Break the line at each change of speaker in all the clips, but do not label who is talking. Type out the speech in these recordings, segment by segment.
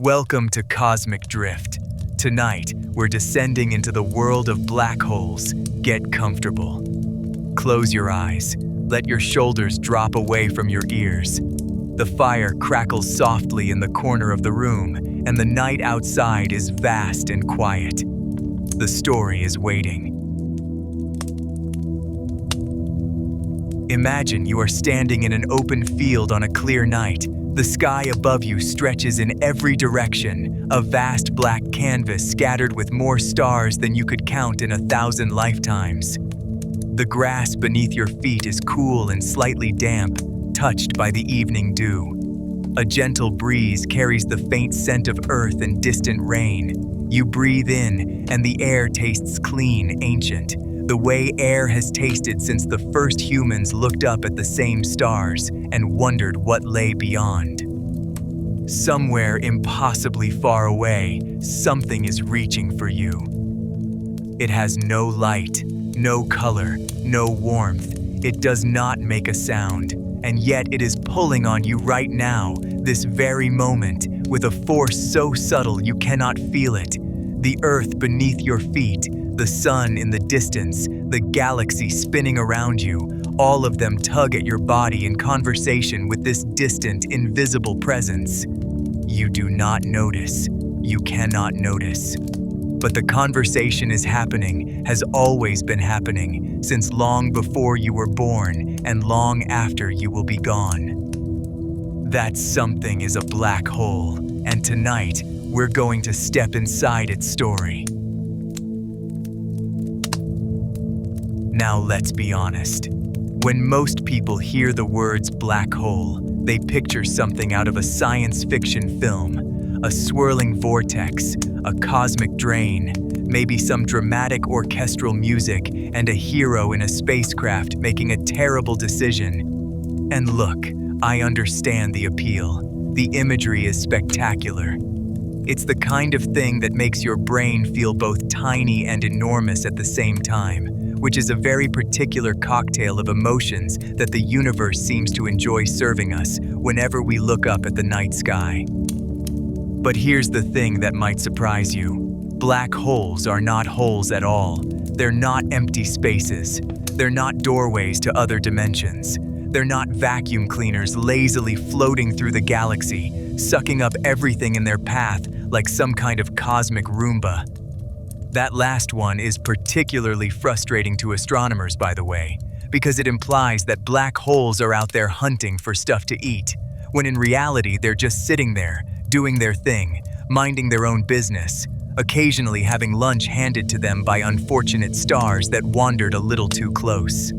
Welcome to Cosmic Drift. Tonight, we're descending into the world of black holes. Get comfortable. Close your eyes. Let your shoulders drop away from your ears. The fire crackles softly in the corner of the room, and the night outside is vast and quiet. The story is waiting. Imagine you are standing in an open field on a clear night. The sky above you stretches in every direction, a vast black canvas scattered with more stars than you could count in 1,000 lifetimes. The grass beneath your feet is cool and slightly damp, touched by the evening dew. A gentle breeze carries the faint scent of earth and distant rain. You breathe in, and the air tastes clean, ancient, the way air has tasted since the first humans looked up at the same stars and wondered what lay beyond. Somewhere impossibly far away, something is reaching for you. It has no light, no color, no warmth. It does not make a sound, and yet it is pulling on you right now, this very moment, with a force so subtle you cannot feel it. The earth beneath your feet, the sun in the distance, the galaxy spinning around you, all of them tug at your body in conversation with this distant, invisible presence. You do not notice. You cannot notice. But the conversation is happening, has always been happening, since long before you were born and long after you will be gone. That something is a black hole, and tonight, we're going to step inside its story. Now let's be honest. When most people hear the words black hole, they picture something out of a science fiction film, a swirling vortex, a cosmic drain, maybe some dramatic orchestral music, and a hero in a spacecraft making a terrible decision. And look, I understand the appeal. The imagery is spectacular. It's the kind of thing that makes your brain feel both tiny and enormous at the same time, which is a very particular cocktail of emotions that the universe seems to enjoy serving us whenever we look up at the night sky. But here's the thing that might surprise you. Black holes are not holes at all. They're not empty spaces. They're not doorways to other dimensions. They're not vacuum cleaners lazily floating through the galaxy, sucking up everything in their path like some kind of cosmic Roomba. That last one is particularly frustrating to astronomers, by the way, because it implies that black holes are out there hunting for stuff to eat, when in reality they're just sitting there, doing their thing, minding their own business, occasionally having lunch handed to them by unfortunate stars that wandered a little too close.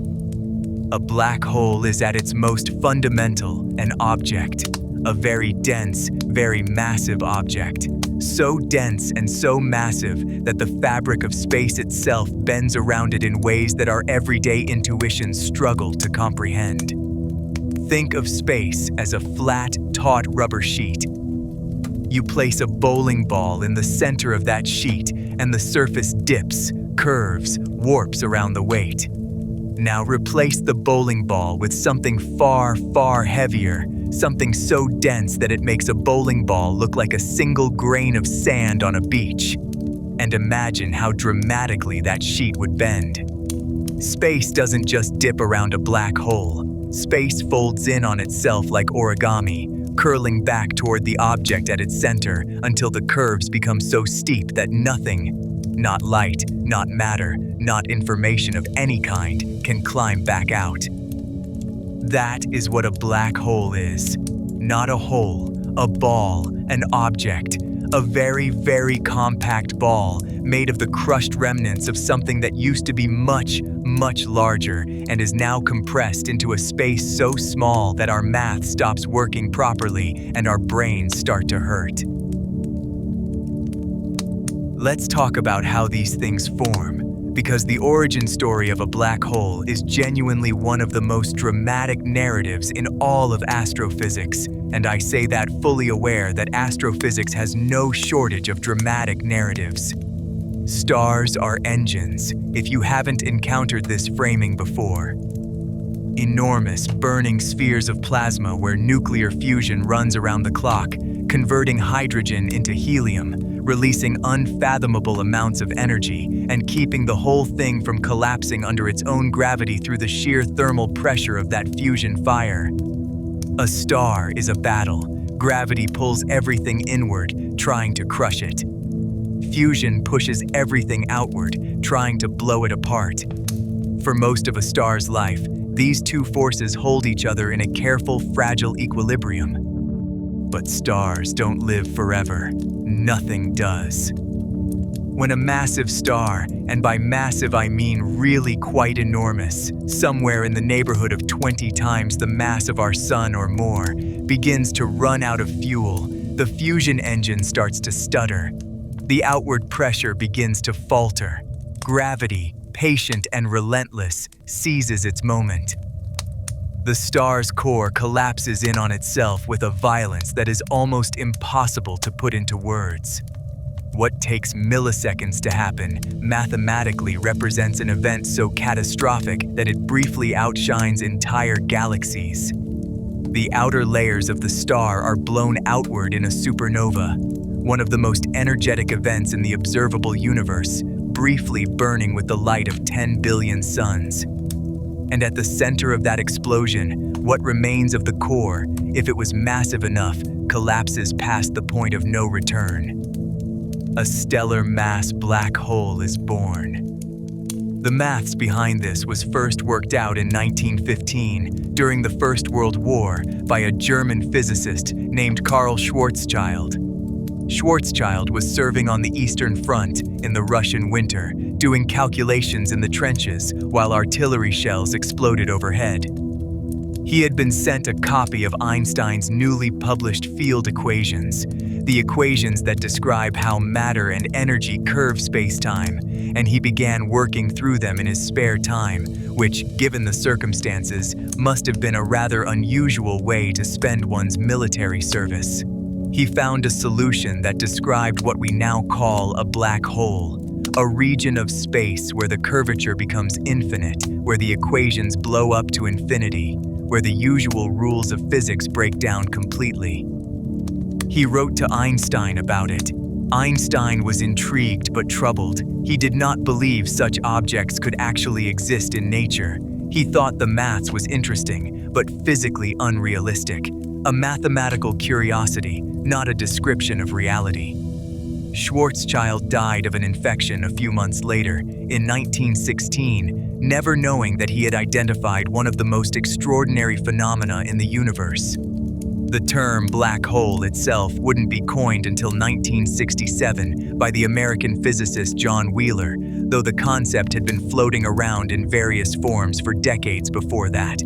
A black hole is at its most fundamental an object, a very dense, very massive object. So dense and so massive that the fabric of space itself bends around it in ways that our everyday intuitions struggle to comprehend. Think of space as a flat, taut rubber sheet. You place a bowling ball in the center of that sheet, and the surface dips, curves, warps around the weight. Now replace the bowling ball with something far, far heavier, something so dense that it makes a bowling ball look like a single grain of sand on a beach. And imagine how dramatically that sheet would bend. Space doesn't just dip around a black hole. Space folds in on itself like origami, curling back toward the object at its center until the curves become so steep that nothing, not light, not matter, not information of any kind, can climb back out. That is what a black hole is. Not a hole, a ball, an object, a very, very compact ball made of the crushed remnants of something that used to be much, much larger and is now compressed into a space so small that our math stops working properly and our brains start to hurt. Let's talk about how these things form, because the origin story of a black hole is genuinely one of the most dramatic narratives in all of astrophysics, and I say that fully aware that astrophysics has no shortage of dramatic narratives. Stars are engines, if you haven't encountered this framing before. Enormous, burning spheres of plasma where nuclear fusion runs around the clock, converting hydrogen into helium, releasing unfathomable amounts of energy, and keeping the whole thing from collapsing under its own gravity through the sheer thermal pressure of that fusion fire. A star is a battle. Gravity pulls everything inward, trying to crush it. Fusion pushes everything outward, trying to blow it apart. For most of a star's life, these two forces hold each other in a careful, fragile equilibrium. But stars don't live forever. Nothing does. When a massive star, and by massive I mean really quite enormous, somewhere in the neighborhood of 20 times the mass of our sun or more, begins to run out of fuel, the fusion engine starts to stutter. The outward pressure begins to falter. Gravity, patient and relentless, seizes its moment. The star's core collapses in on itself with a violence that is almost impossible to put into words. What takes milliseconds to happen mathematically represents an event so catastrophic that it briefly outshines entire galaxies. The outer layers of the star are blown outward in a supernova, one of the most energetic events in the observable universe, briefly burning with the light of 10 billion suns. And at the center of that explosion, what remains of the core, if it was massive enough, collapses past the point of no return. A stellar mass black hole is born. The maths behind this was first worked out in 1915 during the First World War by a German physicist named Karl Schwarzschild. Schwarzschild was serving on the Eastern Front in the Russian winter, doing calculations in the trenches while artillery shells exploded overhead. He had been sent a copy of Einstein's newly published field equations, the equations that describe how matter and energy curve space-time, and he began working through them in his spare time, which, given the circumstances, must have been a rather unusual way to spend one's military service. He found a solution that described what we now call a black hole, a region of space where the curvature becomes infinite, where the equations blow up to infinity, where the usual rules of physics break down completely. He wrote to Einstein about it. Einstein was intrigued but troubled. He did not believe such objects could actually exist in nature. He thought the maths was interesting, but physically unrealistic. A mathematical curiosity, not a description of reality. Schwarzschild died of an infection a few months later, in 1916, never knowing that he had identified one of the most extraordinary phenomena in the universe. The term black hole itself wouldn't be coined until 1967 by the American physicist John Wheeler, though the concept had been floating around in various forms for decades before that.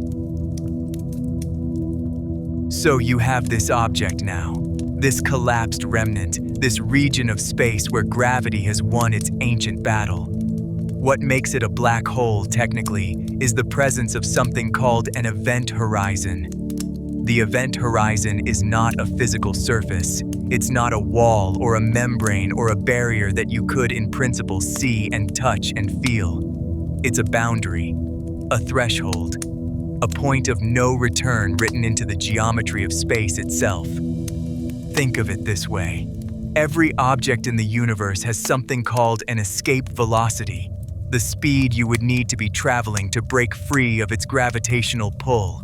So you have this object now, this collapsed remnant, this region of space where gravity has won its ancient battle. What makes it a black hole, technically, is the presence of something called an event horizon. The event horizon is not a physical surface. It's not a wall or a membrane or a barrier that you could, in principle, see and touch and feel. It's a boundary, a threshold, a point of no return written into the geometry of space itself. Think of it this way. Every object in the universe has something called an escape velocity, the speed you would need to be traveling to break free of its gravitational pull.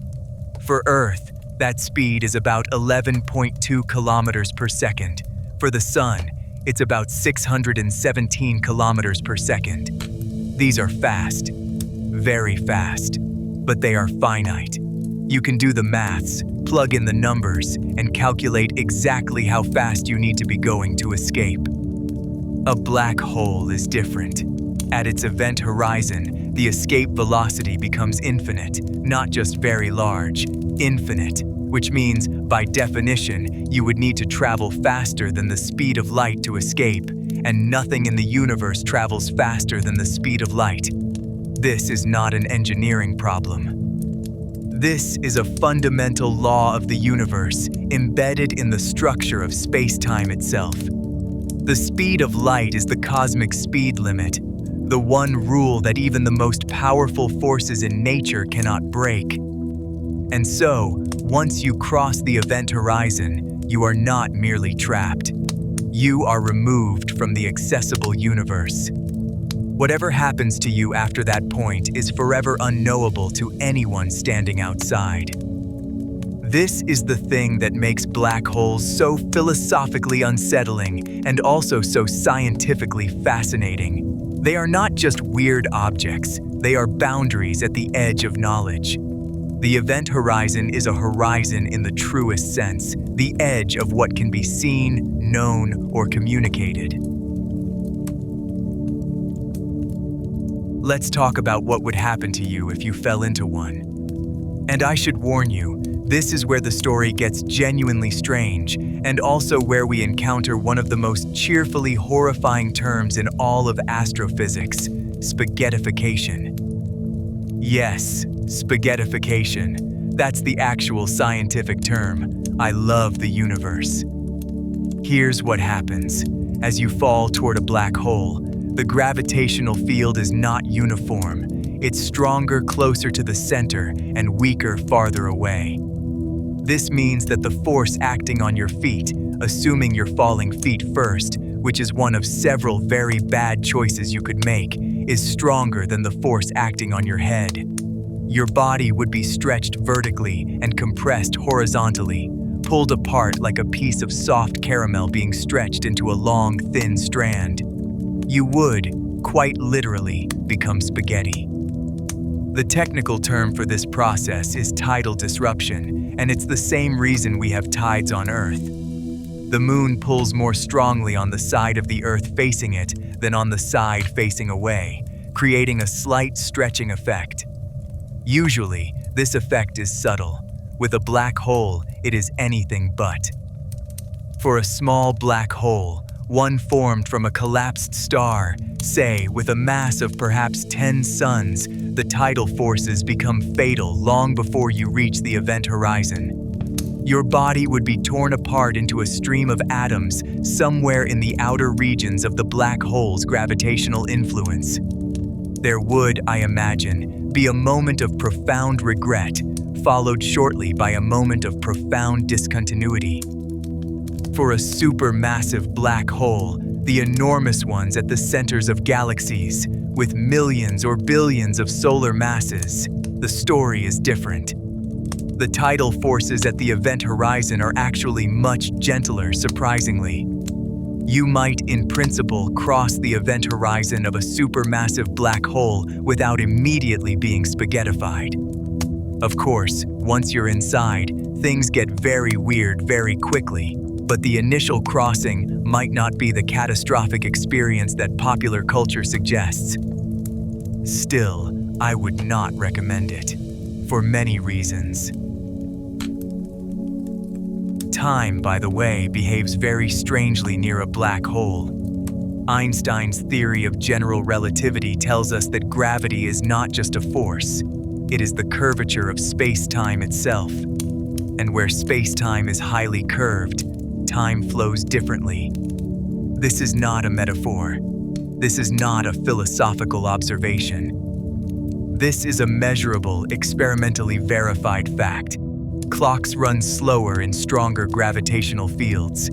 For Earth, that speed is about 11.2 kilometers per second. For the Sun, it's about 617 kilometers per second. These are fast, very fast, but they are finite. You can do the maths, plug in the numbers, and calculate exactly how fast you need to be going to escape. A black hole is different. At its event horizon, the escape velocity becomes infinite, not just very large, infinite, which means, by definition, you would need to travel faster than the speed of light to escape, and nothing in the universe travels faster than the speed of light. This is not an engineering problem. This is a fundamental law of the universe, embedded in the structure of space-time itself. The speed of light is the cosmic speed limit. the one rule that even the most powerful forces in nature cannot break. And so, once you cross the event horizon, you are not merely trapped. You are removed from the accessible universe. Whatever happens to you after that point is forever unknowable to anyone standing outside. This is the thing that makes black holes so philosophically unsettling and also so scientifically fascinating. They are not just weird objects, they are boundaries at the edge of knowledge. The event horizon is a horizon in the truest sense, the edge of what can be seen, known, or communicated. Let's talk about what would happen to you if you fell into one. And I should warn you, this is where the story gets genuinely strange, and also where we encounter one of the most cheerfully horrifying terms in all of astrophysics: spaghettification. Yes, spaghettification. That's the actual scientific term. I love the universe. Here's what happens. As you fall toward a black hole, the gravitational field is not uniform. It's stronger closer to the center and weaker farther away. This means that the force acting on your feet, assuming you're falling feet first, which is one of several very bad choices you could make, is stronger than the force acting on your head. Your body would be stretched vertically and compressed horizontally, pulled apart like a piece of soft caramel being stretched into a long, thin strand. You would, quite literally, become spaghetti. The technical term for this process is tidal disruption, and it's the same reason we have tides on Earth. The moon pulls more strongly on the side of the Earth facing it than on the side facing away, creating a slight stretching effect. Usually, this effect is subtle. With a black hole, it is anything but. For a small black hole, one formed from a collapsed star, say with a mass of perhaps 10 suns, the tidal forces become fatal long before you reach the event horizon. Your body would be torn apart into a stream of atoms somewhere in the outer regions of the black hole's gravitational influence. There would, I imagine, be a moment of profound regret, followed shortly by a moment of profound discontinuity. For a supermassive black hole, the enormous ones at the centers of galaxies, with millions or billions of solar masses, the story is different. The tidal forces at the event horizon are actually much gentler, surprisingly. You might, in principle, cross the event horizon of a supermassive black hole without immediately being spaghettified. Of course, once you're inside, things get very weird very quickly, but the initial crossing might not be the catastrophic experience that popular culture suggests. Still, I would not recommend it, for many reasons. Time, by the way, behaves very strangely near a black hole. Einstein's theory of general relativity tells us that gravity is not just a force, it is the curvature of space-time itself. And where space-time is highly curved, time flows differently. This is not a metaphor. This is not a philosophical observation. This is a measurable, experimentally verified fact. Clocks run slower in stronger gravitational fields.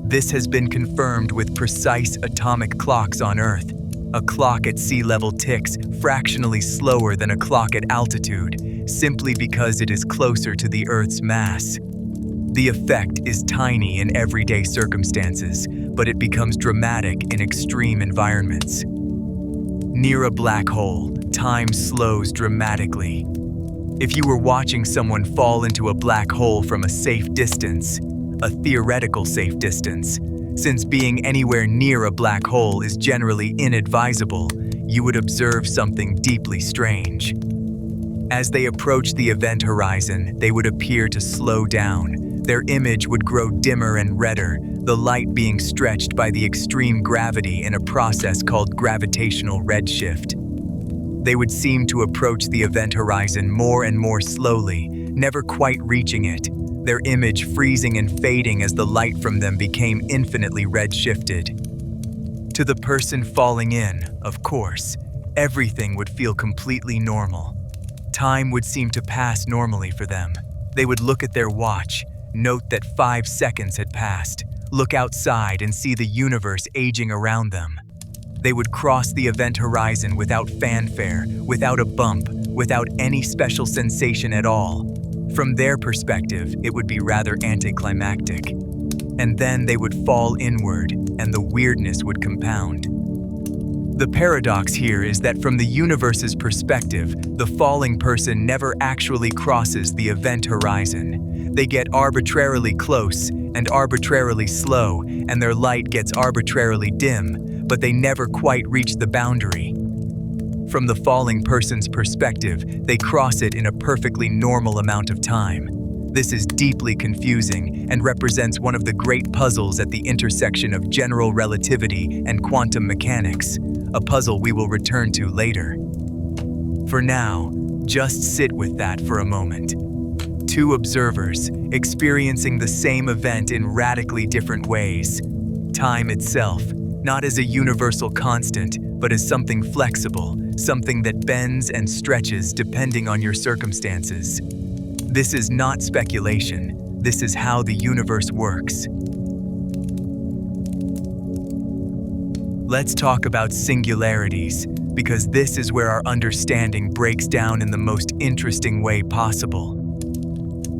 This has been confirmed with precise atomic clocks on Earth. A clock at sea level ticks fractionally slower than a clock at altitude, simply because it is closer to the Earth's mass. The effect is tiny in everyday circumstances, but it becomes dramatic in extreme environments. Near a black hole, time slows dramatically. If you were watching someone fall into a black hole from a safe distance, a theoretical safe distance, since being anywhere near a black hole is generally inadvisable, you would observe something deeply strange. As they approach the event horizon, they would appear to slow down. Their image would grow dimmer and redder, the light being stretched by the extreme gravity in a process called gravitational redshift. They would seem to approach the event horizon more and more slowly, never quite reaching it, their image freezing and fading as the light from them became infinitely redshifted. To the person falling in, of course, everything would feel completely normal. Time would seem to pass normally for them. They would look at their watch, note that 5 seconds had passed, look outside and see the universe aging around them. They would cross the event horizon without fanfare, without a bump, without any special sensation at all. From their perspective, it would be rather anticlimactic. And then they would fall inward, and the weirdness would compound. The paradox here is that from the universe's perspective, the falling person never actually crosses the event horizon. They get arbitrarily close and arbitrarily slow, and their light gets arbitrarily dim, but they never quite reach the boundary. From the falling person's perspective, they cross it in a perfectly normal amount of time. This is deeply confusing and represents one of the great puzzles at the intersection of general relativity and quantum mechanics, a puzzle we will return to later. For now, just sit with that for a moment. Two observers experiencing the same event in radically different ways. Time itself, not as a universal constant, but as something flexible, something that bends and stretches depending on your circumstances. This is not speculation. This is how the universe works. Let's talk about singularities, because this is where our understanding breaks down in the most interesting way possible.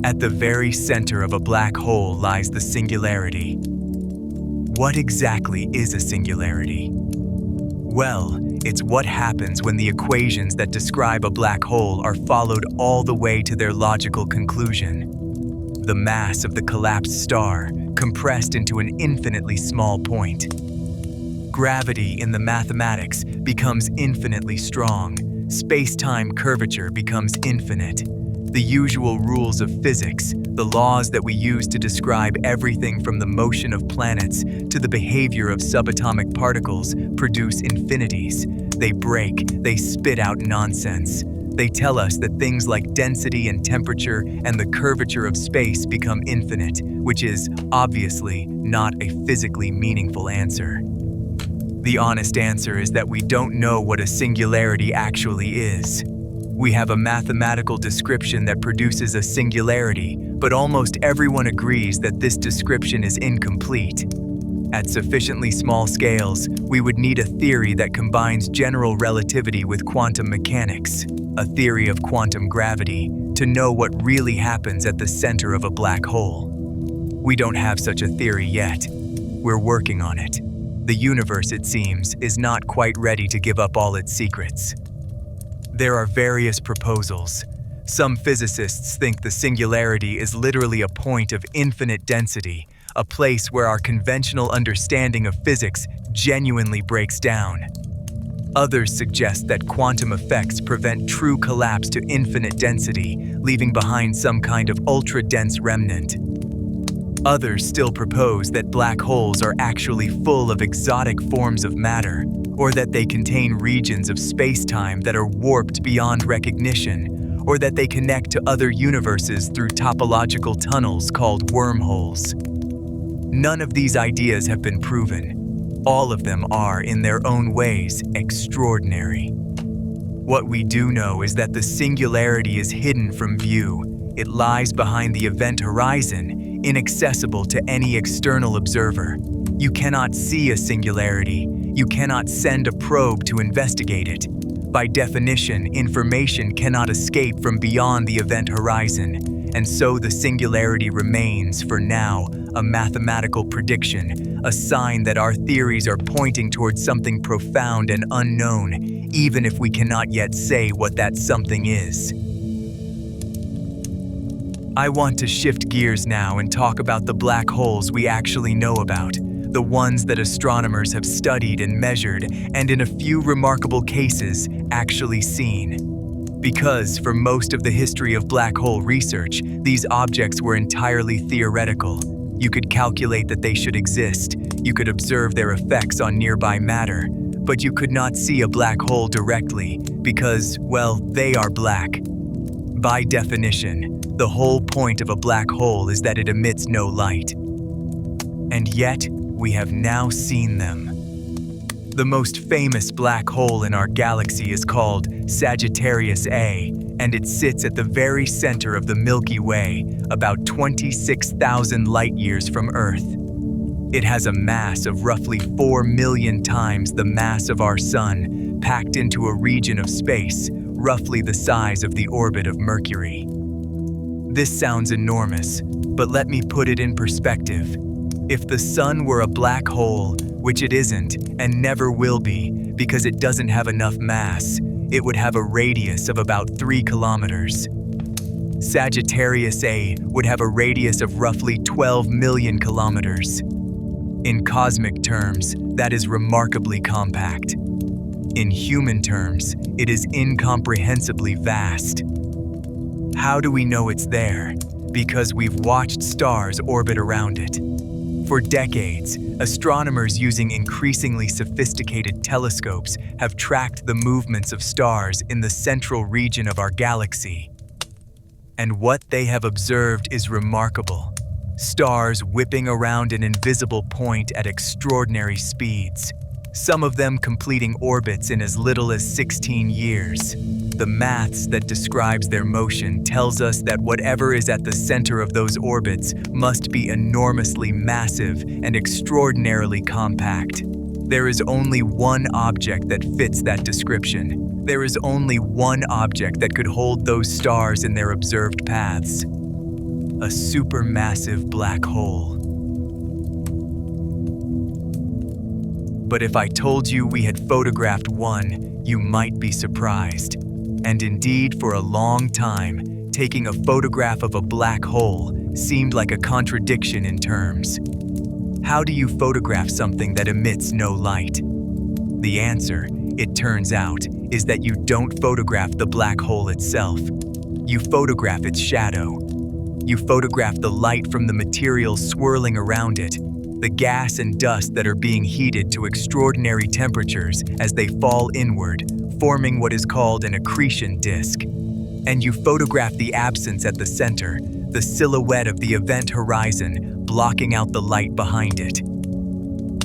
At the very center of a black hole lies the singularity. What exactly is a singularity? Well, it's what happens when the equations that describe a black hole are followed all the way to their logical conclusion. The mass of the collapsed star compressed into an infinitely small point. Gravity in the mathematics becomes infinitely strong. Space-time curvature becomes infinite. The usual rules of physics, the laws that we use to describe everything from the motion of planets to the behavior of subatomic particles, produce infinities. They break, they spit out nonsense. They tell us that things like density and temperature and the curvature of space become infinite, which is obviously not a physically meaningful answer. The honest answer is that we don't know what a singularity actually is. We have a mathematical description that produces a singularity, but almost everyone agrees that this description is incomplete. At sufficiently small scales, we would need a theory that combines general relativity with quantum mechanics, a theory of quantum gravity, to know what really happens at the center of a black hole. We don't have such a theory yet. We're working on it. The universe, it seems, is not quite ready to give up all its secrets. There are various proposals. Some physicists think the singularity is literally a point of infinite density, a place where our conventional understanding of physics genuinely breaks down. Others suggest that quantum effects prevent true collapse to infinite density, leaving behind some kind of ultra-dense remnant. Others still propose that black holes are actually full of exotic forms of matter, or that they contain regions of space-time that are warped beyond recognition, or that they connect to other universes through topological tunnels called wormholes. None of these ideas have been proven. All of them are, in their own ways, extraordinary. What we do know is that the singularity is hidden from view. It lies behind the event horizon, inaccessible to any external observer. You cannot see a singularity. You cannot send a probe to investigate it. By definition, information cannot escape from beyond the event horizon, and so the singularity remains, for now, a mathematical prediction, a sign that our theories are pointing towards something profound and unknown, even if we cannot yet say what that something is. I want to shift gears now and talk about the black holes we actually know about, the ones that astronomers have studied and measured, and in a few remarkable cases, actually seen. Because for most of the history of black hole research, these objects were entirely theoretical. You could calculate that they should exist, you could observe their effects on nearby matter, but you could not see a black hole directly because, well, they are black. By definition, the whole point of a black hole is that it emits no light. And yet, we have now seen them. The most famous black hole in our galaxy is called Sagittarius A, and it sits at the very center of the Milky Way, about 26,000 light-years from Earth. It has a mass of roughly 4 million times the mass of our Sun, packed into a region of space, roughly the size of the orbit of Mercury. This sounds enormous, but let me put it in perspective. If the Sun were a black hole, which it isn't and never will be because it doesn't have enough mass, it would have a radius of about 3 kilometers. Sagittarius A would have a radius of roughly 12 million kilometers. In cosmic terms, that is remarkably compact. In human terms, it is incomprehensibly vast. How do we know it's there? Because we've watched stars orbit around it. For decades, astronomers using increasingly sophisticated telescopes have tracked the movements of stars in the central region of our galaxy. And what they have observed is remarkable. Stars whipping around an invisible point at extraordinary speeds, some of them completing orbits in as little as 16 years. The maths that describes their motion tells us that whatever is at the center of those orbits must be enormously massive and extraordinarily compact. There is only one object that fits that description. There is only one object that could hold those stars in their observed paths. A supermassive black hole. But if I told you we had photographed one, you might be surprised. And indeed, for a long time, taking a photograph of a black hole seemed like a contradiction in terms. How do you photograph something that emits no light? The answer, it turns out, is that you don't photograph the black hole itself. You photograph its shadow. You photograph the light from the material swirling around it, the gas and dust that are being heated to extraordinary temperatures as they fall inward, forming what is called an accretion disk. And you photograph the absence at the center, the silhouette of the event horizon, blocking out the light behind it.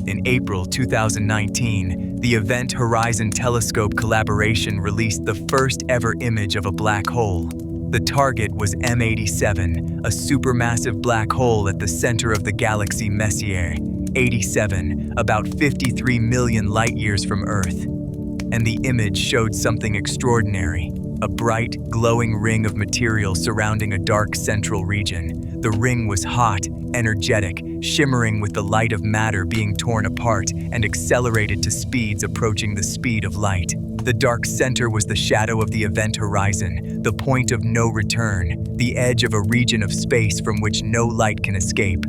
In April 2019, the Event Horizon Telescope collaboration released the first ever image of a black hole. The target was M87, a supermassive black hole at the center of the galaxy Messier, 87, about 53 million light-years from Earth. And the image showed something extraordinary, a bright, glowing ring of material surrounding a dark central region. The ring was hot, energetic, shimmering with the light of matter being torn apart and accelerated to speeds approaching the speed of light. The dark center was the shadow of the event horizon, the point of no return, the edge of a region of space from which no light can escape.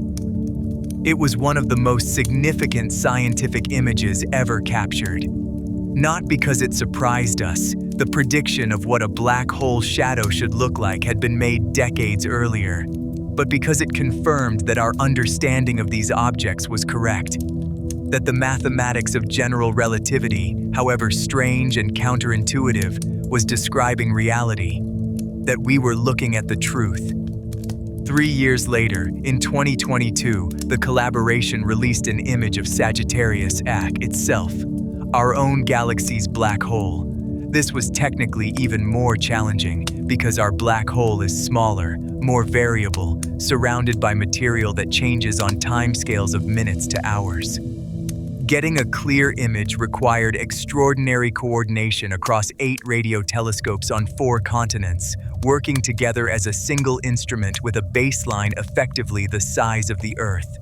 It was one of the most significant scientific images ever captured. Not because it surprised us, the prediction of what a black hole shadow should look like had been made decades earlier, but because it confirmed that our understanding of these objects was correct. That the mathematics of general relativity, however strange and counterintuitive, was describing reality. That we were looking at the truth. 3 years later, in 2022, the collaboration released an image of Sagittarius A itself, our own galaxy's black hole. This was technically even more challenging because our black hole is smaller, more variable, surrounded by material that changes on timescales of minutes to hours. Getting a clear image required extraordinary coordination across 8 radio telescopes on 4 continents, working together as a single instrument with a baseline effectively the size of the Earth.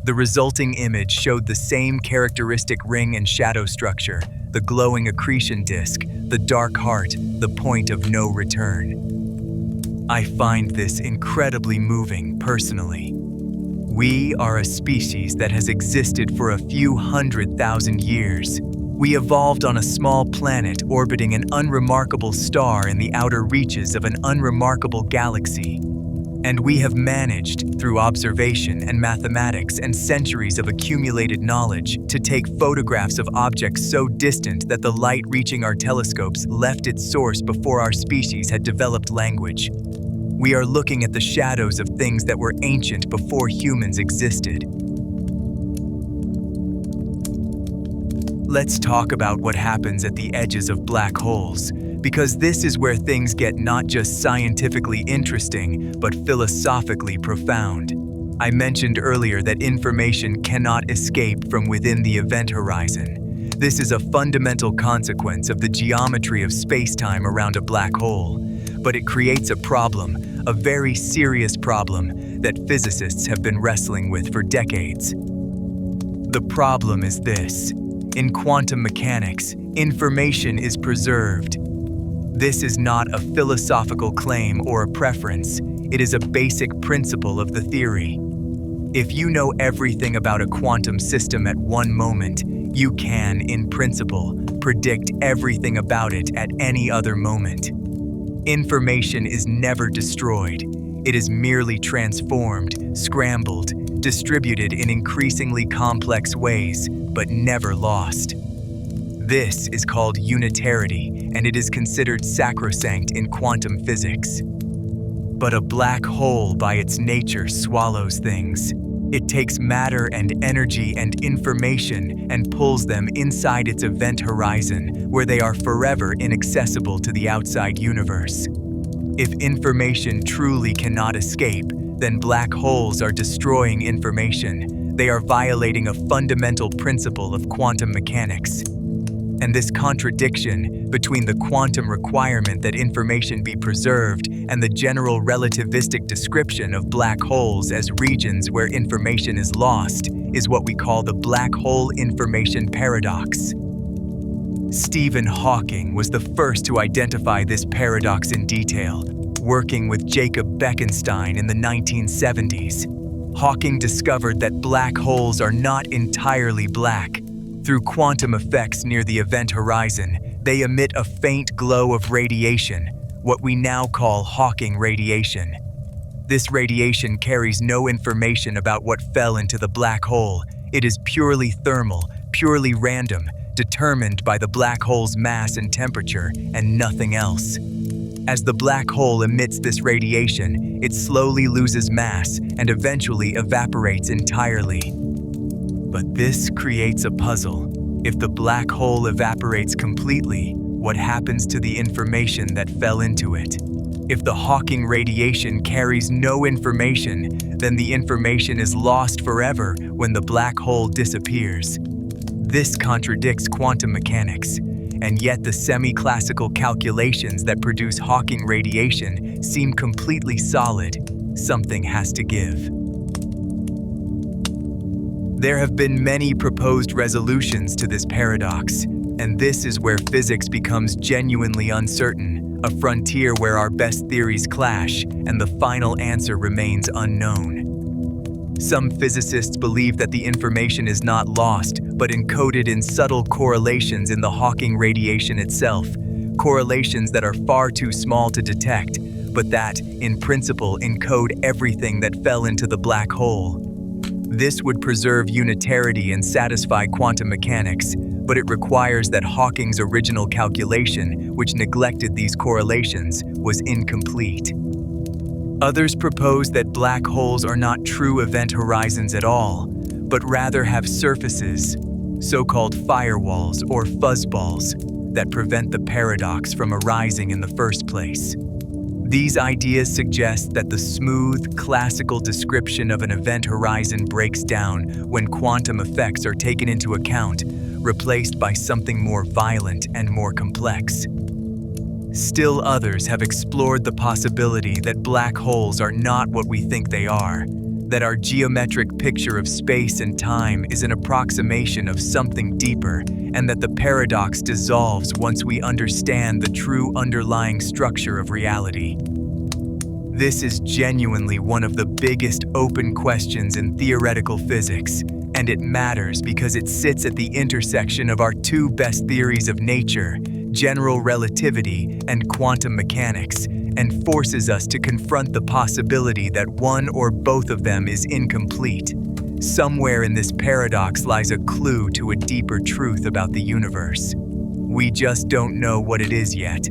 The resulting image showed the same characteristic ring and shadow structure, the glowing accretion disk, the dark heart, the point of no return. I find this incredibly moving personally. We are a species that has existed for a few 100,000 years. We evolved on a small planet orbiting an unremarkable star in the outer reaches of an unremarkable galaxy. And we have managed, through observation and mathematics and centuries of accumulated knowledge, to take photographs of objects so distant that the light reaching our telescopes left its source before our species had developed language. We are looking at the shadows of things that were ancient before humans existed. Let's talk about what happens at the edges of black holes, because this is where things get not just scientifically interesting, but philosophically profound. I mentioned earlier that information cannot escape from within the event horizon. This is a fundamental consequence of the geometry of space-time around a black hole, but it creates a problem, a very serious problem that physicists have been wrestling with for decades. The problem is this: in quantum mechanics, information is preserved. This is not a philosophical claim or a preference. It is a basic principle of the theory. If you know everything about a quantum system at one moment, you can, in principle, predict everything about it at any other moment. Information is never destroyed. It is merely transformed, scrambled, distributed in increasingly complex ways, but never lost. This is called unitarity, and it is considered sacrosanct in quantum physics. But a black hole, by its nature, swallows things. It takes matter and energy and information and pulls them inside its event horizon, where they are forever inaccessible to the outside universe. If information truly cannot escape, then black holes are destroying information. They are violating a fundamental principle of quantum mechanics. And this contradiction between the quantum requirement that information be preserved and the general relativistic description of black holes as regions where information is lost is what we call the black hole information paradox. Stephen Hawking was the first to identify this paradox in detail, working with Jacob Bekenstein in the 1970s. Hawking discovered that black holes are not entirely black. Through quantum effects near the event horizon, they emit a faint glow of radiation, what we now call Hawking radiation. This radiation carries no information about what fell into the black hole. It is purely thermal, purely random, determined by the black hole's mass and temperature, and nothing else. As the black hole emits this radiation, it slowly loses mass and eventually evaporates entirely. But this creates a puzzle. If the black hole evaporates completely, what happens to the information that fell into it? If the Hawking radiation carries no information, then the information is lost forever when the black hole disappears. This contradicts quantum mechanics, and yet the semi-classical calculations that produce Hawking radiation seem completely solid. Something has to give. There have been many proposed resolutions to this paradox, and this is where physics becomes genuinely uncertain, a frontier where our best theories clash and the final answer remains unknown. Some physicists believe that the information is not lost, but encoded in subtle correlations in the Hawking radiation itself, correlations that are far too small to detect, but that, in principle, encode everything that fell into the black hole. This would preserve unitarity and satisfy quantum mechanics, but it requires that Hawking's original calculation, which neglected these correlations, was incomplete. Others propose that black holes are not true event horizons at all, but rather have surfaces, so-called firewalls or fuzzballs, that prevent the paradox from arising in the first place. These ideas suggest that the smooth, classical description of an event horizon breaks down when quantum effects are taken into account, replaced by something more violent and more complex. Still others have explored the possibility that black holes are not what we think they are, that our geometric picture of space and time is an approximation of something deeper, and that the paradox dissolves once we understand the true underlying structure of reality. This is genuinely one of the biggest open questions in theoretical physics, and it matters because it sits at the intersection of our two best theories of nature, general relativity and quantum mechanics, and forces us to confront the possibility that one or both of them is incomplete. Somewhere in this paradox lies a clue to a deeper truth about the universe. We just don't know what it is yet.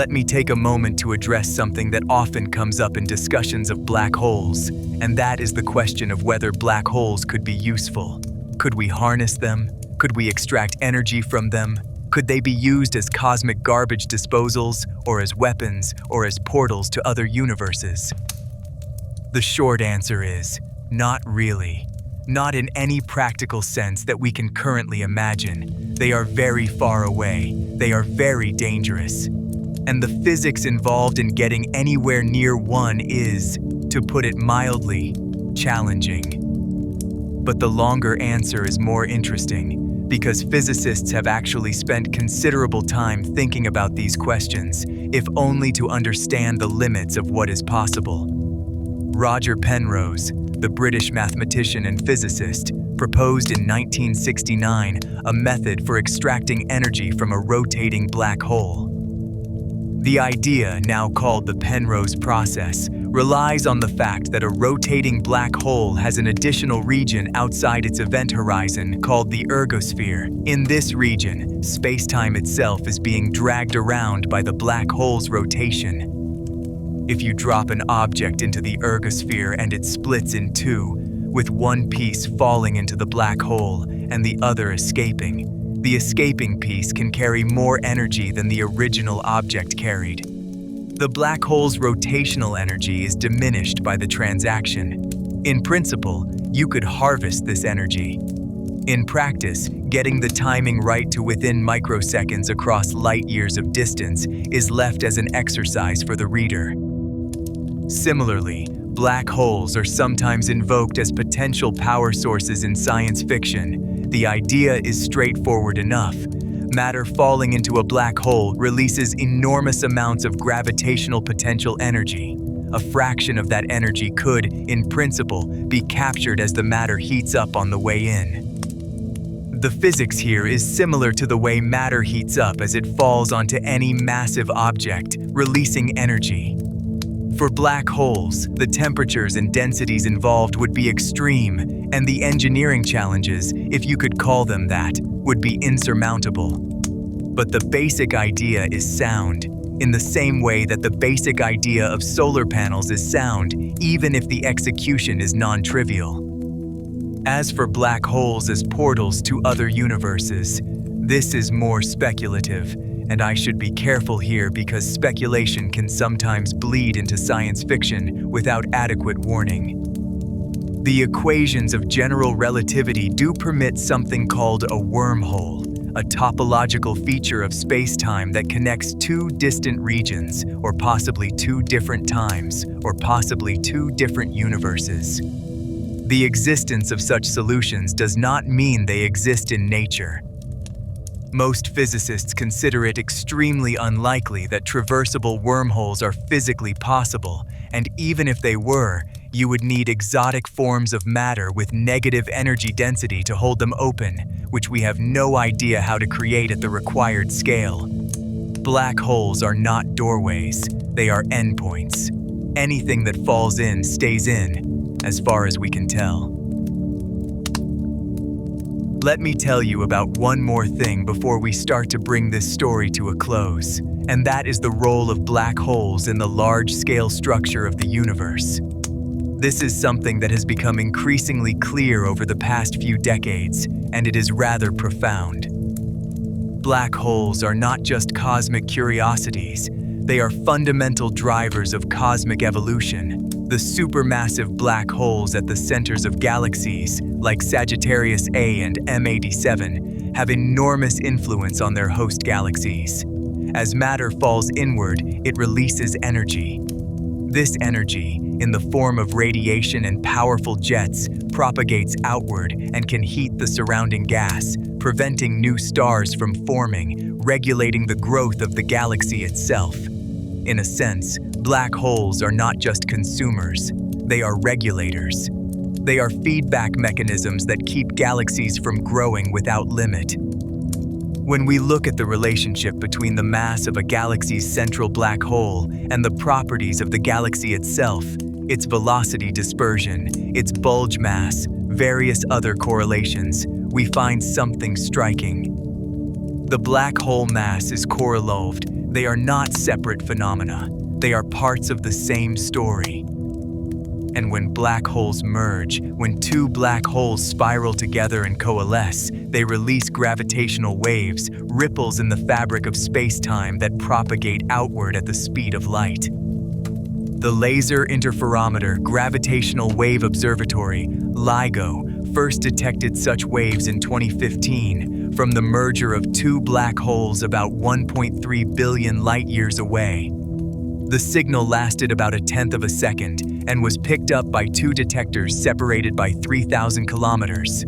let me take a moment to address something that often comes up in discussions of black holes, and that is the question of whether black holes could be useful. Could we harness them? Could we extract energy from them? Could they be used as cosmic garbage disposals, or as weapons, or as portals to other universes? The short answer is, not really. Not in any practical sense that we can currently imagine. They are very far away. They are very dangerous. And the physics involved in getting anywhere near one is, to put it mildly, challenging. But the longer answer is more interesting, because physicists have actually spent considerable time thinking about these questions, if only to understand the limits of what is possible. Roger Penrose, the British mathematician and physicist, proposed in 1969 a method for extracting energy from a rotating black hole. The idea, now called the Penrose process, relies on the fact that a rotating black hole has an additional region outside its event horizon called the ergosphere. In this region, space-time itself is being dragged around by the black hole's rotation. If you drop an object into the ergosphere and it splits in two, with one piece falling into the black hole and the other escaping, the escaping piece can carry more energy than the original object carried. The black hole's rotational energy is diminished by the transaction. In principle, you could harvest this energy. In practice, getting the timing right to within microseconds across light years of distance is left as an exercise for the reader. Similarly, black holes are sometimes invoked as potential power sources in science fiction. The idea is straightforward enough. Matter falling into a black hole releases enormous amounts of gravitational potential energy. A fraction of that energy could, in principle, be captured as the matter heats up on the way in. The physics here is similar to the way matter heats up as it falls onto any massive object, releasing energy. For black holes, the temperatures and densities involved would be extreme, and the engineering challenges, if you could call them that, would be insurmountable. But the basic idea is sound, in the same way that the basic idea of solar panels is sound, even if the execution is non-trivial. As for black holes as portals to other universes, this is more speculative. And I should be careful here because speculation can sometimes bleed into science fiction without adequate warning. The equations of general relativity do permit something called a wormhole, a topological feature of space-time that connects two distant regions, or possibly two different times, or possibly two different universes. The existence of such solutions does not mean they exist in nature. Most physicists consider it extremely unlikely that traversable wormholes are physically possible, and even if they were, you would need exotic forms of matter with negative energy density to hold them open, which we have no idea how to create at the required scale. Black holes are not doorways, they are endpoints. Anything that falls in stays in, as far as we can tell. Let me tell you about one more thing before we start to bring this story to a close, and that is the role of black holes in the large-scale structure of the universe. This is something that has become increasingly clear over the past few decades, and it is rather profound. Black holes are not just cosmic curiosities, they are fundamental drivers of cosmic evolution. The supermassive black holes at the centers of galaxies, like Sagittarius A and M87, have enormous influence on their host galaxies. As matter falls inward, it releases energy. This energy, in the form of radiation and powerful jets, propagates outward and can heat the surrounding gas, preventing new stars from forming, regulating the growth of the galaxy itself. In a sense, black holes are not just consumers, they are regulators. They are feedback mechanisms that keep galaxies from growing without limit. When we look at the relationship between the mass of a galaxy's central black hole and the properties of the galaxy itself, its velocity dispersion, its bulge mass, various other correlations, we find something striking. The black hole mass is correlated, They are not separate phenomena. They are parts of the same story. And when black holes merge, when two black holes spiral together and coalesce, they release gravitational waves, ripples in the fabric of space-time that propagate outward at the speed of light. The Laser Interferometer Gravitational Wave Observatory, LIGO, first detected such waves in 2015 from the merger of two black holes about 1.3 billion light-years away. The signal lasted about 1/10 of a second and was picked up by two detectors separated by 3,000 kilometers.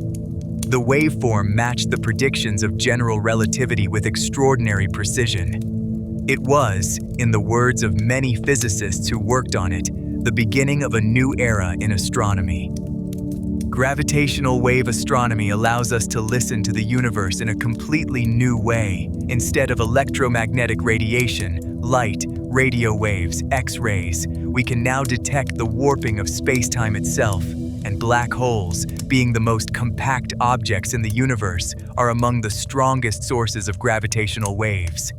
The waveform matched the predictions of general relativity with extraordinary precision. It was, in the words of many physicists who worked on it, the beginning of a new era in astronomy. Gravitational wave astronomy allows us to listen to the universe in a completely new way. Instead of electromagnetic radiation, light, radio waves, X-rays, we can now detect the warping of space-time itself, and black holes, being the most compact objects in the universe, are among the strongest sources of gravitational waves.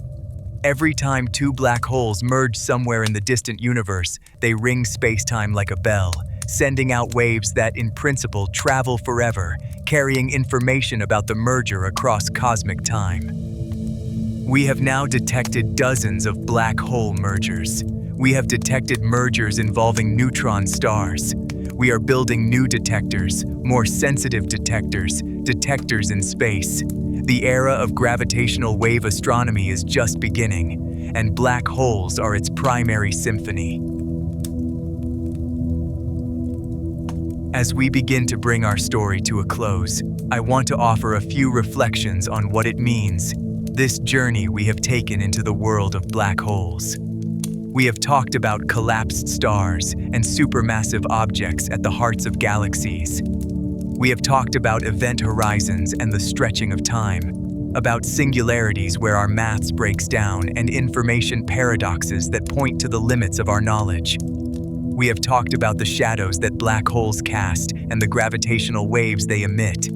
Every time two black holes merge somewhere in the distant universe, they ring space-time like a bell, sending out waves that, in principle, travel forever, carrying information about the merger across cosmic time. We have now detected dozens of black hole mergers. We have detected mergers involving neutron stars. We are building new detectors, more sensitive detectors, detectors in space. The era of gravitational wave astronomy is just beginning, and black holes are its primary symphony. As we begin to bring our story to a close, I want to offer a few reflections on what it means, this journey we have taken into the world of black holes. We have talked about collapsed stars and supermassive objects at the hearts of galaxies. We have talked about event horizons and the stretching of time, about singularities where our maths breaks down and information paradoxes that point to the limits of our knowledge. We have talked about the shadows that black holes cast and the gravitational waves they emit.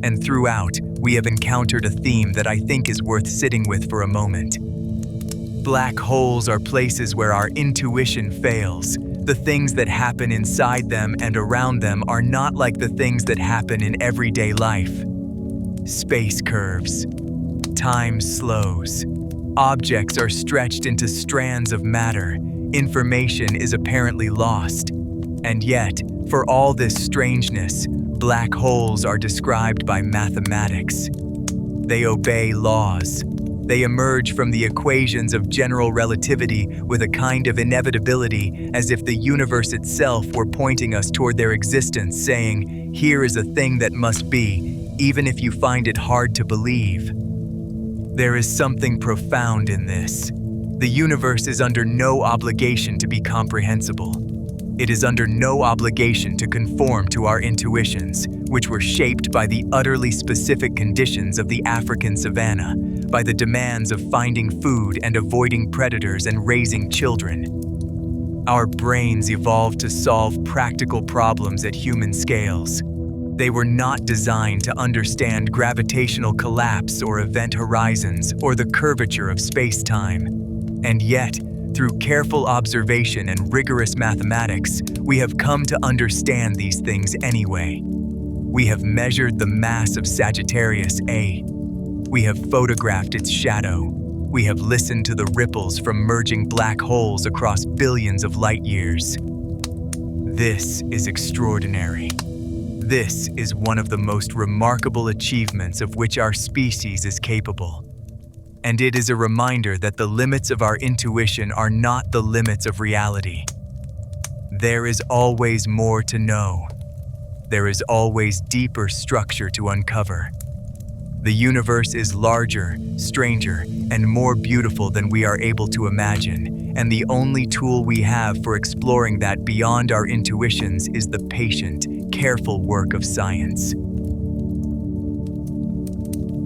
And throughout, we have encountered a theme that I think is worth sitting with for a moment. Black holes are places where our intuition fails. The things that happen inside them and around them are not like the things that happen in everyday life. Space curves. Time slows. Objects are stretched into strands of matter. Information is apparently lost. And yet, for all this strangeness, black holes are described by mathematics. They obey laws. They emerge from the equations of general relativity with a kind of inevitability, as if the universe itself were pointing us toward their existence, saying, "Here is a thing that must be, even if you find it hard to believe." There is something profound in this. The universe is under no obligation to be comprehensible. It is under no obligation to conform to our intuitions, which were shaped by the utterly specific conditions of the African savanna, by the demands of finding food and avoiding predators and raising children. Our brains evolved to solve practical problems at human scales. They were not designed to understand gravitational collapse or event horizons or the curvature of space-time. And yet, through careful observation and rigorous mathematics, we have come to understand these things anyway. We have measured the mass of Sagittarius A. We have photographed its shadow. We have listened to the ripples from merging black holes across billions of light years. This is extraordinary. This is one of the most remarkable achievements of which our species is capable. And it is a reminder that the limits of our intuition are not the limits of reality. There is always more to know. There is always deeper structure to uncover. The universe is larger, stranger, and more beautiful than we are able to imagine, and the only tool we have for exploring that beyond our intuitions is the patient, careful work of science.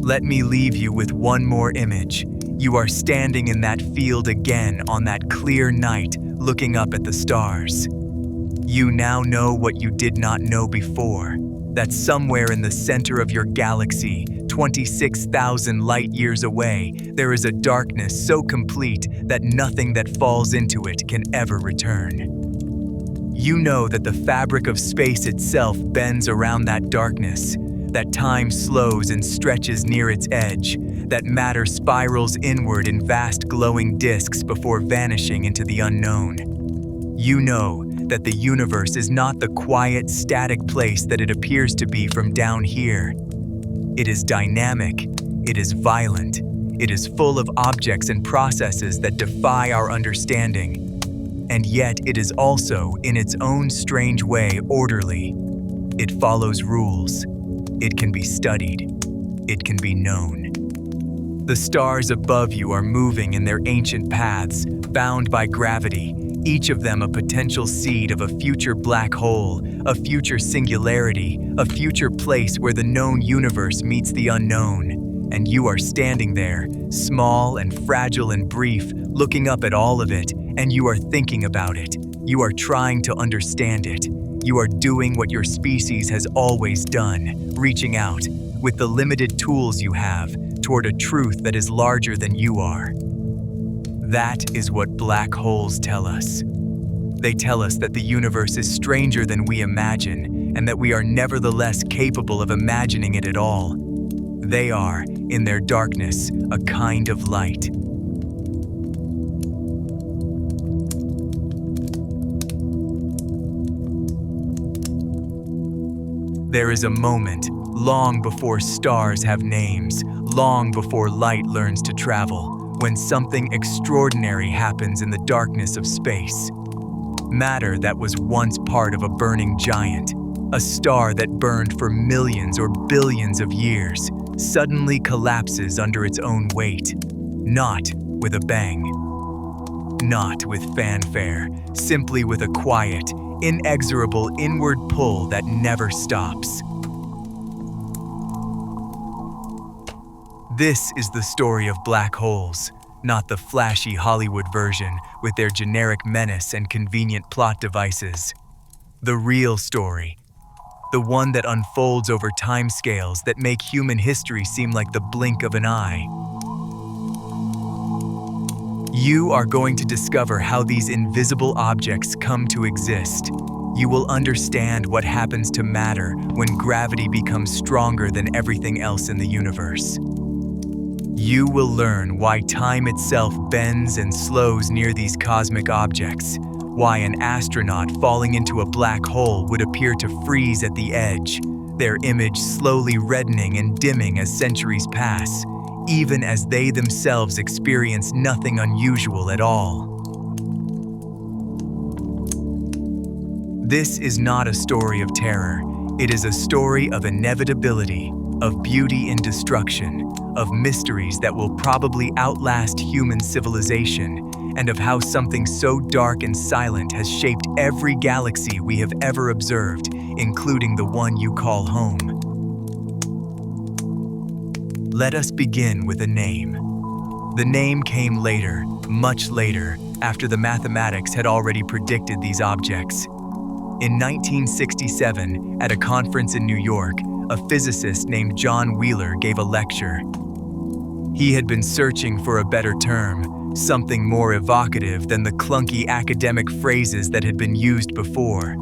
Let me leave you with one more image. You are standing in that field again on that clear night, looking up at the stars. You now know what you did not know before, that somewhere in the center of your galaxy, 26,000 light-years away, there is a darkness so complete that nothing that falls into it can ever return. You know that the fabric of space itself bends around that darkness, that time slows and stretches near its edge, that matter spirals inward in vast glowing disks before vanishing into the unknown. You know that the universe is not the quiet, static place that it appears to be from down here. It is dynamic, it is violent, it is full of objects and processes that defy our understanding. And yet it is also, in its own strange way, orderly. It follows rules. It can be studied. It can be known. The stars above you are moving in their ancient paths, bound by gravity, each of them a potential seed of a future black hole, a future singularity, a future place where the known universe meets the unknown. And you are standing there, small and fragile and brief, looking up at all of it, and you are thinking about it. You are trying to understand it. You are doing what your species has always done, reaching out, with the limited tools you have, toward a truth that is larger than you are. That is what black holes tell us. They tell us that the universe is stranger than we imagine, and that we are nevertheless capable of imagining it at all. They are, in their darkness, a kind of light. There is a moment, long before stars have names, long before light learns to travel, when something extraordinary happens in the darkness of space. Matter that was once part of a burning giant, a star that burned for millions or billions of years, suddenly collapses under its own weight, not with a bang, not with fanfare, simply with a quiet, inexorable inward pull that never stops. This is the story of black holes, not the flashy Hollywood version with their generic menace and convenient plot devices. The real story, the one that unfolds over timescales that make human history seem like the blink of an eye. You are going to discover how these invisible objects come to exist. You will understand what happens to matter when gravity becomes stronger than everything else in the universe. You will learn why time itself bends and slows near these cosmic objects, why an astronaut falling into a black hole would appear to freeze at the edge, their image slowly reddening and dimming as centuries pass, even as they themselves experience nothing unusual at all. This is not a story of terror. It is a story of inevitability, of beauty in destruction, of mysteries that will probably outlast human civilization, and of how something so dark and silent has shaped every galaxy we have ever observed, including the one you call home. Let us begin with a name. The name came later, much later, after the mathematics had already predicted these objects. In 1967, at a conference in New York, a physicist named John Wheeler gave a lecture. He had been searching for a better term, something more evocative than the clunky academic phrases that had been used before.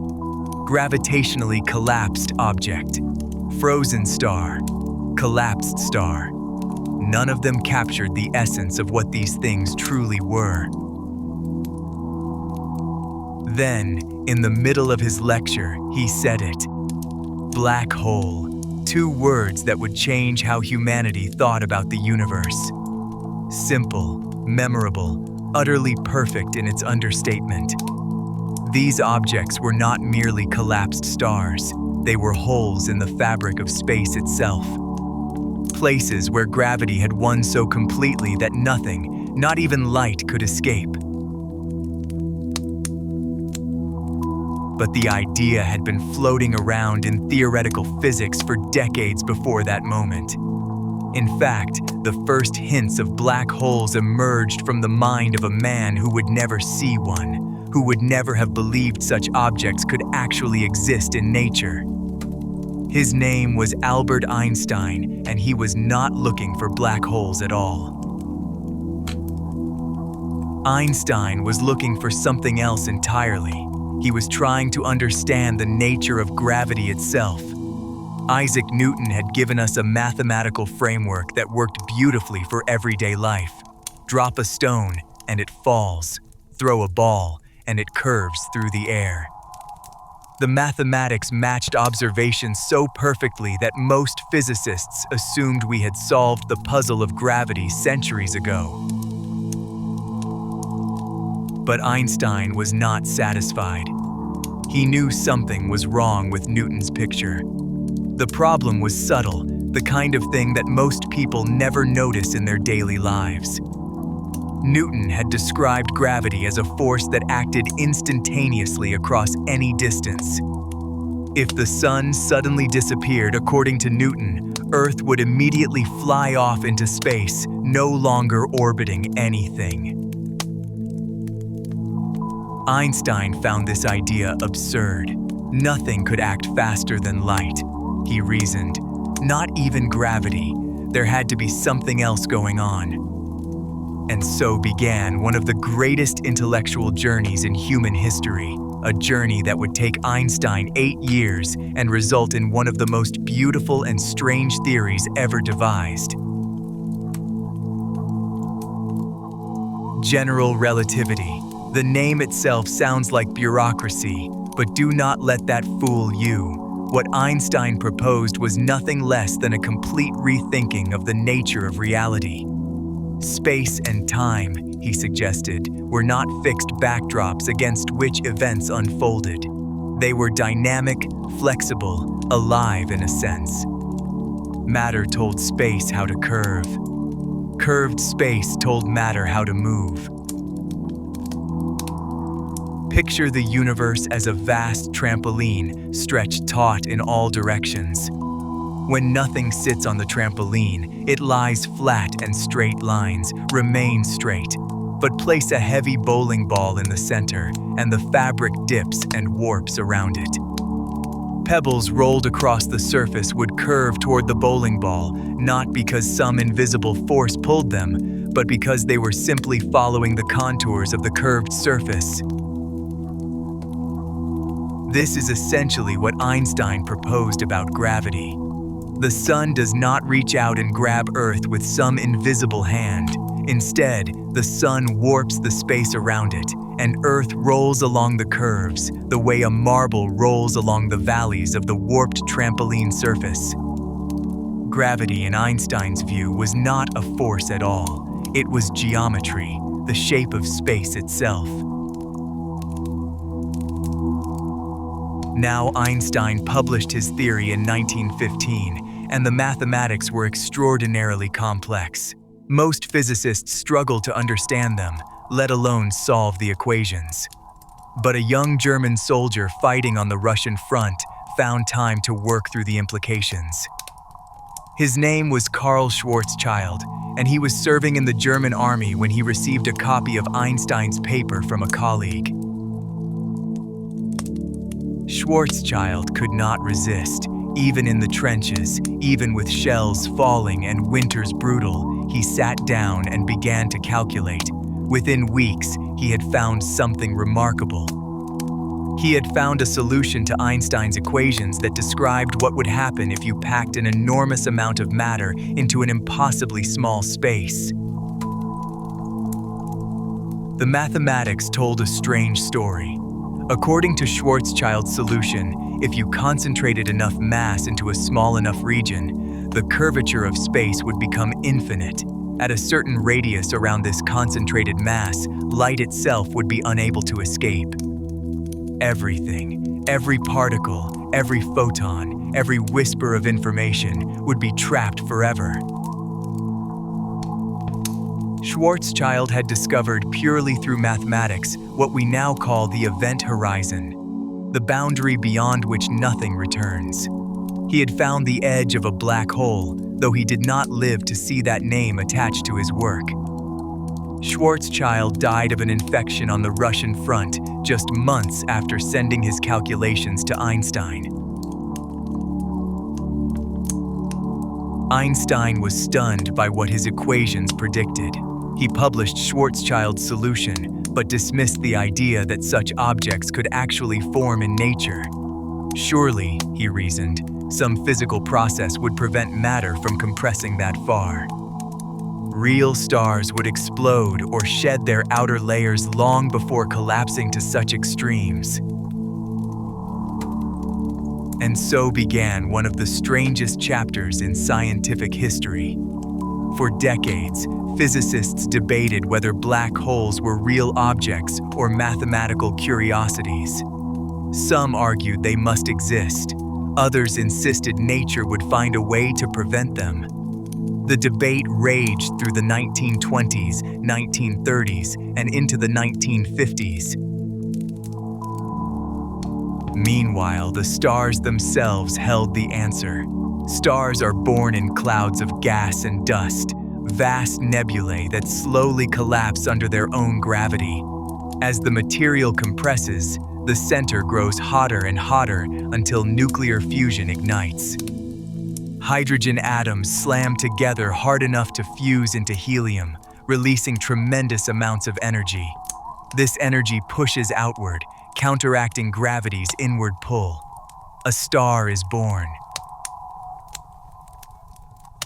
Gravitationally collapsed object, frozen star, collapsed star. None of them captured the essence of what these things truly were. Then, in the middle of his lecture, he said it. Black hole. Two words that would change how humanity thought about the universe. Simple, memorable, utterly perfect in its understatement. These objects were not merely collapsed stars. They were holes in the fabric of space itself. Places where gravity had won so completely that nothing, not even light, could escape. But the idea had been floating around in theoretical physics for decades before that moment. In fact, the first hints of black holes emerged from the mind of a man who would never see one, who would never have believed such objects could actually exist in nature. His name was Albert Einstein, and he was not looking for black holes at all. Einstein was looking for something else entirely. He was trying to understand the nature of gravity itself. Isaac Newton had given us a mathematical framework that worked beautifully for everyday life. Drop a stone, and it falls. Throw a ball, and it curves through the air. The mathematics matched observations so perfectly that most physicists assumed we had solved the puzzle of gravity centuries ago. But Einstein was not satisfied. He knew something was wrong with Newton's picture. The problem was subtle, the kind of thing that most people never notice in their daily lives. Newton had described gravity as a force that acted instantaneously across any distance. If the sun suddenly disappeared, according to Newton, Earth would immediately fly off into space, no longer orbiting anything. Einstein found this idea absurd. Nothing could act faster than light, he reasoned. Not even gravity. There had to be something else going on. And so began one of the greatest intellectual journeys in human history, a journey that would take Einstein 8 years and result in one of the most beautiful and strange theories ever devised. General relativity. The name itself sounds like bureaucracy, but do not let that fool you. What Einstein proposed was nothing less than a complete rethinking of the nature of reality. Space and time, he suggested, were not fixed backdrops against which events unfolded. They were dynamic, flexible, alive in a sense. Matter told space how to curve. Curved space told matter how to move. Picture the universe as a vast trampoline stretched taut in all directions. When nothing sits on the trampoline, it lies flat and straight lines remain straight. But place a heavy bowling ball in the center, and the fabric dips and warps around it. Pebbles rolled across the surface would curve toward the bowling ball, not because some invisible force pulled them, but because they were simply following the contours of the curved surface. This is essentially what Einstein proposed about gravity. The sun does not reach out and grab Earth with some invisible hand. Instead, the sun warps the space around it, and Earth rolls along the curves, the way a marble rolls along the valleys of the warped trampoline surface. Gravity, in Einstein's view, was not a force at all. It was geometry, the shape of space itself. Now, Einstein published his theory in 1915, and the mathematics were extraordinarily complex. Most physicists struggle to understand them, let alone solve the equations. But a young German soldier fighting on the Russian front found time to work through the implications. His name was Karl Schwarzschild, and he was serving in the German army when he received a copy of Einstein's paper from a colleague. Schwarzschild could not resist. Even in the trenches, even with shells falling and winters brutal, he sat down and began to calculate. Within weeks, he had found something remarkable. He had found a solution to Einstein's equations that described what would happen if you packed an enormous amount of matter into an impossibly small space. The mathematics told a strange story. According to Schwarzschild's solution, if you concentrated enough mass into a small enough region, the curvature of space would become infinite. At a certain radius around this concentrated mass, light itself would be unable to escape. Everything, every particle, every photon, every whisper of information would be trapped forever. Schwarzschild had discovered purely through mathematics what we now call the event horizon, the boundary beyond which nothing returns. He had found the edge of a black hole, though he did not live to see that name attached to his work. Schwarzschild died of an infection on the Russian front just months after sending his calculations to Einstein. Einstein was stunned by what his equations predicted. He published Schwarzschild's solution, but dismissed the idea that such objects could actually form in nature. Surely, he reasoned, some physical process would prevent matter from compressing that far. Real stars would explode or shed their outer layers long before collapsing to such extremes. And so began one of the strangest chapters in scientific history. For decades, physicists debated whether black holes were real objects or mathematical curiosities. Some argued they must exist. Others insisted nature would find a way to prevent them. The debate raged through the 1920s, 1930s, and into the 1950s. Meanwhile, the stars themselves held the answer. Stars are born in clouds of gas and dust, vast nebulae that slowly collapse under their own gravity. As the material compresses, the center grows hotter and hotter until nuclear fusion ignites. Hydrogen atoms slam together hard enough to fuse into helium, releasing tremendous amounts of energy. This energy pushes outward, counteracting gravity's inward pull. A star is born.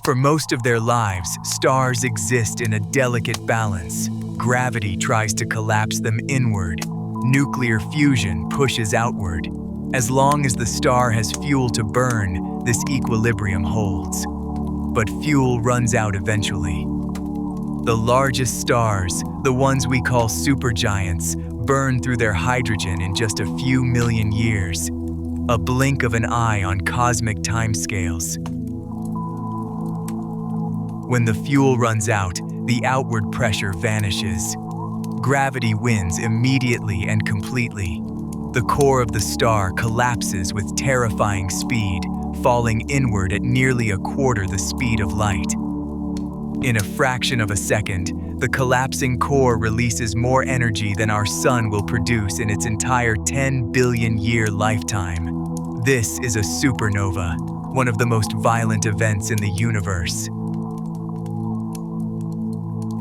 For most of their lives, stars exist in a delicate balance. Gravity tries to collapse them inward. Nuclear fusion pushes outward. As long as the star has fuel to burn, this equilibrium holds. But fuel runs out eventually. The largest stars, the ones we call supergiants, burn through their hydrogen in just a few million years, a blink of an eye on cosmic timescales. When the fuel runs out, the outward pressure vanishes. Gravity wins immediately and completely. The core of the star collapses with terrifying speed, falling inward at nearly a quarter the speed of light. In a fraction of a second, the collapsing core releases more energy than our sun will produce in its entire 10 billion-year lifetime. This is a supernova, one of the most violent events in the universe.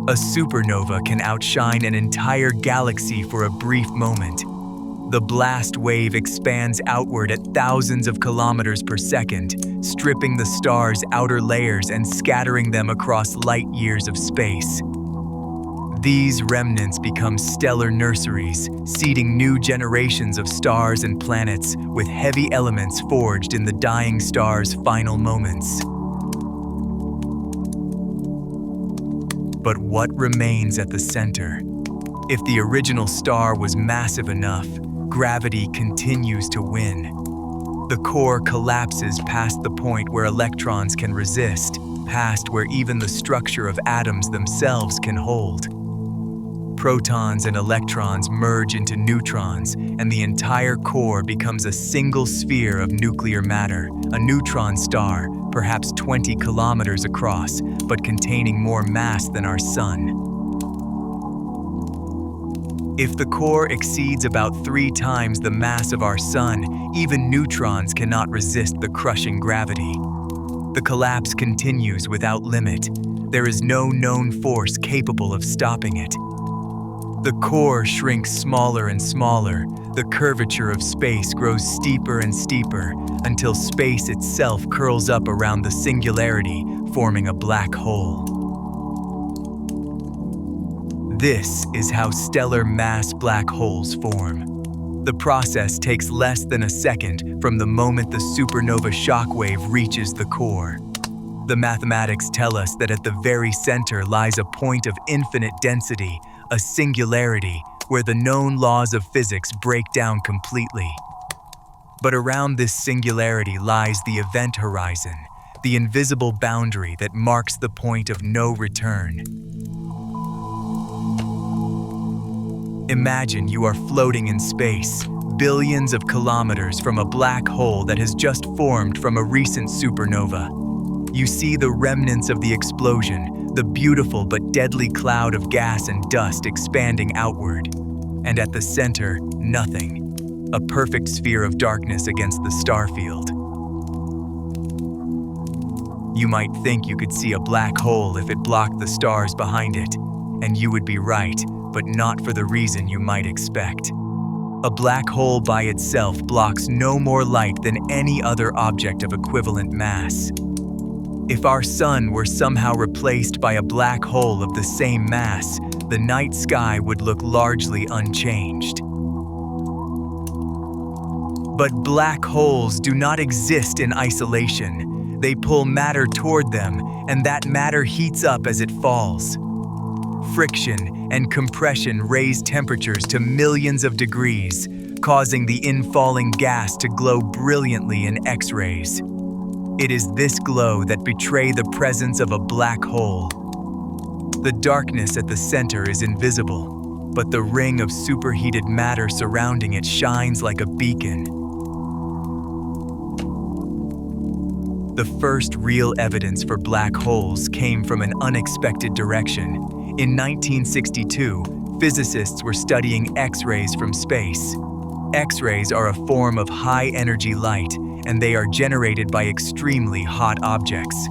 A supernova can outshine an entire galaxy for a brief moment. The blast wave expands outward at thousands of kilometers per second, stripping the star's outer layers and scattering them across light years of space. These remnants become stellar nurseries, seeding new generations of stars and planets with heavy elements forged in the dying star's final moments. But what remains at the center? If the original star was massive enough, gravity continues to win. The core collapses past the point where electrons can resist, past where even the structure of atoms themselves can hold. Protons and electrons merge into neutrons, and the entire core becomes a single sphere of nuclear matter, a neutron star, perhaps 20 kilometers across, but containing more mass than our sun. If the core exceeds about 3 times the mass of our sun, even neutrons cannot resist the crushing gravity. The collapse continues without limit. There is no known force capable of stopping it. The core shrinks smaller and smaller. The curvature of space grows steeper and steeper until space itself curls up around the singularity, forming a black hole. This is how stellar mass black holes form. The process takes less than a second from the moment the supernova shockwave reaches the core. The mathematics tell us that at the very center lies a point of infinite density, a singularity where the known laws of physics break down completely. But around this singularity lies the event horizon, the invisible boundary that marks the point of no return. Imagine you are floating in space, billions of kilometers from a black hole that has just formed from a recent supernova. You see the remnants of the explosion, the beautiful but deadly cloud of gas and dust expanding outward. And at the center, nothing. A perfect sphere of darkness against the starfield. You might think you could see a black hole if it blocked the stars behind it, and you would be right, but not for the reason you might expect. A black hole by itself blocks no more light than any other object of equivalent mass. If our sun were somehow replaced by a black hole of the same mass, the night sky would look largely unchanged. But black holes do not exist in isolation. They pull matter toward them, and that matter heats up as it falls. Friction and compression raise temperatures to millions of degrees, causing the infalling gas to glow brilliantly in X-rays. It is this glow that betrays the presence of a black hole. The darkness at the center is invisible, but the ring of superheated matter surrounding it shines like a beacon. The first real evidence for black holes came from an unexpected direction. In 1962, physicists were studying X-rays from space. X-rays are a form of high-energy light, and they are generated by extremely hot objects.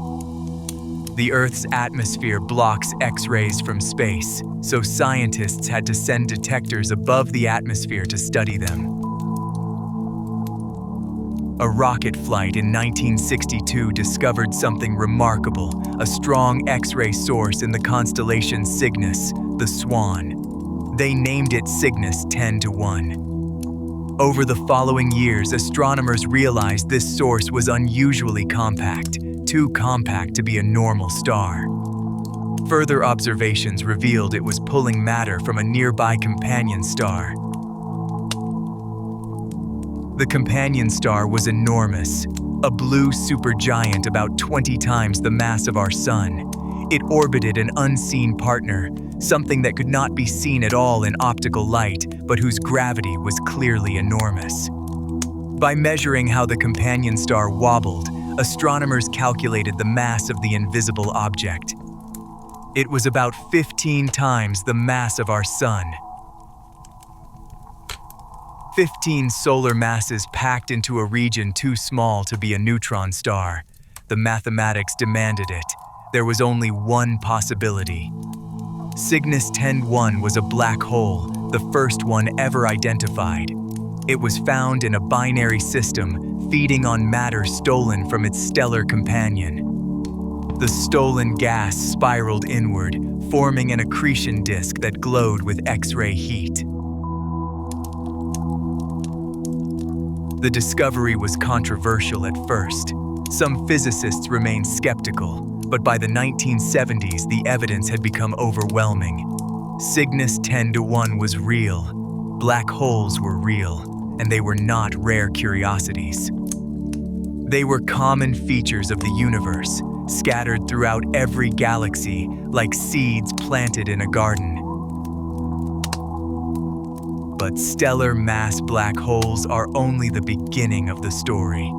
The Earth's atmosphere blocks X-rays from space, so scientists had to send detectors above the atmosphere to study them. A rocket flight in 1962 discovered something remarkable, a strong X-ray source in the constellation Cygnus, the Swan. They named it Cygnus 10-1. Over the following years, astronomers realized this source was unusually compact, too compact to be a normal star. Further observations revealed it was pulling matter from a nearby companion star. The companion star was enormous, a blue supergiant about 20 times the mass of our Sun. It orbited an unseen partner, something that could not be seen at all in optical light, but whose gravity was clearly enormous. By measuring how the companion star wobbled, astronomers calculated the mass of the invisible object. It was about 15 times the mass of our Sun. 15 solar masses packed into a region too small to be a neutron star. The mathematics demanded it. There was only one possibility. Cygnus 10-1 was a black hole, the first one ever identified. It was found in a binary system, feeding on matter stolen from its stellar companion. The stolen gas spiraled inward, forming an accretion disk that glowed with X-ray heat. The discovery was controversial at first. Some physicists remained skeptical, but by the 1970s, the evidence had become overwhelming. Cygnus 10-1 was real. Black holes were real, and they were not rare curiosities. They were common features of the universe, scattered throughout every galaxy, like seeds planted in a garden. But stellar mass black holes are only the beginning of the story.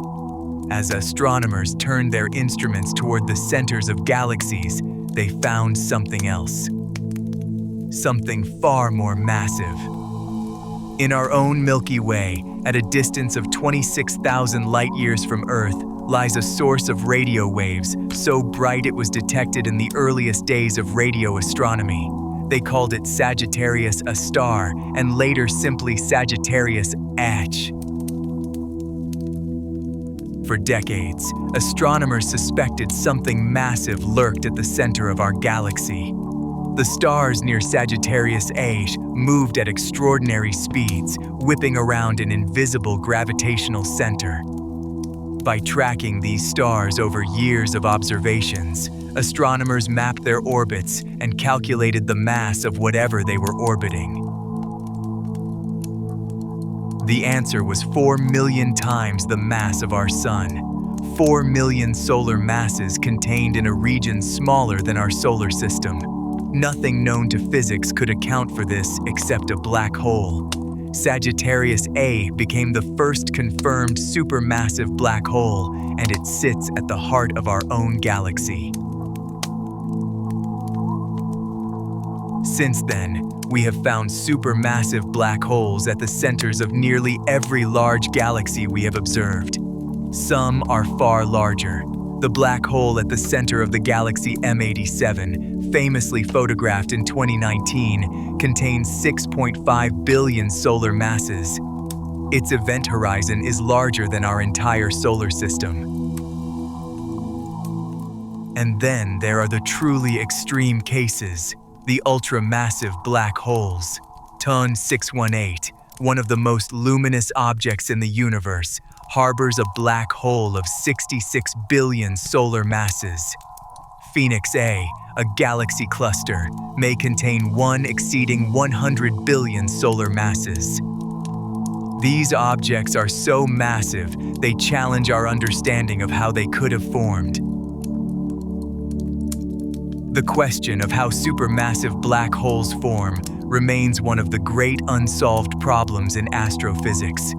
As astronomers turned their instruments toward the centers of galaxies, they found something else. Something far more massive. In our own Milky Way, at a distance of 26,000 light-years from Earth, lies a source of radio waves so bright it was detected in the earliest days of radio astronomy. They called it Sagittarius A star, and later simply Sagittarius H. For decades, astronomers suspected something massive lurked at the center of our galaxy. The stars near Sagittarius A moved at extraordinary speeds, whipping around an invisible gravitational center. By tracking these stars over years of observations, astronomers mapped their orbits and calculated the mass of whatever they were orbiting. The answer was 4 million times the mass of our Sun. 4 million solar masses contained in a region smaller than our solar system. Nothing known to physics could account for this except a black hole. Sagittarius A became the first confirmed supermassive black hole, and it sits at the heart of our own galaxy. Since then, we have found supermassive black holes at the centers of nearly every large galaxy we have observed. Some are far larger, The black hole at the center of the galaxy M87, famously photographed in 2019, contains 6.5 billion solar masses. Its event horizon is larger than our entire solar system. And then there are the truly extreme cases, the ultra-massive black holes. TON 618, one of the most luminous objects in the universe, harbors a black hole of 66 billion solar masses. Phoenix A, a galaxy cluster, may contain one exceeding 100 billion solar masses. These objects are so massive, they challenge our understanding of how they could have formed. The question of how supermassive black holes form remains one of the great unsolved problems in astrophysics.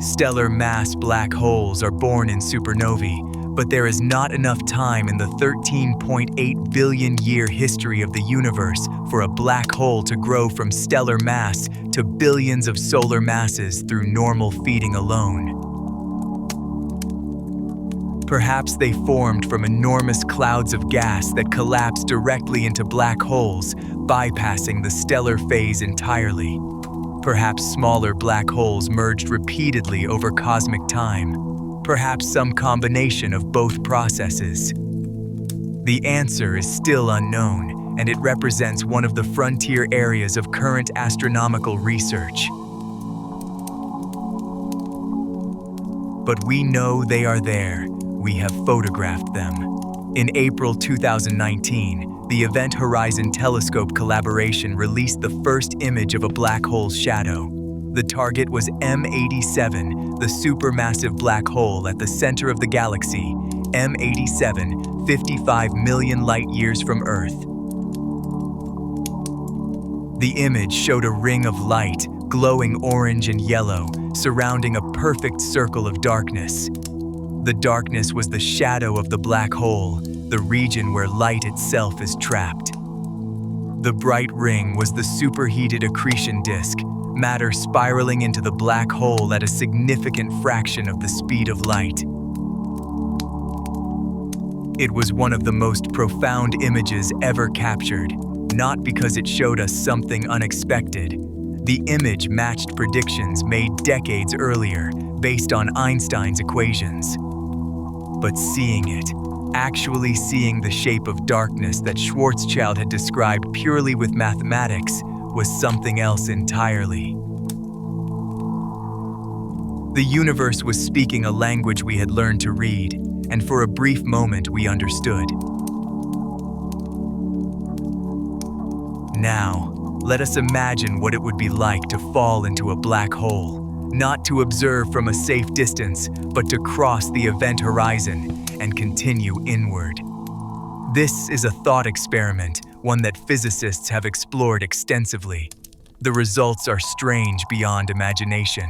Stellar mass black holes are born in supernovae, but there is not enough time in the 13.8 billion year history of the universe for a black hole to grow from stellar mass to billions of solar masses through normal feeding alone. Perhaps they formed from enormous clouds of gas that collapsed directly into black holes, bypassing the stellar phase entirely. Perhaps smaller black holes merged repeatedly over cosmic time. Perhaps some combination of both processes. The answer is still unknown, and it represents one of the frontier areas of current astronomical research. But we know they are there. We have photographed them. In April 2019, the Event Horizon Telescope collaboration released the first image of a black hole's shadow. The target was M87, the supermassive black hole at the center of the galaxy. M87, 55 million light-years from Earth. The image showed a ring of light, glowing orange and yellow, surrounding a perfect circle of darkness. The darkness was the shadow of the black hole, the region where light itself is trapped. The bright ring was the superheated accretion disk, matter spiraling into the black hole at a significant fraction of the speed of light. It was one of the most profound images ever captured, not because it showed us something unexpected. The image matched predictions made decades earlier, based on Einstein's equations. But seeing it, actually seeing the shape of darkness that Schwarzschild had described purely with mathematics, was something else entirely. The universe was speaking a language we had learned to read, and for a brief moment we understood. Now, let us imagine what it would be like to fall into a black hole. Not to observe from a safe distance, but to cross the event horizon and continue inward. This is a thought experiment, one that physicists have explored extensively. The results are strange beyond imagination.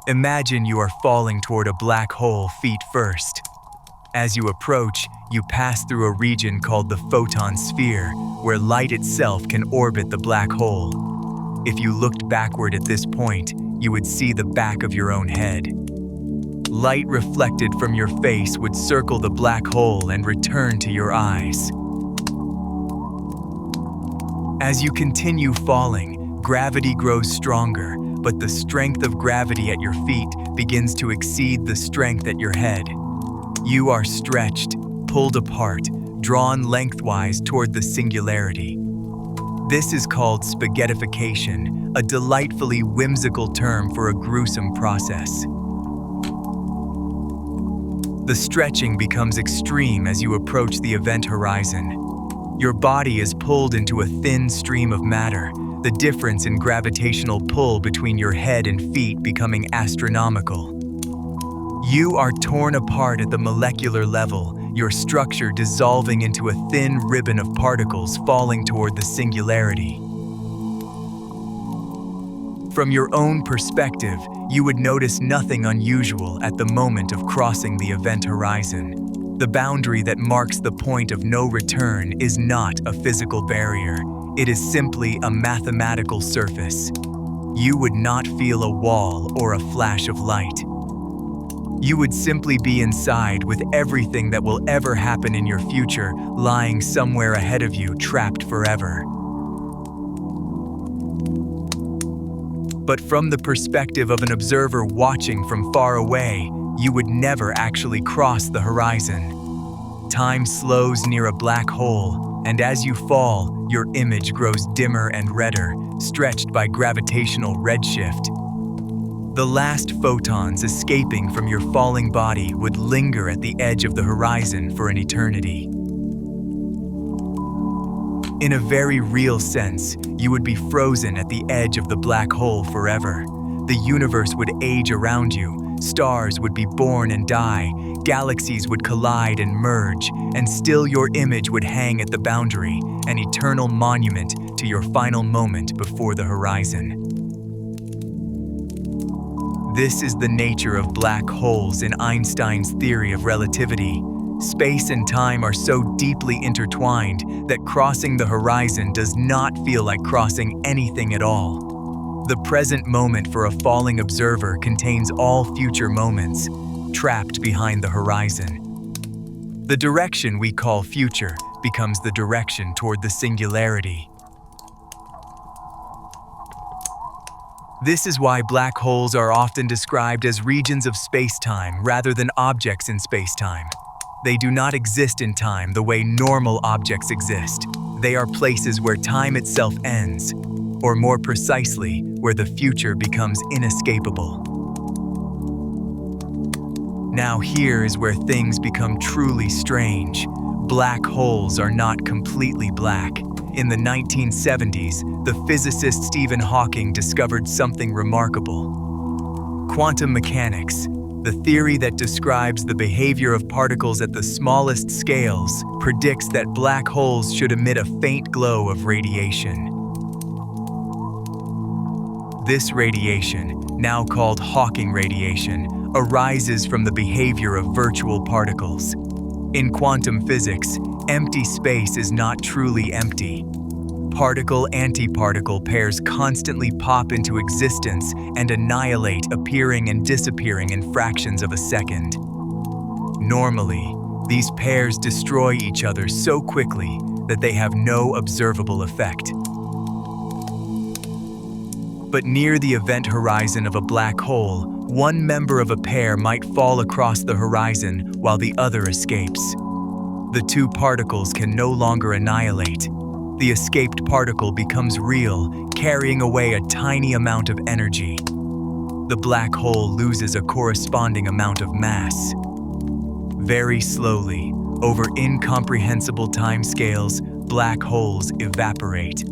Imagine you are falling toward a black hole feet first. As you approach, you pass through a region called the photon sphere, where light itself can orbit the black hole. If you looked backward at this point, you would see the back of your own head. Light reflected from your face would circle the black hole and return to your eyes. As you continue falling, gravity grows stronger, but the strength of gravity at your feet begins to exceed the strength at your head. You are stretched, pulled apart, drawn lengthwise toward the singularity. This is called spaghettification, a delightfully whimsical term for a gruesome process. The stretching becomes extreme as you approach the event horizon. Your body is pulled into a thin stream of matter, the difference in gravitational pull between your head and feet becoming astronomical. You are torn apart at the molecular level, your structure dissolving into a thin ribbon of particles falling toward the singularity. From your own perspective, you would notice nothing unusual at the moment of crossing the event horizon. The boundary that marks the point of no return is not a physical barrier. It is simply a mathematical surface. You would not feel a wall or a flash of light. You would simply be inside with everything that will ever happen in your future lying somewhere ahead of you, trapped forever. But from the perspective of an observer watching from far away, you would never actually cross the horizon. Time slows near a black hole, and as you fall, your image grows dimmer and redder, stretched by gravitational redshift. The last photons escaping from your falling body would linger at the edge of the horizon for an eternity. In a very real sense, you would be frozen at the edge of the black hole forever. The universe would age around you, stars would be born and die, galaxies would collide and merge, and still your image would hang at the boundary, an eternal monument to your final moment before the horizon. This is the nature of black holes in Einstein's theory of relativity. Space and time are so deeply intertwined that crossing the horizon does not feel like crossing anything at all. The present moment for a falling observer contains all future moments, trapped behind the horizon. The direction we call future becomes the direction toward the singularity. This is why black holes are often described as regions of space-time rather than objects in space-time. They do not exist in time the way normal objects exist. They are places where time itself ends, or more precisely, where the future becomes inescapable. Now here is where things become truly strange. Black holes are not completely black. In the 1970s, the physicist Stephen Hawking discovered something remarkable. Quantum mechanics, the theory that describes the behavior of particles at the smallest scales, predicts that black holes should emit a faint glow of radiation. This radiation, now called Hawking radiation, arises from the behavior of virtual particles. In quantum physics, empty space is not truly empty. Particle-antiparticle pairs constantly pop into existence and annihilate, appearing and disappearing in fractions of a second. Normally, these pairs destroy each other so quickly that they have no observable effect. But near the event horizon of a black hole, one member of a pair might fall across the horizon while the other escapes. The two particles can no longer annihilate. The escaped particle becomes real, carrying away a tiny amount of energy. The black hole loses a corresponding amount of mass. Very slowly, over incomprehensible timescales, black holes evaporate.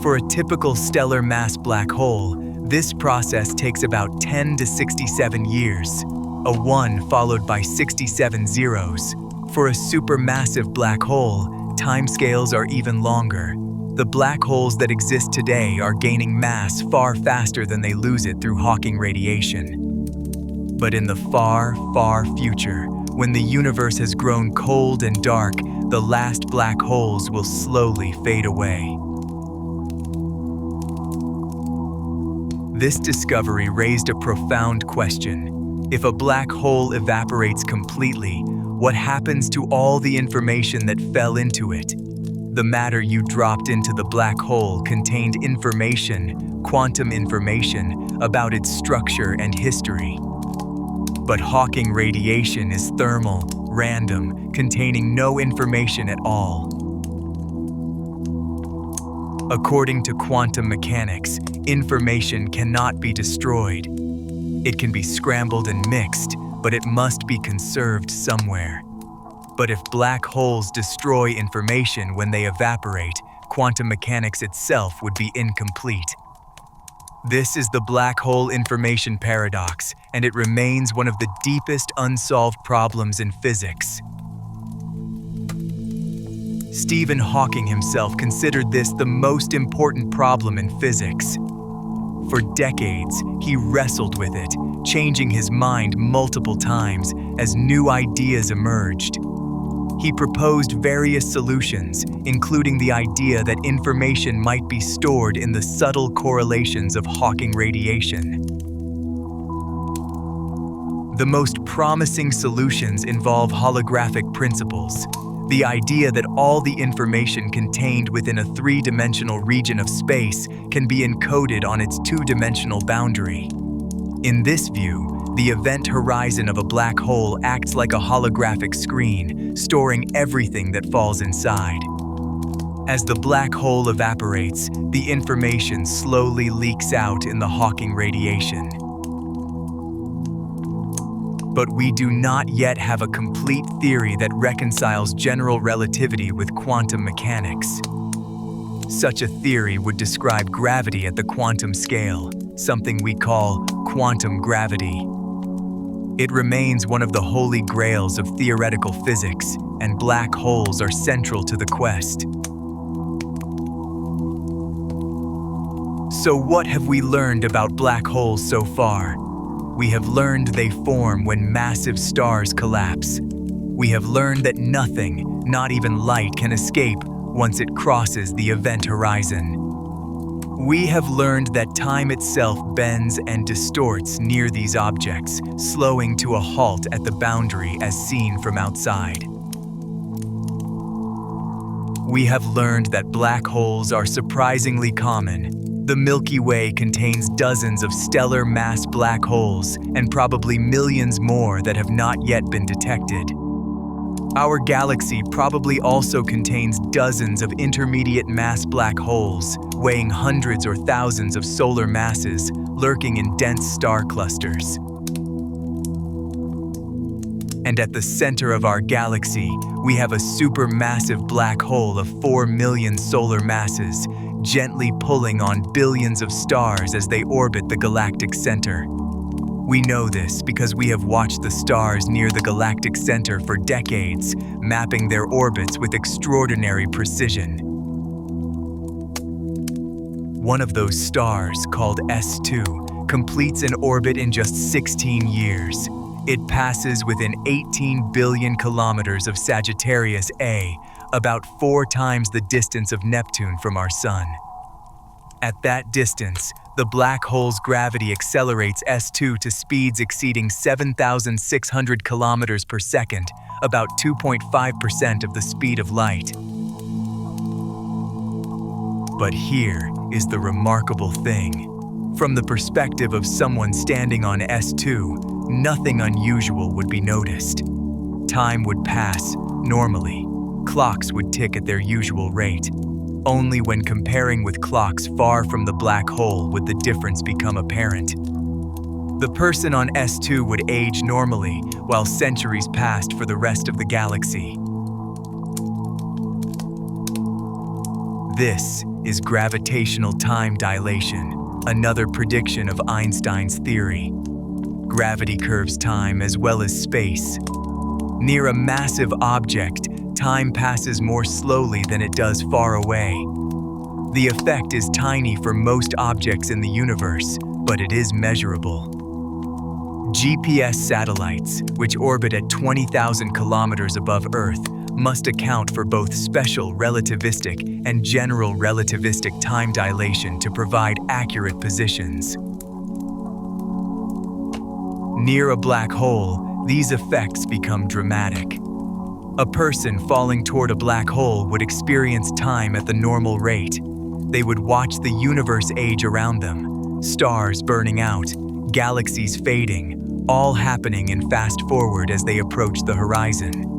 For a typical stellar mass black hole, this process takes about 10 to 67 years, a 1 followed by 67 zeros. For a supermassive black hole, timescales are even longer. The black holes that exist today are gaining mass far faster than they lose it through Hawking radiation. But in the far, far future, when the universe has grown cold and dark, the last black holes will slowly fade away. This discovery raised a profound question. If a black hole evaporates completely, what happens to all the information that fell into it? The matter you dropped into the black hole contained information, quantum information, about its structure and history. But Hawking radiation is thermal, random, containing no information at all. According to quantum mechanics, information cannot be destroyed. It can be scrambled and mixed, but it must be conserved somewhere. But if black holes destroy information when they evaporate, quantum mechanics itself would be incomplete. This is the black hole information paradox, and it remains one of the deepest unsolved problems in physics. Stephen Hawking himself considered this the most important problem in physics. For decades, he wrestled with it, changing his mind multiple times as new ideas emerged. He proposed various solutions, including the idea that information might be stored in the subtle correlations of Hawking radiation. The most promising solutions involve holographic principles, the idea that all the information contained within a three-dimensional region of space can be encoded on its two-dimensional boundary. In this view, the event horizon of a black hole acts like a holographic screen, storing everything that falls inside. As the black hole evaporates, the information slowly leaks out in the Hawking radiation. But we do not yet have a complete theory that reconciles general relativity with quantum mechanics. Such a theory would describe gravity at the quantum scale, something we call quantum gravity. It remains one of the holy grails of theoretical physics, and black holes are central to the quest. So what have we learned about black holes so far? We have learned they form when massive stars collapse. We have learned that nothing, not even light, can escape once it crosses the event horizon. We have learned that time itself bends and distorts near these objects, slowing to a halt at the boundary as seen from outside. We have learned that black holes are surprisingly common. The Milky Way contains dozens of stellar mass black holes and probably millions more that have not yet been detected. Our galaxy probably also contains dozens of intermediate mass black holes, weighing hundreds or thousands of solar masses, lurking in dense star clusters. And at the center of our galaxy, we have a supermassive black hole of 4 million solar masses, gently pulling on billions of stars as they orbit the galactic center. We know this because we have watched the stars near the galactic center for decades, mapping their orbits with extraordinary precision. One of those stars, called S2, completes an orbit in just 16 years. It passes within 18 billion kilometers of Sagittarius A, about 4 times the distance of Neptune from our Sun. At that distance, the black hole's gravity accelerates S2 to speeds exceeding 7,600 kilometers per second, about 2.5% of the speed of light. But here is the remarkable thing. From the perspective of someone standing on S2, nothing unusual would be noticed. Time would pass normally. Clocks would tick at their usual rate. Only when comparing with clocks far from the black hole would the difference become apparent. The person on S2 would age normally, while centuries passed for the rest of the galaxy. This is gravitational time dilation, another prediction of Einstein's theory. Gravity curves time as well as space. Near a massive object, time passes more slowly than it does far away. The effect is tiny for most objects in the universe, but it is measurable. GPS satellites, which orbit at 20,000 kilometers above Earth, must account for both special relativistic and general relativistic time dilation to provide accurate positions. Near a black hole, these effects become dramatic. A person falling toward a black hole would experience time at the normal rate. They would watch the universe age around them, stars burning out, galaxies fading, all happening in fast forward as they approach the horizon.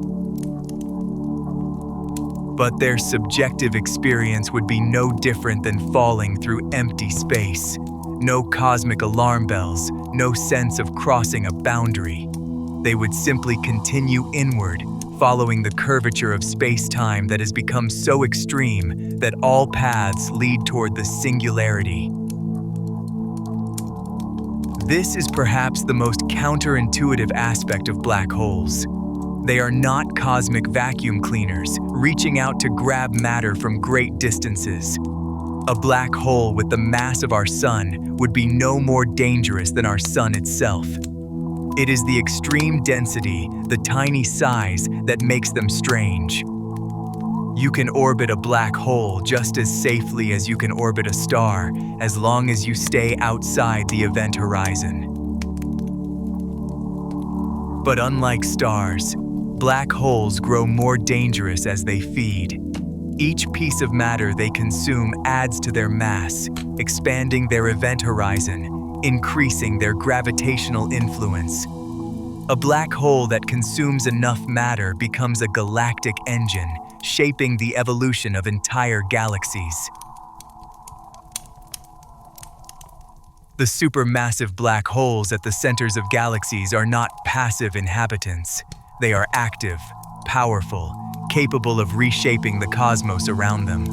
But their subjective experience would be no different than falling through empty space. No cosmic alarm bells, no sense of crossing a boundary. They would simply continue inward, following the curvature of space-time that has become so extreme that all paths lead toward the singularity. This is perhaps the most counterintuitive aspect of black holes. They are not cosmic vacuum cleaners, reaching out to grab matter from great distances. A black hole with the mass of our Sun would be no more dangerous than our Sun itself. It is the extreme density, the tiny size, that makes them strange. You can orbit a black hole just as safely as you can orbit a star, as long as you stay outside the event horizon. But unlike stars, black holes grow more dangerous as they feed. Each piece of matter they consume adds to their mass, expanding their event horizon, increasing their gravitational influence. A black hole that consumes enough matter becomes a galactic engine, shaping the evolution of entire galaxies. The supermassive black holes at the centers of galaxies are not passive inhabitants. They are active, powerful, capable of reshaping the cosmos around them.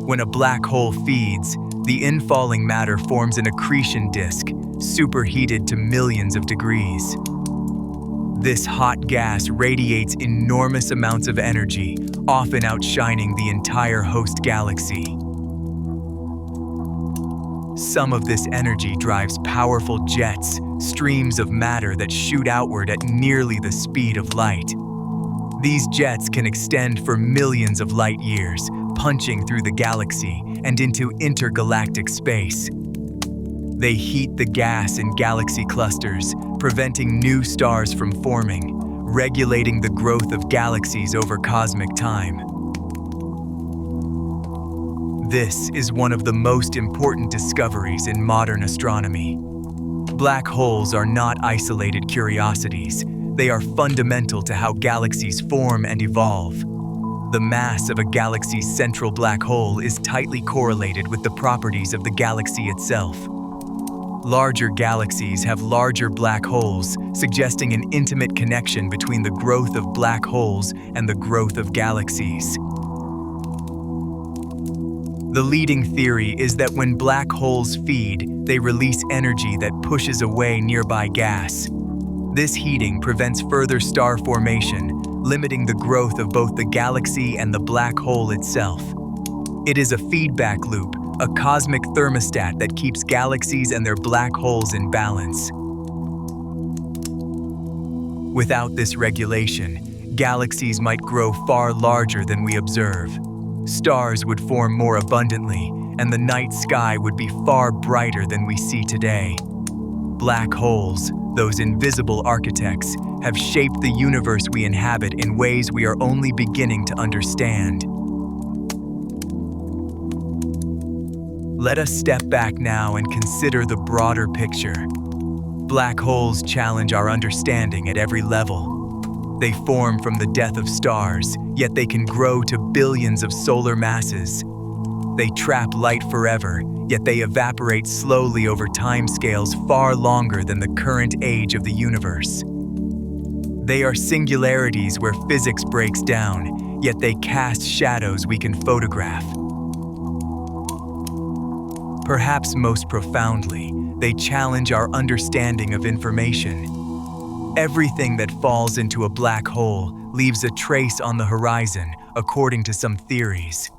When a black hole feeds, the infalling matter forms an accretion disk, superheated to millions of degrees. This hot gas radiates enormous amounts of energy, often outshining the entire host galaxy. Some of this energy drives powerful jets, streams of matter that shoot outward at nearly the speed of light. These jets can extend for millions of light years, punching through the galaxy and into intergalactic space. They heat the gas in galaxy clusters, preventing new stars from forming, regulating the growth of galaxies over cosmic time. This is one of the most important discoveries in modern astronomy. Black holes are not isolated curiosities. They are fundamental to how galaxies form and evolve. The mass of a galaxy's central black hole is tightly correlated with the properties of the galaxy itself. Larger galaxies have larger black holes, suggesting an intimate connection between the growth of black holes and the growth of galaxies. The leading theory is that when black holes feed, they release energy that pushes away nearby gas. This heating prevents further star formation, limiting the growth of both the galaxy and the black hole itself. It is a feedback loop, a cosmic thermostat that keeps galaxies and their black holes in balance. Without this regulation, galaxies might grow far larger than we observe. Stars would form more abundantly, and the night sky would be far brighter than we see today. Black holes, those invisible architects, have shaped the universe we inhabit in ways we are only beginning to understand. Let us step back now and consider the broader picture. Black holes challenge our understanding at every level. They form from the death of stars, yet they can grow to billions of solar masses. They trap light forever, yet they evaporate slowly over timescales far longer than the current age of the universe. They are singularities where physics breaks down, yet they cast shadows we can photograph. Perhaps most profoundly, they challenge our understanding of information. Everything that falls into a black hole leaves a trace on the horizon, according to some theories.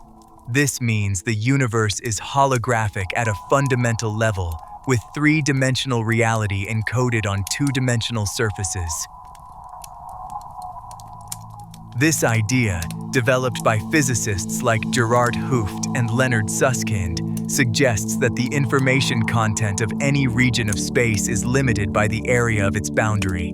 This means the universe is holographic at a fundamental level, with three-dimensional reality encoded on two-dimensional surfaces. This idea, developed by physicists like Gerard Hooft and Leonard Susskind, suggests that the information content of any region of space is limited by the area of its boundary.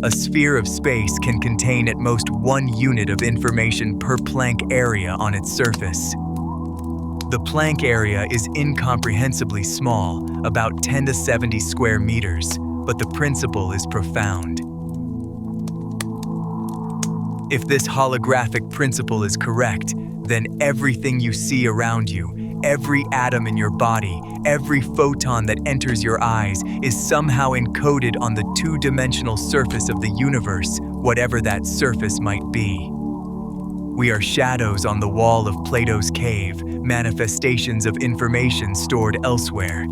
A sphere of space can contain at most 1 unit of information per Planck area on its surface. The Planck area is incomprehensibly small, about 10 to 70 square meters, but the principle is profound. If this holographic principle is correct, then everything you see around you, every atom in your body, every photon that enters your eyes is somehow encoded on the two-dimensional surface of the universe, whatever that surface might be. We are shadows on the wall of Plato's cave, manifestations of information stored elsewhere.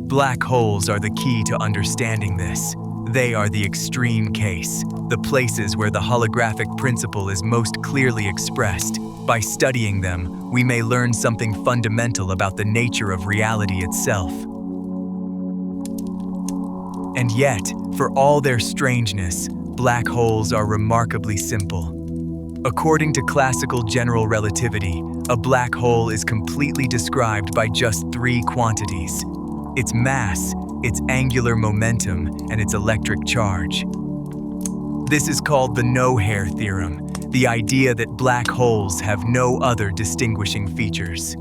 Black holes are the key to understanding this. They are the extreme case, the places where the holographic principle is most clearly expressed. By studying them, we may learn something fundamental about the nature of reality itself. And yet, for all their strangeness, black holes are remarkably simple. According to classical general relativity, a black hole is completely described by just 3 quantities: its mass, its angular momentum, and its electric charge. This is called the no-hair theorem, the idea that black holes have no other distinguishing features.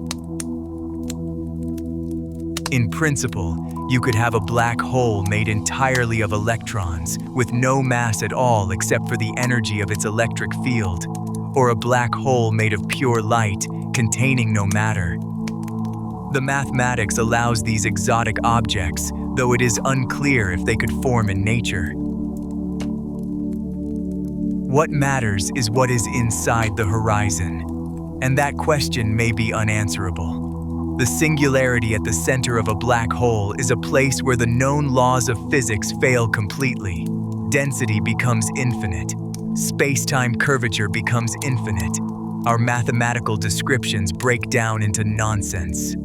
In principle, you could have a black hole made entirely of electrons, with no mass at all except for the energy of its electric field, or a black hole made of pure light, containing no matter. The mathematics allows these exotic objects, though it is unclear if they could form in nature. What matters is what is inside the horizon, and that question may be unanswerable. The singularity at the center of a black hole is a place where the known laws of physics fail completely. Density becomes infinite. Space-time curvature becomes infinite. Our mathematical descriptions break down into nonsense.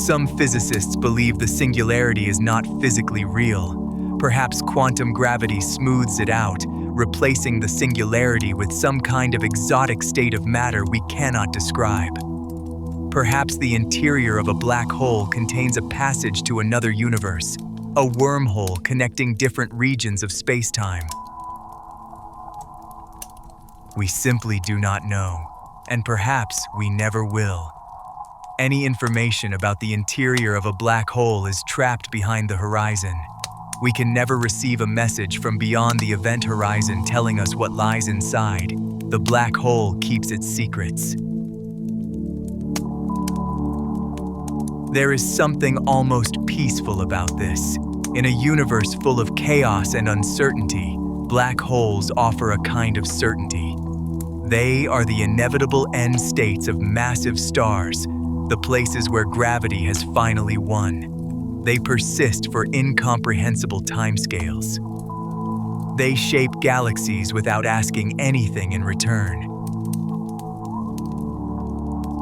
Some physicists believe the singularity is not physically real. Perhaps quantum gravity smooths it out, replacing the singularity with some kind of exotic state of matter we cannot describe. Perhaps the interior of a black hole contains a passage to another universe, a wormhole connecting different regions of space-time. We simply do not know, and perhaps we never will. Any information about the interior of a black hole is trapped behind the horizon. We can never receive a message from beyond the event horizon telling us what lies inside. The black hole keeps its secrets. There is something almost peaceful about this. In a universe full of chaos and uncertainty, black holes offer a kind of certainty. They are the inevitable end states of massive stars, the places where gravity has finally won. They persist for incomprehensible timescales. They shape galaxies without asking anything in return.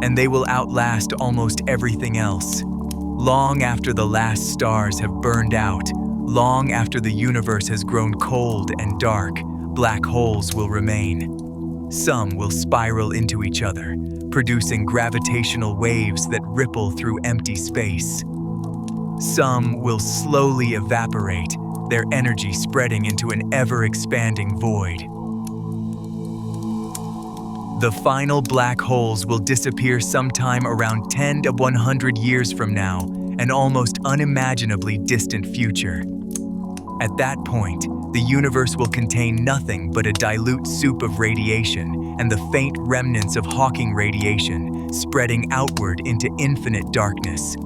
And they will outlast almost everything else. Long after the last stars have burned out, long after the universe has grown cold and dark, black holes will remain. Some will spiral into each other, producing gravitational waves that ripple through empty space. Some will slowly evaporate, their energy spreading into an ever-expanding void. The final black holes will disappear sometime around 10 to 100 years from now, an almost unimaginably distant future. At that point, the universe will contain nothing but a dilute soup of radiation and the faint remnants of Hawking radiation spreading outward into infinite darkness.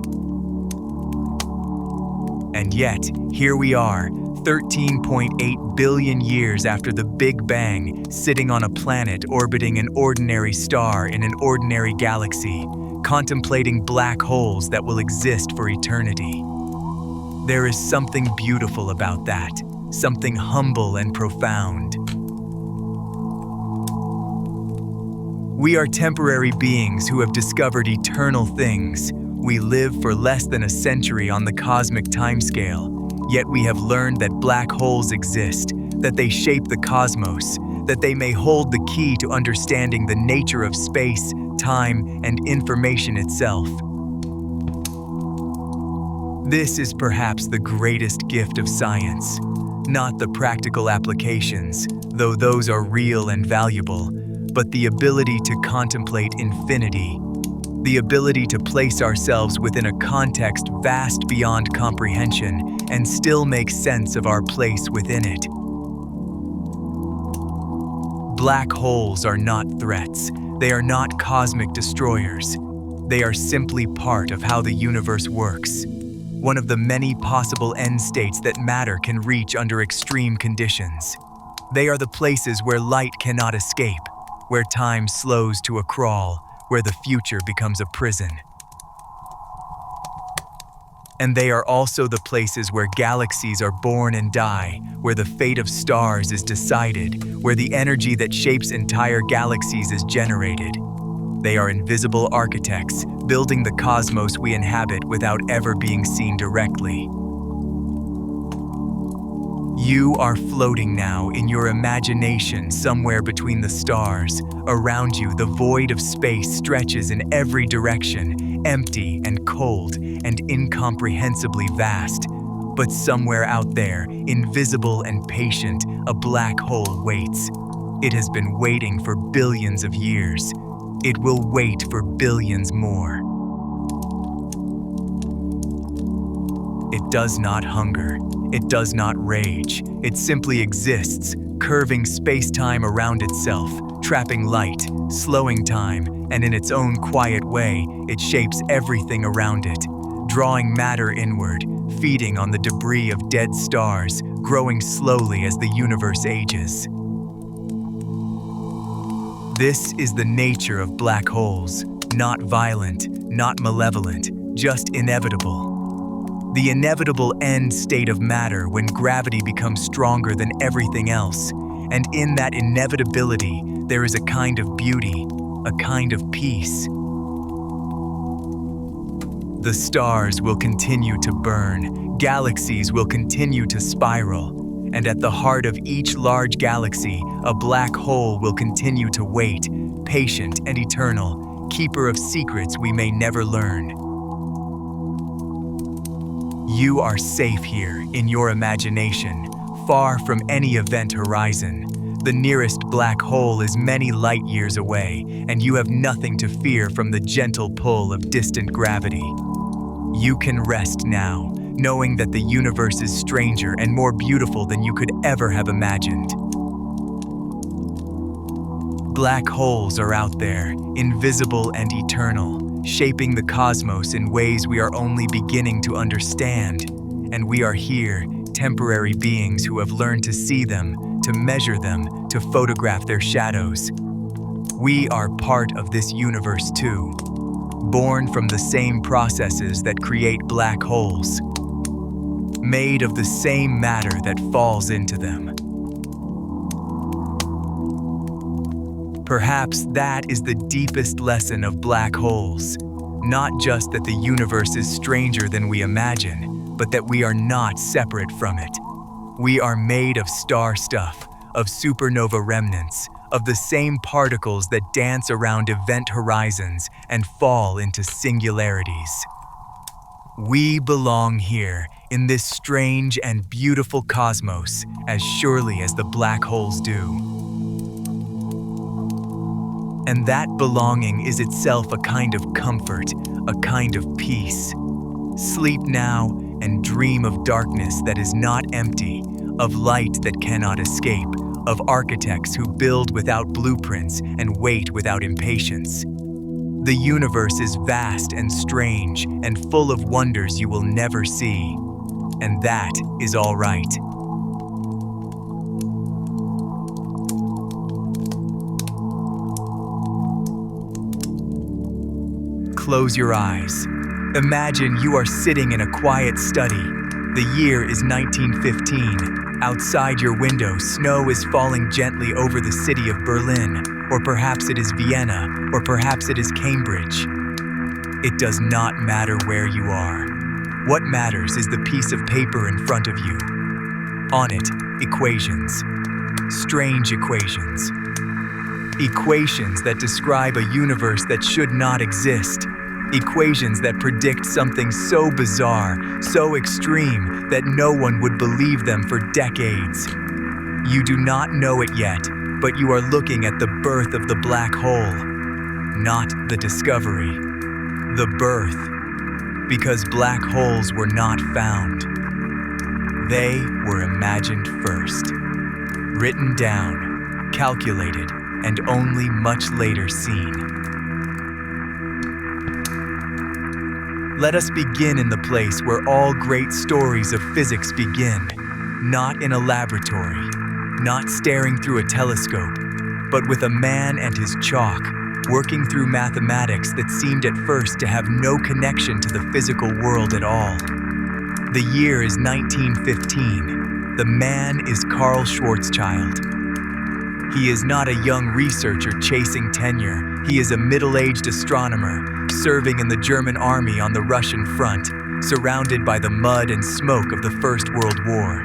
And yet, here we are, 13.8 billion years after the Big Bang, sitting on a planet orbiting an ordinary star in an ordinary galaxy, contemplating black holes that will exist for eternity. There is something beautiful about that, something humble and profound. We are temporary beings who have discovered eternal things. We live for less than a century on the cosmic timescale, yet we have learned that black holes exist, that they shape the cosmos, that they may hold the key to understanding the nature of space, time, and information itself. This is perhaps the greatest gift of science, not the practical applications, though those are real and valuable, but the ability to contemplate infinity, the ability to place ourselves within a context vast beyond comprehension and still make sense of our place within it. Black holes are not threats. They are not cosmic destroyers. They are simply part of how the universe works. One of the many possible end states that matter can reach under extreme conditions. They are the places where light cannot escape, where time slows to a crawl, where the future becomes a prison. And they are also the places where galaxies are born and die, where the fate of stars is decided, where the energy that shapes entire galaxies is generated. They are invisible architects, building the cosmos we inhabit without ever being seen directly. You are floating now in your imagination somewhere between the stars. Around you, the void of space stretches in every direction, empty and cold and incomprehensibly vast. But somewhere out there, invisible and patient, a black hole waits. It has been waiting for billions of years. It will wait for billions more. It does not hunger. It does not rage. It simply exists, curving space-time around itself, trapping light, slowing time, and in its own quiet way, it shapes everything around it, drawing matter inward, feeding on the debris of dead stars, growing slowly as the universe ages. This is the nature of black holes, not violent, not malevolent, just inevitable. The inevitable end state of matter when gravity becomes stronger than everything else, and in that inevitability, there is a kind of beauty, a kind of peace. The stars will continue to burn, galaxies will continue to spiral, and at the heart of each large galaxy, a black hole will continue to wait, patient and eternal, keeper of secrets we may never learn. You are safe here in your imagination, far from any event horizon. The nearest black hole is many light years away, and you have nothing to fear from the gentle pull of distant gravity. You can rest now, knowing that the universe is stranger and more beautiful than you could ever have imagined. Black holes are out there, invisible and eternal, shaping the cosmos in ways we are only beginning to understand. And we are here, temporary beings who have learned to see them, to measure them, to photograph their shadows. We are part of this universe too, born from the same processes that create black holes, made of the same matter that falls into them. Perhaps that is the deepest lesson of black holes, not just that the universe is stranger than we imagine, but that we are not separate from it. We are made of star stuff, of supernova remnants, of the same particles that dance around event horizons and fall into singularities. We belong here, in this strange and beautiful cosmos, as surely as the black holes do. And that belonging is itself a kind of comfort, a kind of peace. Sleep now and dream of darkness that is not empty, of light that cannot escape, of architects who build without blueprints and wait without impatience. The universe is vast and strange and full of wonders you will never see. And that is all right. Close your eyes. Imagine you are sitting in a quiet study. The year is 1915. Outside your window, snow is falling gently over the city of Berlin, or perhaps it is Vienna, or perhaps it is Cambridge. It does not matter where you are. What matters is the piece of paper in front of you. On it, equations. Strange equations. Equations that describe a universe that should not exist. Equations that predict something so bizarre, so extreme, that no one would believe them for decades. You do not know it yet, but you are looking at the birth of the black hole. Not the discovery. The birth. Because black holes were not found. They were imagined first. Written down, calculated, and only much later seen. Let us begin in the place where all great stories of physics begin, not in a laboratory, not staring through a telescope, but with a man and his chalk, working through mathematics that seemed at first to have no connection to the physical world at all. The year is 1915. The man is Carl Schwarzschild. He is not a young researcher chasing tenure. He is a middle-aged astronomer, serving in the German army on the Russian front, surrounded by the mud and smoke of the First World War.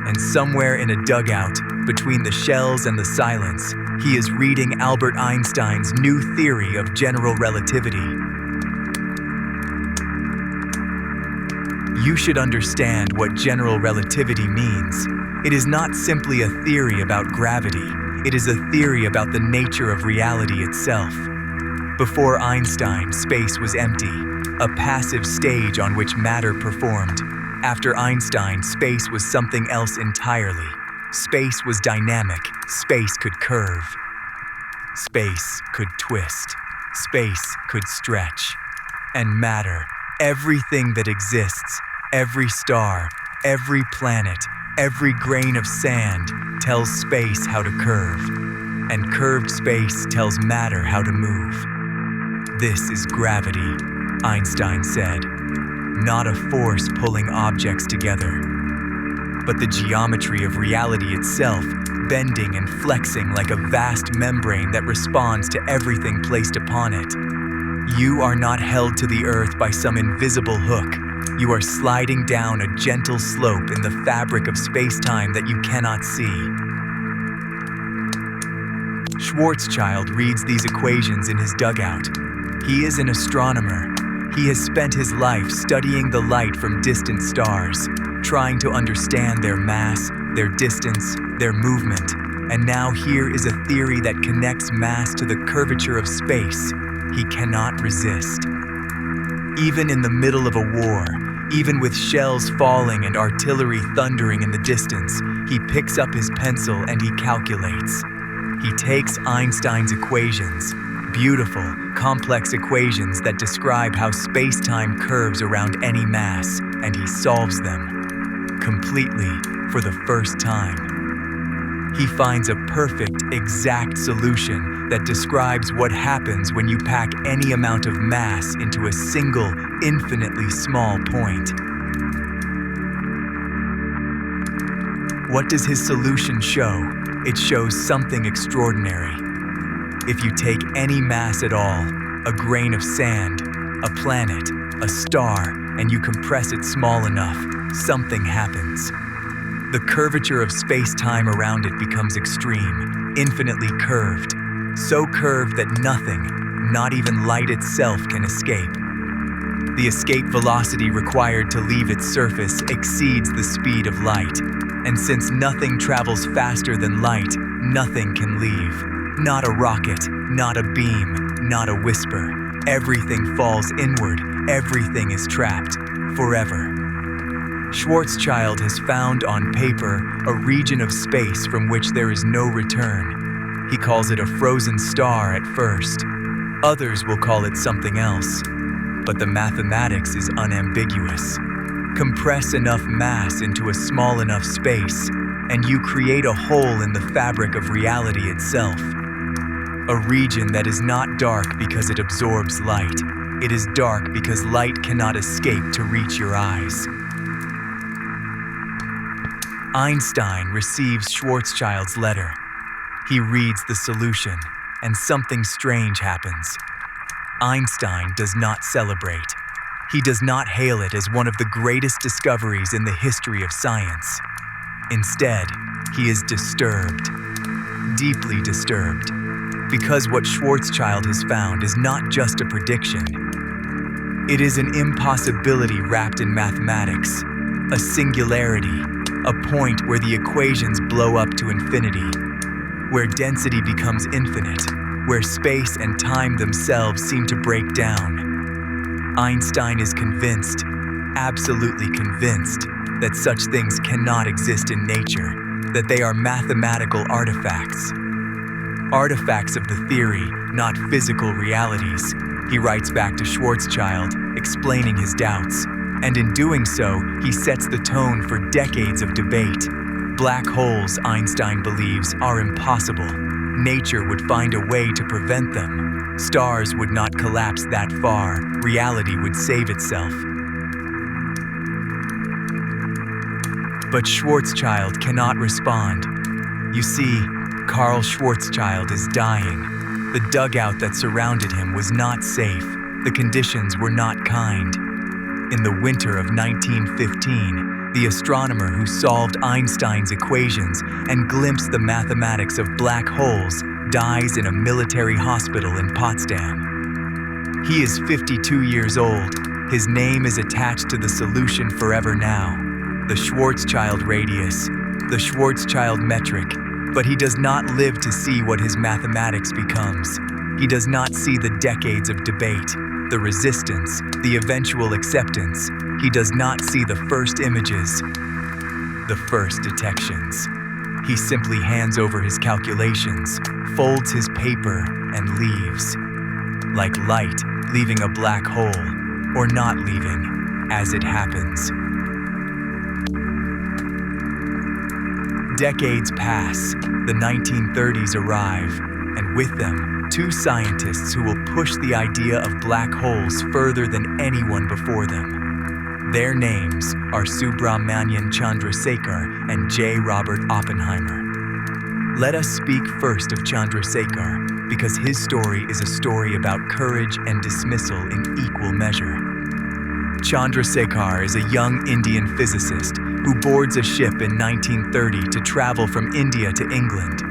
And somewhere in a dugout, between the shells and the silence, he is reading Albert Einstein's new theory of general relativity. You should understand what general relativity means. It is not simply a theory about gravity. It is a theory about the nature of reality itself. Before Einstein, space was empty, a passive stage on which matter performed. After Einstein, space was something else entirely. Space was dynamic. Space could curve. Space could twist. Space could stretch. And matter, everything that exists, every star, every planet, every grain of sand, tells space how to curve. And curved space tells matter how to move. This is gravity, Einstein said. Not a force pulling objects together, but the geometry of reality itself, bending and flexing like a vast membrane that responds to everything placed upon it. You are not held to the earth by some invisible hook. You are sliding down a gentle slope in the fabric of space-time that you cannot see. Schwarzschild reads these equations in his dugout. He is an astronomer. He has spent his life studying the light from distant stars, trying to understand their mass, their distance, their movement. And now here is a theory that connects mass to the curvature of space. He cannot resist. Even in the middle of a war, even with shells falling and artillery thundering in the distance, he picks up his pencil and he calculates. He takes Einstein's equations, beautiful, complex equations that describe how space-time curves around any mass, and he solves them completely for the first time. He finds a perfect, exact solution that describes what happens when you pack any amount of mass into a single, infinitely small point. What does his solution show? It shows something extraordinary. If you take any mass at all, a grain of sand, a planet, a star, and you compress it small enough, something happens. The curvature of space-time around it becomes extreme, infinitely curved, so curved that nothing, not even light itself, can escape. The escape velocity required to leave its surface exceeds the speed of light, and since nothing travels faster than light, nothing can leave. Not a rocket, not a beam, not a whisper. Everything falls inward, everything is trapped, forever. Schwarzschild has found on paper a region of space from which there is no return. He calls it a frozen star at first. Others will call it something else. But the mathematics is unambiguous. Compress enough mass into a small enough space, and you create a hole in the fabric of reality itself. A region that is not dark because it absorbs light. It is dark because light cannot escape to reach your eyes. Einstein receives Schwarzschild's letter. He reads the solution, and something strange happens. Einstein does not celebrate. He does not hail it as one of the greatest discoveries in the history of science. Instead, he is disturbed, deeply disturbed, because what Schwarzschild has found is not just a prediction. It is an impossibility wrapped in mathematics, a singularity, a point where the equations blow up to infinity, where density becomes infinite, where space and time themselves seem to break down. Einstein is convinced, absolutely convinced, that such things cannot exist in nature, that they are mathematical artifacts. Artifacts of the theory, not physical realities. He writes back to Schwarzschild, explaining his doubts, and in doing so, he sets the tone for decades of debate. Black holes, Einstein believes, are impossible. Nature would find a way to prevent them. Stars would not collapse that far. Reality would save itself. But Schwarzschild cannot respond. You see, Carl Schwarzschild is dying. The dugout that surrounded him was not safe. The conditions were not kind. In the winter of 1915, the astronomer who solved Einstein's equations and glimpsed the mathematics of black holes dies in a military hospital in Potsdam. He is 52 years old, His name is attached to the solution forever now, the Schwarzschild radius, the Schwarzschild metric, but he does not live to see what his mathematics becomes. He does not see the decades of debate, the resistance, the eventual acceptance. He does not see the first images, the first detections. He simply hands over his calculations, folds his paper, and leaves. Like light leaving a black hole, or not leaving, as it happens. Decades pass, the 1930s arrive, and with them, two scientists who will push the idea of black holes further than anyone before them. Their names are Subrahmanyan Chandrasekhar and J. Robert Oppenheimer. Let us speak first of Chandrasekhar, because his story is a story about courage and dismissal in equal measure. Chandrasekhar is a young Indian physicist who boards a ship in 1930 to travel from India to England.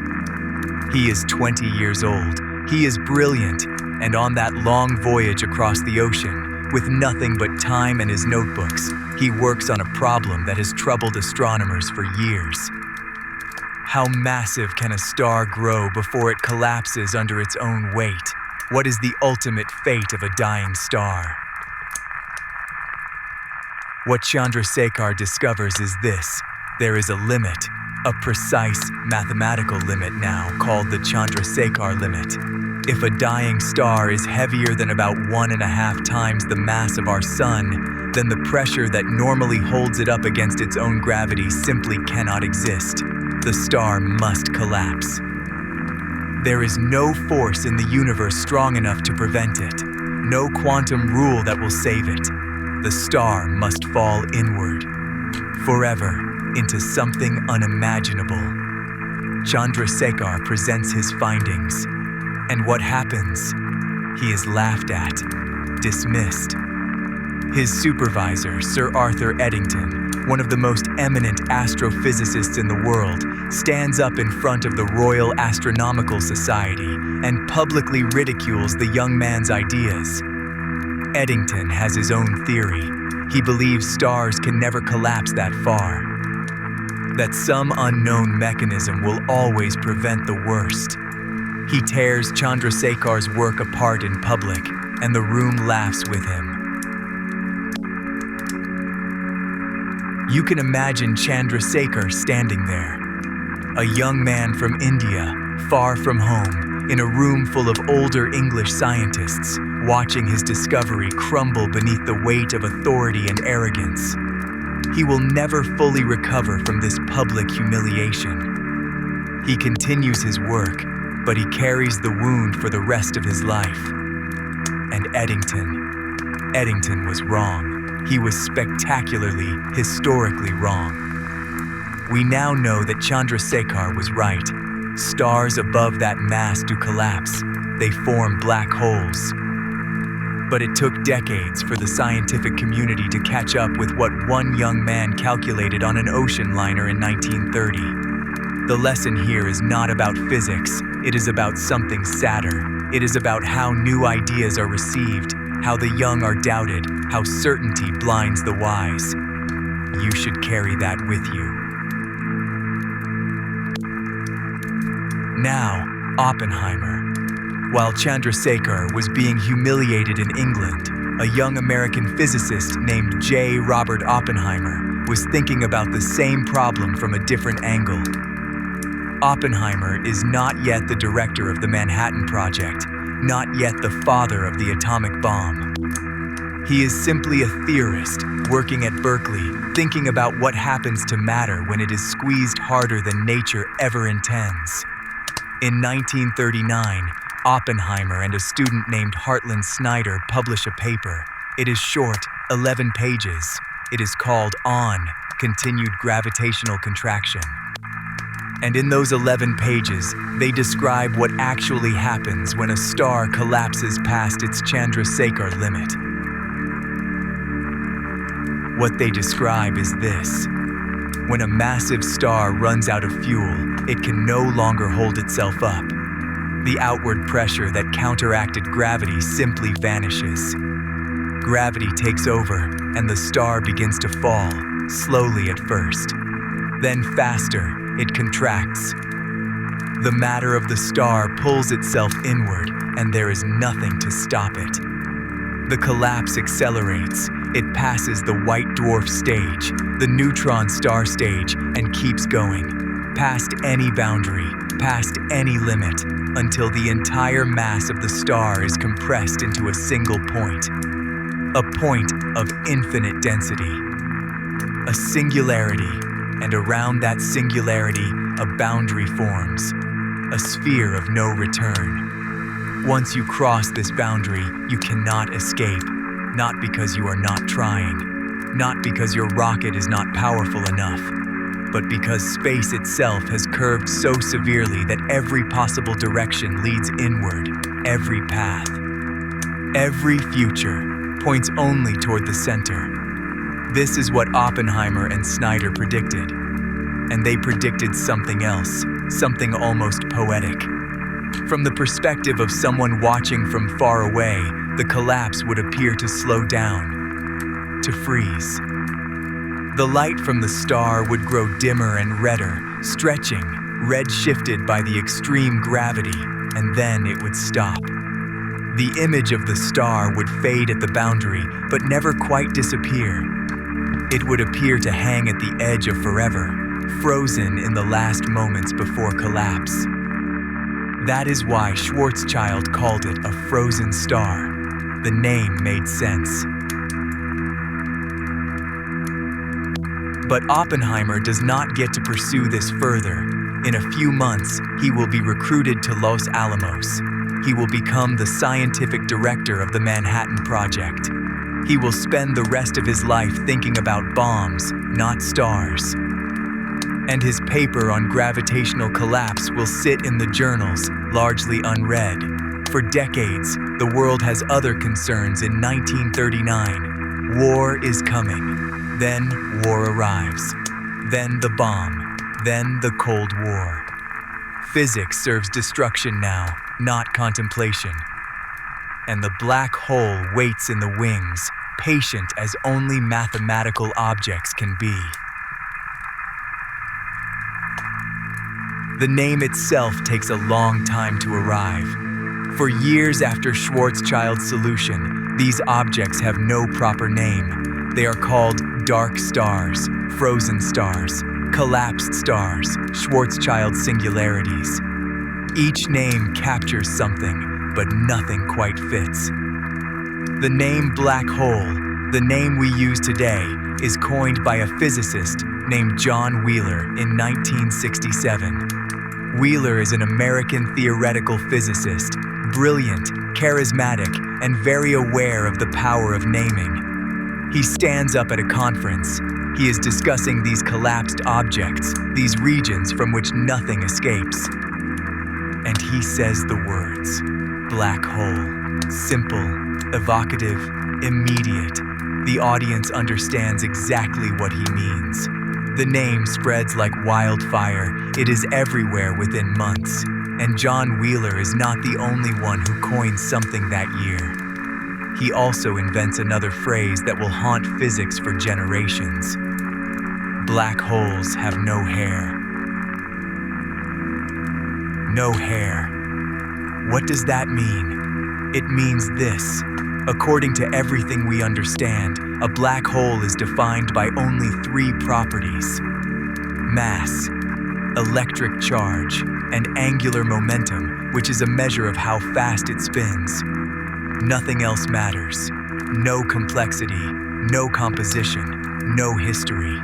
He is 20 years old, he is brilliant, and on that long voyage across the ocean, with nothing but time and his notebooks, he works on a problem that has troubled astronomers for years. How massive can a star grow before it collapses under its own weight? What is the ultimate fate of a dying star? What Chandrasekhar discovers is this: there is a limit, a precise mathematical limit now called the Chandrasekhar limit. If a dying star is heavier than about 1.5 times the mass of our sun, then the pressure that normally holds it up against its own gravity simply cannot exist. The star must collapse. There is no force in the universe strong enough to prevent it, no quantum rule that will save it. The star must fall inward, forever, into something unimaginable. Chandrasekhar presents his findings, and what happens? He is laughed at, dismissed. His supervisor, Sir Arthur Eddington, one of the most eminent astrophysicists in the world, stands up in front of the Royal Astronomical Society and publicly ridicules the young man's ideas. Eddington has his own theory. He believes stars can never collapse that far, that some unknown mechanism will always prevent the worst. He tears Chandrasekhar's work apart in public, and the room laughs with him. You can imagine Chandrasekhar standing there, a young man from India, far from home, in a room full of older English scientists, watching his discovery crumble beneath the weight of authority and arrogance. He will never fully recover from this public humiliation. He continues his work, but he carries the wound for the rest of his life. And Eddington was wrong. He was spectacularly, historically wrong. We now know that Chandrasekhar was right. Stars above that mass do collapse. They form black holes. But it took decades for the scientific community to catch up with what one young man calculated on an ocean liner in 1930. The lesson here is not about physics. It is about something sadder. It is about how new ideas are received, how the young are doubted, how certainty blinds the wise. You should carry that with you. Now, Oppenheimer. While Chandrasekhar was being humiliated in England, a young American physicist named J. Robert Oppenheimer was thinking about the same problem from a different angle. Oppenheimer is not yet the director of the Manhattan Project, not yet the father of the atomic bomb. He is simply a theorist working at Berkeley, thinking about what happens to matter when it is squeezed harder than nature ever intends. In 1939, Oppenheimer and a student named Hartland Snyder publish a paper. It is short, 11 pages. It is called On Continued Gravitational Contraction. And in those 11 pages, they describe what actually happens when a star collapses past its Chandrasekhar limit. What they describe is this: when a massive star runs out of fuel, it can no longer hold itself up. The outward pressure that counteracted gravity simply vanishes. Gravity takes over, and the star begins to fall, slowly at first. Then faster, it contracts. The matter of the star pulls itself inward, and there is nothing to stop it. The collapse accelerates. It passes the white dwarf stage, the neutron star stage, and keeps going, past any boundary, past any limit, until the entire mass of the star is compressed into a single point. A point of infinite density. A singularity, and around that singularity, a boundary forms. A sphere of no return. Once you cross this boundary, you cannot escape. Not because you are not trying, not because your rocket is not powerful enough, but because space itself has curved so severely that every possible direction leads inward, every path. Every future points only toward the center. This is what Oppenheimer and Snyder predicted. And they predicted something else, something almost poetic. From the perspective of someone watching from far away, the collapse would appear to slow down, to freeze. The light from the star would grow dimmer and redder, stretching, red-shifted by the extreme gravity, and then it would stop. The image of the star would fade at the boundary, but never quite disappear. It would appear to hang at the edge of forever, frozen in the last moments before collapse. That is why Schwarzschild called it a frozen star. The name made sense. But Oppenheimer does not get to pursue this further. In a few months, he will be recruited to Los Alamos. He will become the scientific director of the Manhattan Project. He will spend the rest of his life thinking about bombs, not stars. And his paper on gravitational collapse will sit in the journals, largely unread. For decades, the world has other concerns. In 1939, war is coming. Then war arrives. Then the bomb. Then the Cold War. Physics serves destruction now, not contemplation. And the black hole waits in the wings, patient as only mathematical objects can be. The name itself takes a long time to arrive. For years after Schwarzschild's solution, these objects have no proper name. They are called dark stars, frozen stars, collapsed stars, Schwarzschild singularities. Each name captures something, but nothing quite fits. The name black hole, the name we use today, is coined by a physicist named John Wheeler in 1967. Wheeler is an American theoretical physicist, brilliant, charismatic, and very aware of the power of naming. He stands up at a conference. He is discussing these collapsed objects, these regions from which nothing escapes. And he says the words, black hole, simple, evocative, immediate. The audience understands exactly what he means. The name spreads like wildfire. It is everywhere within months. And John Wheeler is not the only one who coins something that year. He also invents another phrase that will haunt physics for generations. Black holes have no hair. No hair. What does that mean? It means this. According to everything we understand, a black hole is defined by only 3 properties: mass, electric charge, and angular momentum, which is a measure of how fast it spins. Nothing else matters. No complexity, no composition, no history.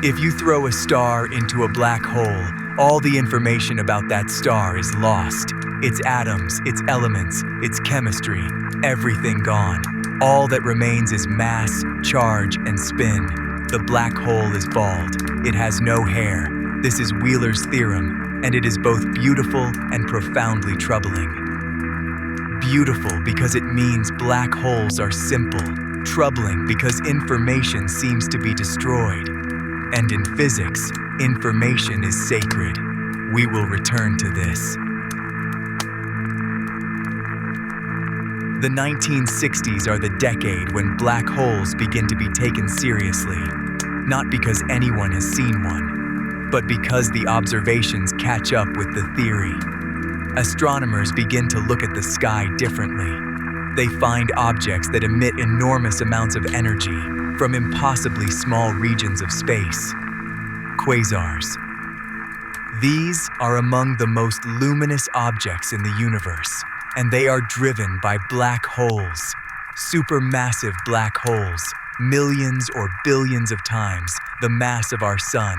If you throw a star into a black hole, all the information about that star is lost. Its atoms, its elements, its chemistry, everything gone. All that remains is mass, charge, and spin. The black hole is bald. It has no hair. This is Wheeler's theorem, and it is both beautiful and profoundly troubling. Beautiful because it means black holes are simple. Troubling because information seems to be destroyed. And in physics, information is sacred. We will return to this. The 1960s are the decade when black holes begin to be taken seriously, not because anyone has seen one, but because the observations catch up with the theory. Astronomers begin to look at the sky differently. They find objects that emit enormous amounts of energy from impossibly small regions of space. Quasars. These are among the most luminous objects in the universe, and they are driven by black holes, supermassive black holes, millions or billions of times the mass of our sun,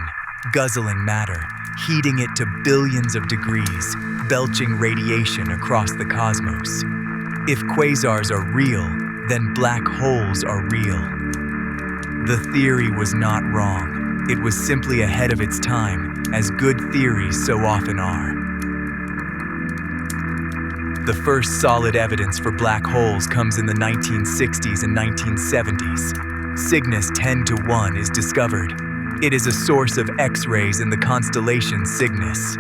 guzzling matter, heating it to billions of degrees, belching radiation across the cosmos. If quasars are real, then black holes are real. The theory was not wrong. It was simply ahead of its time, as good theories so often are. The first solid evidence for black holes comes in the 1960s and 1970s. Cygnus 10-1 is discovered. It is a source of X-rays in the constellation Cygnus.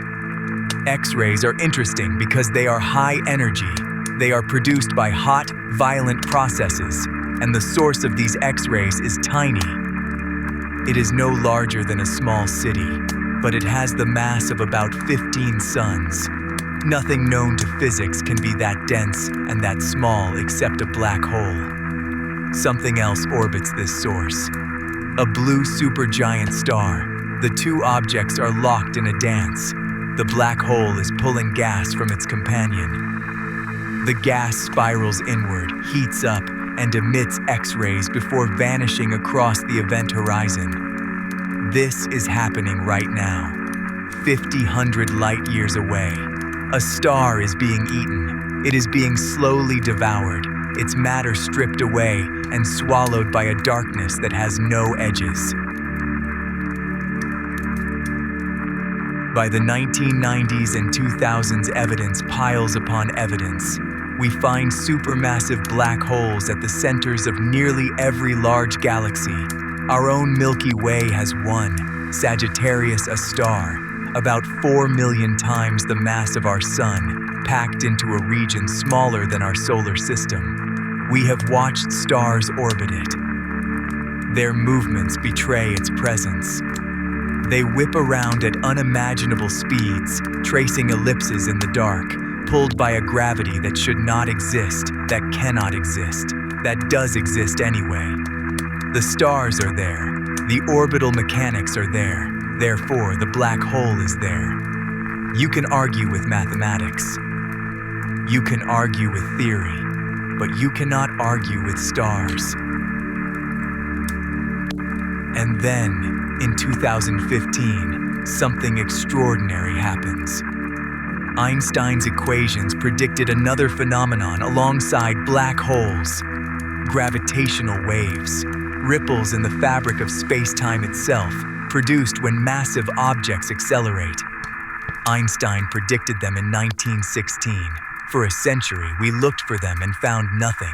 X-rays are interesting because they are high energy. They are produced by hot, violent processes, and the source of these X-rays is tiny. It is no larger than a small city, but it has the mass of about 15 suns. Nothing known to physics can be that dense and that small except a black hole. Something else orbits this source. A blue supergiant star. The two objects are locked in a dance. The black hole is pulling gas from its companion. The gas spirals inward, heats up, and emits X-rays before vanishing across the event horizon. This is happening right now, 50 light years away. A star is being eaten. It is being slowly devoured, its matter stripped away and swallowed by a darkness that has no edges. By the 1990s and 2000s, evidence piles upon evidence. We find supermassive black holes at the centers of nearly every large galaxy. Our own Milky Way has one, Sagittarius, a star, about 4 million times the mass of our sun, packed into a region smaller than our solar system. We have watched stars orbit it. Their movements betray its presence. They whip around at unimaginable speeds, tracing ellipses in the dark, pulled by a gravity that should not exist, that cannot exist, that does exist anyway. The stars are there. The orbital mechanics are there. Therefore, the black hole is there. You can argue with mathematics. You can argue with theory, but you cannot argue with stars. And then, in 2015, something extraordinary happens. Einstein's equations predicted another phenomenon alongside black holes: gravitational waves, ripples in the fabric of space-time itself, produced when massive objects accelerate. Einstein predicted them in 1916. For a century, we looked for them and found nothing.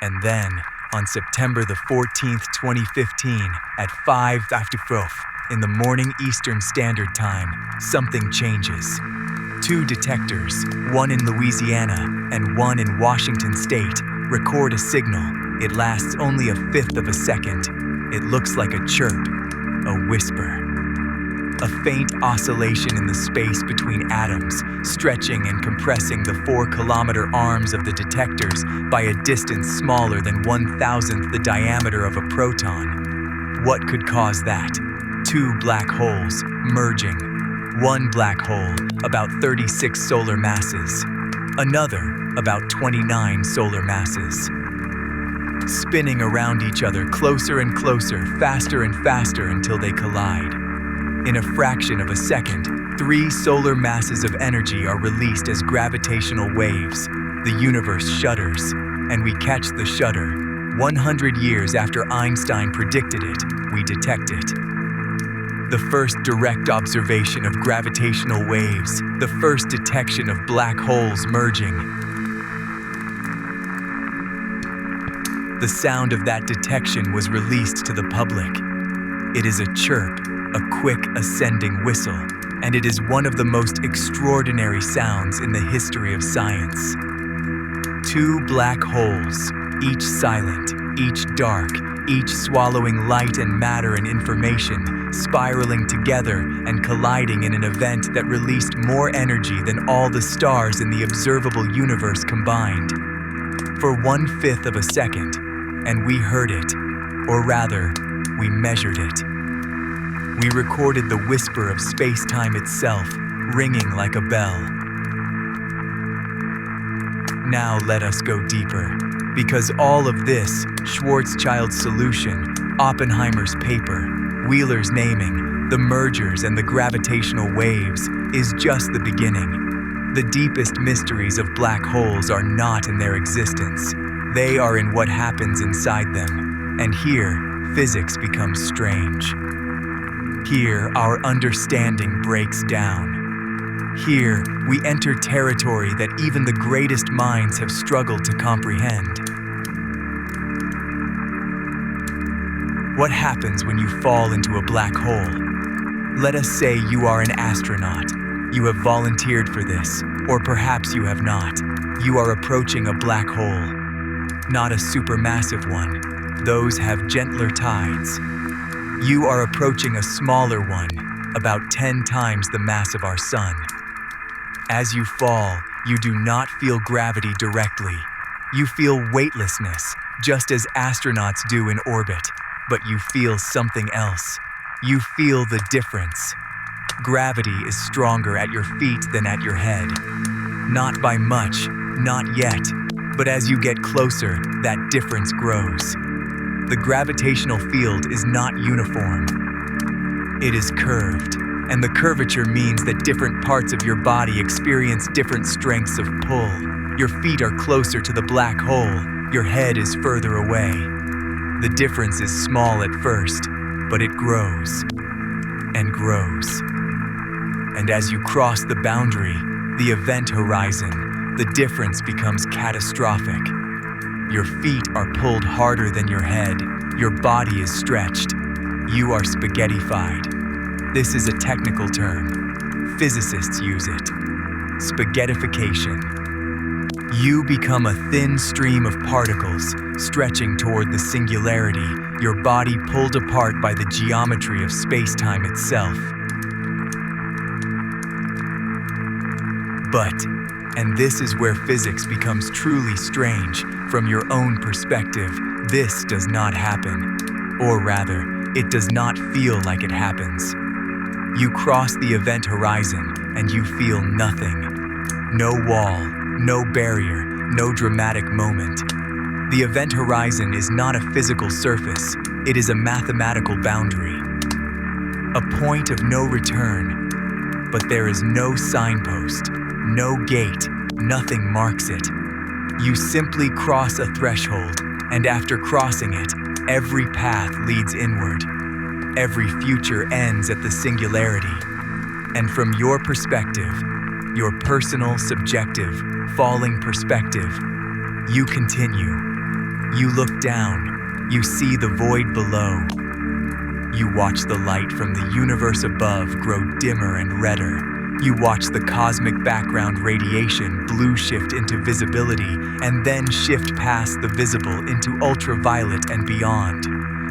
And then, on September the 14th, 2015, at 5:54 in the morning Eastern Standard Time, something changes. Two detectors, one in Louisiana and one in Washington State, record a signal. It lasts only a fifth of a second. It looks like a chirp, a whisper. A faint oscillation in the space between atoms, stretching and compressing the 4-kilometer arms of the detectors by a distance smaller than 1,000th the diameter of a proton. What could cause that? Two black holes merging. One black hole, about 36 solar masses. Another, about 29 solar masses. Spinning around each other closer and closer, faster and faster until they collide. In a fraction of a second, 3 solar masses of energy are released as gravitational waves. The universe shudders, and we catch the shudder. 100 years after Einstein predicted it, we detect it. The first direct observation of gravitational waves, the first detection of black holes merging. The sound of that detection was released to the public. It is a chirp, a quick ascending whistle, and it is one of the most extraordinary sounds in the history of science. Two black holes, each silent, each dark, each swallowing light and matter and information, spiraling together and colliding in an event that released more energy than all the stars in the observable universe combined. For 1/5 of a second, and we heard it, or rather, we measured it. We recorded the whisper of space-time itself, ringing like a bell. Now let us go deeper, because all of this, Schwarzschild's solution, Oppenheimer's paper, Wheeler's naming, the mergers and the gravitational waves, is just the beginning. The deepest mysteries of black holes are not in their existence. They are in what happens inside them. And here, physics becomes strange. Here, our understanding breaks down. Here, we enter territory that even the greatest minds have struggled to comprehend. What happens when you fall into a black hole? Let us say you are an astronaut. You have volunteered for this, or perhaps you have not. You are approaching a black hole. Not a supermassive one. Those have gentler tides. You are approaching a smaller one, about 10 times the mass of our sun. As you fall, you do not feel gravity directly. You feel weightlessness, just as astronauts do in orbit, but you feel something else. You feel the difference. Gravity is stronger at your feet than at your head. Not by much, not yet, but as you get closer, that difference grows. The gravitational field is not uniform. It is curved, and the curvature means that different parts of your body experience different strengths of pull. Your feet are closer to the black hole, your head is further away. The difference is small at first, but it grows and grows. And as you cross the boundary, the event horizon, the difference becomes catastrophic. Your feet are pulled harder than your head, your body is stretched. You are spaghettified. This is a technical term. Physicists use it. Spaghettification. You become a thin stream of particles, stretching toward the singularity, your body pulled apart by the geometry of space-time itself. But, and this is where physics becomes truly strange, from your own perspective, this does not happen. Or rather, it does not feel like it happens. You cross the event horizon and you feel nothing. No wall, no barrier, no dramatic moment. The event horizon is not a physical surface, it is a mathematical boundary. A point of no return, but there is no signpost, no gate, nothing marks it. You simply cross a threshold, and after crossing it, every path leads inward. Every future ends at the singularity. And from your perspective, your personal, subjective, falling perspective, you continue. You look down, you see the void below. You watch the light from the universe above grow dimmer and redder. You watch the cosmic background radiation blue shift into visibility and then shift past the visible into ultraviolet and beyond.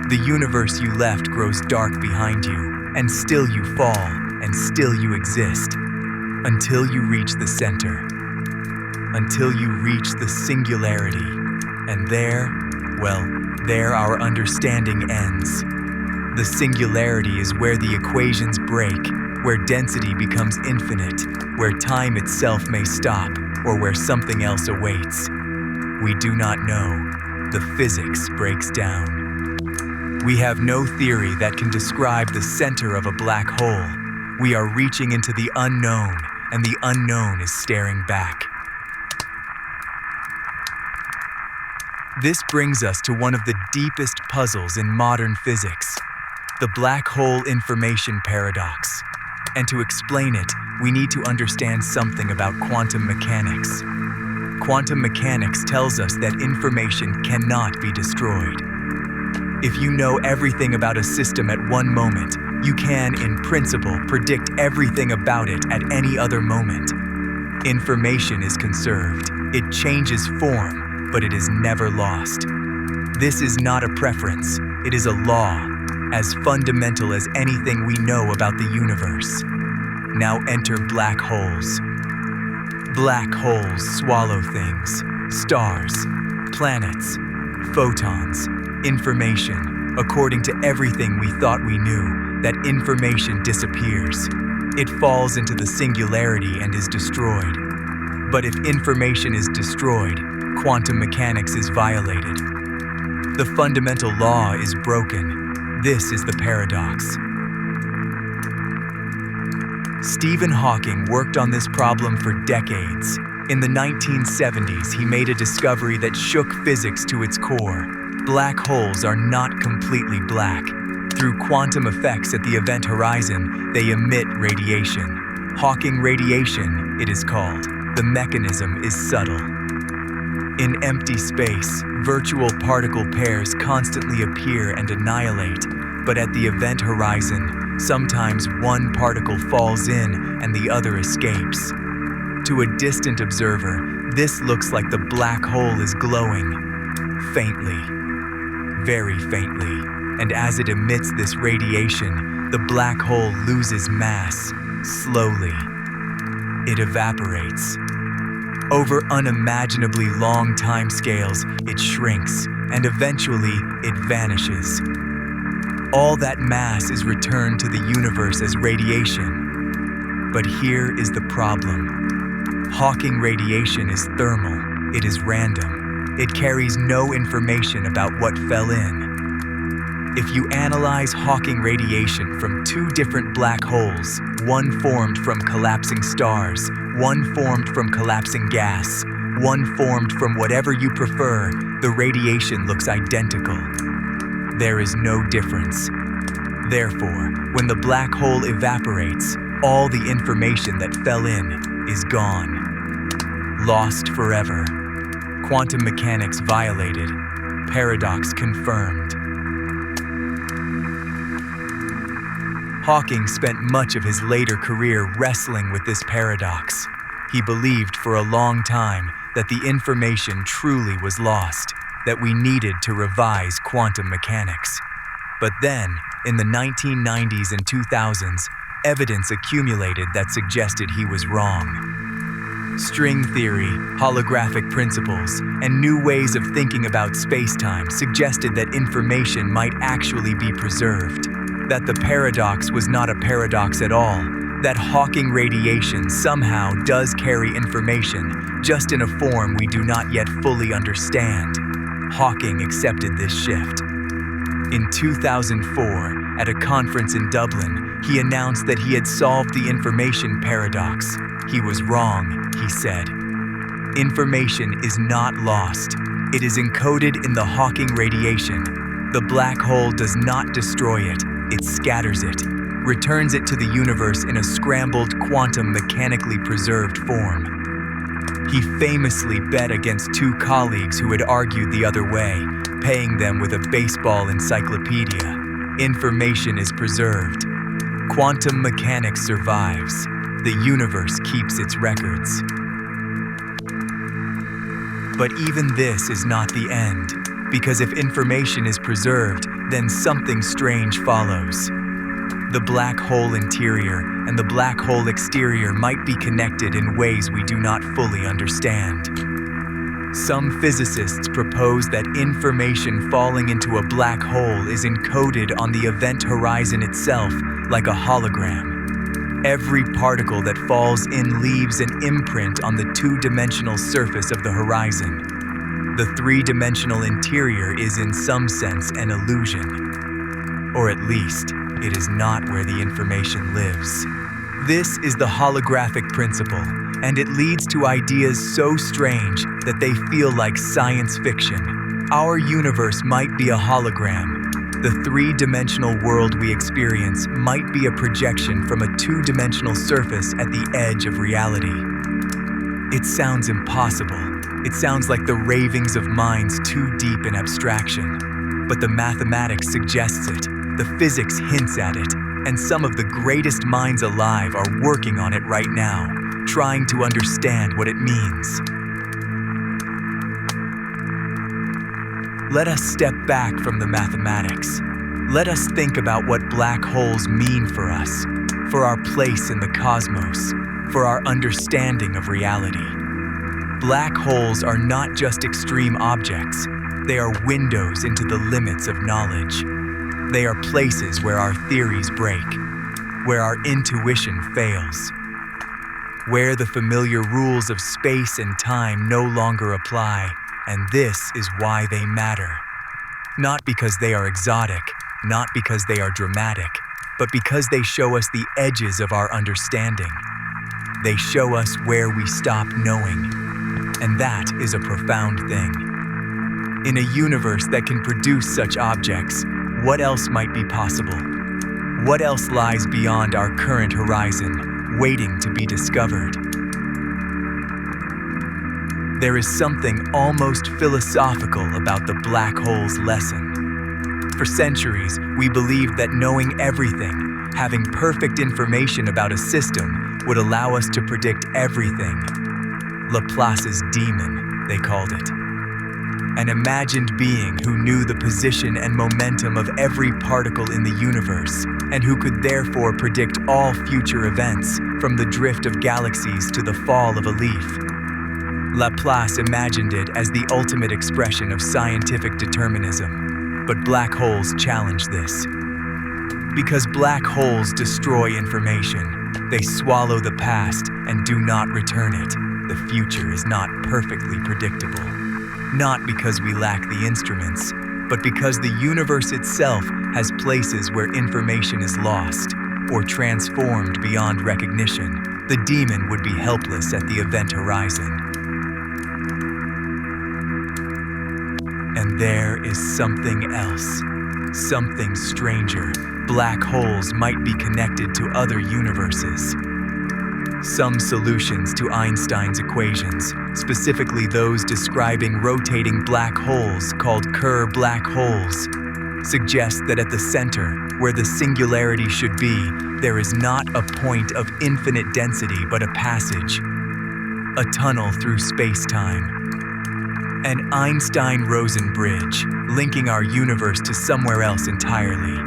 The universe you left grows dark behind you, and still you fall, and still you exist. Until you reach the center. Until you reach the singularity. And there, well, there our understanding ends. The singularity is where the equations break, where density becomes infinite, where time itself may stop, or where something else awaits. We do not know. The physics breaks down. We have no theory that can describe the center of a black hole. We are reaching into the unknown, and the unknown is staring back. This brings us to one of the deepest puzzles in modern physics, the black hole information paradox. And to explain it, we need to understand something about quantum mechanics. Quantum mechanics tells us that information cannot be destroyed. If you know everything about a system at one moment, you can, in principle, predict everything about it at any other moment. Information is conserved. It changes form, but it is never lost. This is not a preference, it is a law, as fundamental as anything we know about the universe. Now enter black holes. Black holes swallow things, stars, planets, photons, information. According to everything we thought we knew, that information disappears. It falls into the singularity and is destroyed. But if information is destroyed, quantum mechanics is violated. The fundamental law is broken. This is the paradox. Stephen Hawking worked on this problem for decades. In the 1970s, he made a discovery that shook physics to its core. Black holes are not completely black. Through quantum effects at the event horizon, they emit radiation. Hawking radiation, it is called. The mechanism is subtle. In empty space, virtual particle pairs constantly appear and annihilate, but at the event horizon, sometimes one particle falls in and the other escapes. To a distant observer, this looks like the black hole is glowing, faintly, very faintly, and as it emits this radiation, the black hole loses mass, slowly. It evaporates. Over unimaginably long timescales, it shrinks, and eventually it vanishes. All that mass is returned to the universe as radiation. But here is the problem. Hawking radiation is thermal, it is random. It carries no information about what fell in. If you analyze Hawking radiation from two different black holes, one formed from collapsing stars, one formed from collapsing gas, one formed from whatever you prefer, the radiation looks identical. There is no difference. Therefore, when the black hole evaporates, all the information that fell in is gone. Lost forever. Quantum mechanics violated. Paradox confirmed. Hawking spent much of his later career wrestling with this paradox. He believed for a long time that the information truly was lost, that we needed to revise quantum mechanics. But then, in the 1990s and 2000s, evidence accumulated that suggested he was wrong. String theory, holographic principles, and new ways of thinking about space-time suggested that information might actually be preserved. That the paradox was not a paradox at all, that Hawking radiation somehow does carry information, just in a form we do not yet fully understand. Hawking accepted this shift. In 2004, at a conference in Dublin, he announced that he had solved the information paradox. He was wrong, he said. Information is not lost. It is encoded in the Hawking radiation. The black hole does not destroy it. It scatters it, returns it to the universe in a scrambled, quantum mechanically preserved form. He famously bet against two colleagues who had argued the other way, paying them with a baseball encyclopedia. Information is preserved. Quantum mechanics survives. The universe keeps its records. But even this is not the end. Because if information is preserved, then something strange follows. The black hole interior and the black hole exterior might be connected in ways we do not fully understand. Some physicists propose that information falling into a black hole is encoded on the event horizon itself, like a hologram. Every particle that falls in leaves an imprint on the two-dimensional surface of the horizon. The three-dimensional interior is in some sense an illusion. Or at least, it is not where the information lives. This is the holographic principle, and it leads to ideas so strange that they feel like science fiction. Our universe might be a hologram. The three-dimensional world we experience might be a projection from a two-dimensional surface at the edge of reality. It sounds impossible. It sounds like the ravings of minds too deep in abstraction. But the mathematics suggests it, the physics hints at it, and some of the greatest minds alive are working on it right now, trying to understand what it means. Let us step back from the mathematics. Let us think about what black holes mean for us, for our place in the cosmos, for our understanding of reality. Black holes are not just extreme objects, they are windows into the limits of knowledge. They are places where our theories break, where our intuition fails, where the familiar rules of space and time no longer apply, and this is why they matter. Not because they are exotic, not because they are dramatic, but because they show us the edges of our understanding. They show us where we stop knowing, and that is a profound thing. In a universe that can produce such objects, what else might be possible? What else lies beyond our current horizon, waiting to be discovered? There is something almost philosophical about the black hole's lesson. For centuries, we believed that knowing everything, having perfect information about a system, would allow us to predict everything. Laplace's demon, they called it. An imagined being who knew the position and momentum of every particle in the universe, and who could therefore predict all future events, from the drift of galaxies to the fall of a leaf. Laplace imagined it as the ultimate expression of scientific determinism, but black holes challenge this. Because black holes destroy information, they swallow the past and do not return it. The future is not perfectly predictable. Not because we lack the instruments, but because the universe itself has places where information is lost or transformed beyond recognition. The demon would be helpless at the event horizon. And there is something else, something stranger. Black holes might be connected to other universes. Some solutions to Einstein's equations, specifically those describing rotating black holes called Kerr black holes, suggest that at the center, where the singularity should be, there is not a point of infinite density but a passage, a tunnel through space-time. An Einstein-Rosen bridge, linking our universe to somewhere else entirely.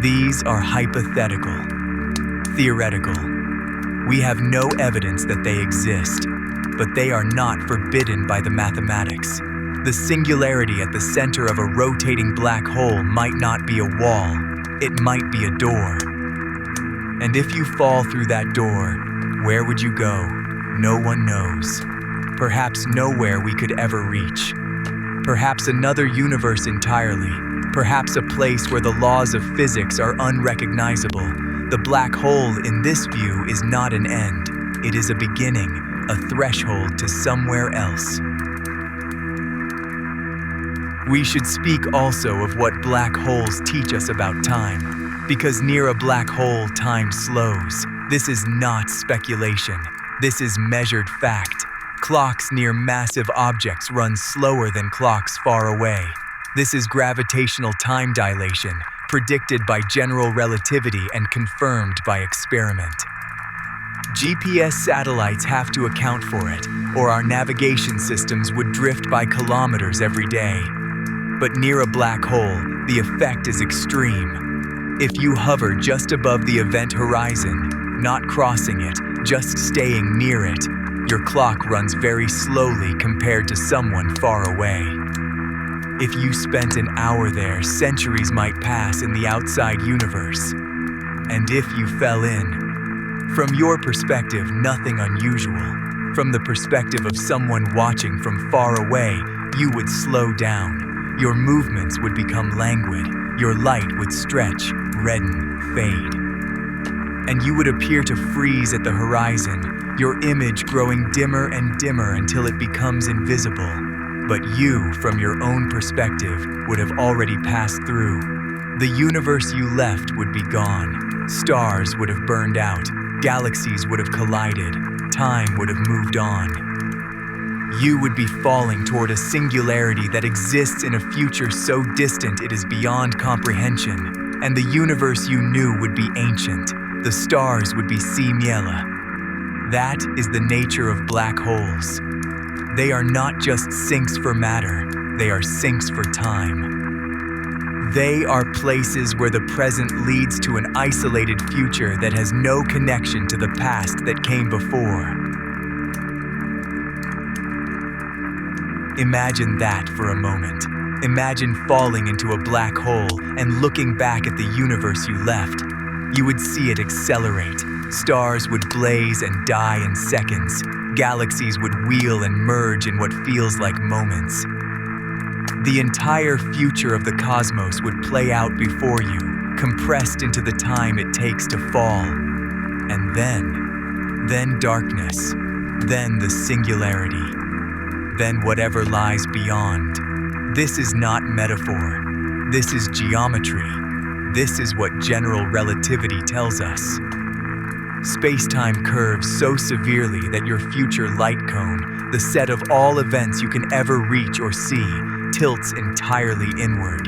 These are hypothetical, theoretical. We have no evidence that they exist, but they are not forbidden by the mathematics. The singularity at the center of a rotating black hole might not be a wall, it might be a door. And if you fall through that door, where would you go? No one knows. Perhaps nowhere we could ever reach. Perhaps another universe entirely. Perhaps a place where the laws of physics are unrecognizable. The black hole in this view is not an end. It is a beginning, a threshold to somewhere else. We should speak also of what black holes teach us about time. Because near a black hole, time slows. This is not speculation. This is measured fact. Clocks near massive objects run slower than clocks far away. This is gravitational time dilation, predicted by general relativity and confirmed by experiment. GPS satellites have to account for it, or our navigation systems would drift by kilometers every day. But near a black hole, the effect is extreme. If you hover just above the event horizon, not crossing it, just staying near it, your clock runs very slowly compared to someone far away. If you spent an hour there, centuries might pass in the outside universe. And if you fell in, from your perspective, nothing unusual. From the perspective of someone watching from far away, you would slow down. Your movements would become languid. Your light would stretch, redden, fade. And you would appear to freeze at the horizon, your image growing dimmer and dimmer until it becomes invisible. But you, from your own perspective, would have already passed through. The universe you left would be gone. Stars would have burned out. Galaxies would have collided. Time would have moved on. You would be falling toward a singularity that exists in a future so distant it is beyond comprehension. And the universe you knew would be ancient. The stars would be Miela. That is the nature of black holes. They are not just sinks for matter, They are sinks for time. They are places where the present leads to an isolated future that has no connection to the past that came before. Imagine that for a moment. Imagine falling into a black hole and looking back at the universe you left. You would see it accelerate. Stars would blaze and die in seconds. Galaxies would wheel and merge in what feels like moments. The entire future of the cosmos would play out before you, compressed into the time it takes to fall. And then darkness, then the singularity, then whatever lies beyond. This is not metaphor. This is geometry. This is what general relativity tells us. Space-time curves so severely that your future light cone, the set of all events you can ever reach or see, tilts entirely inward.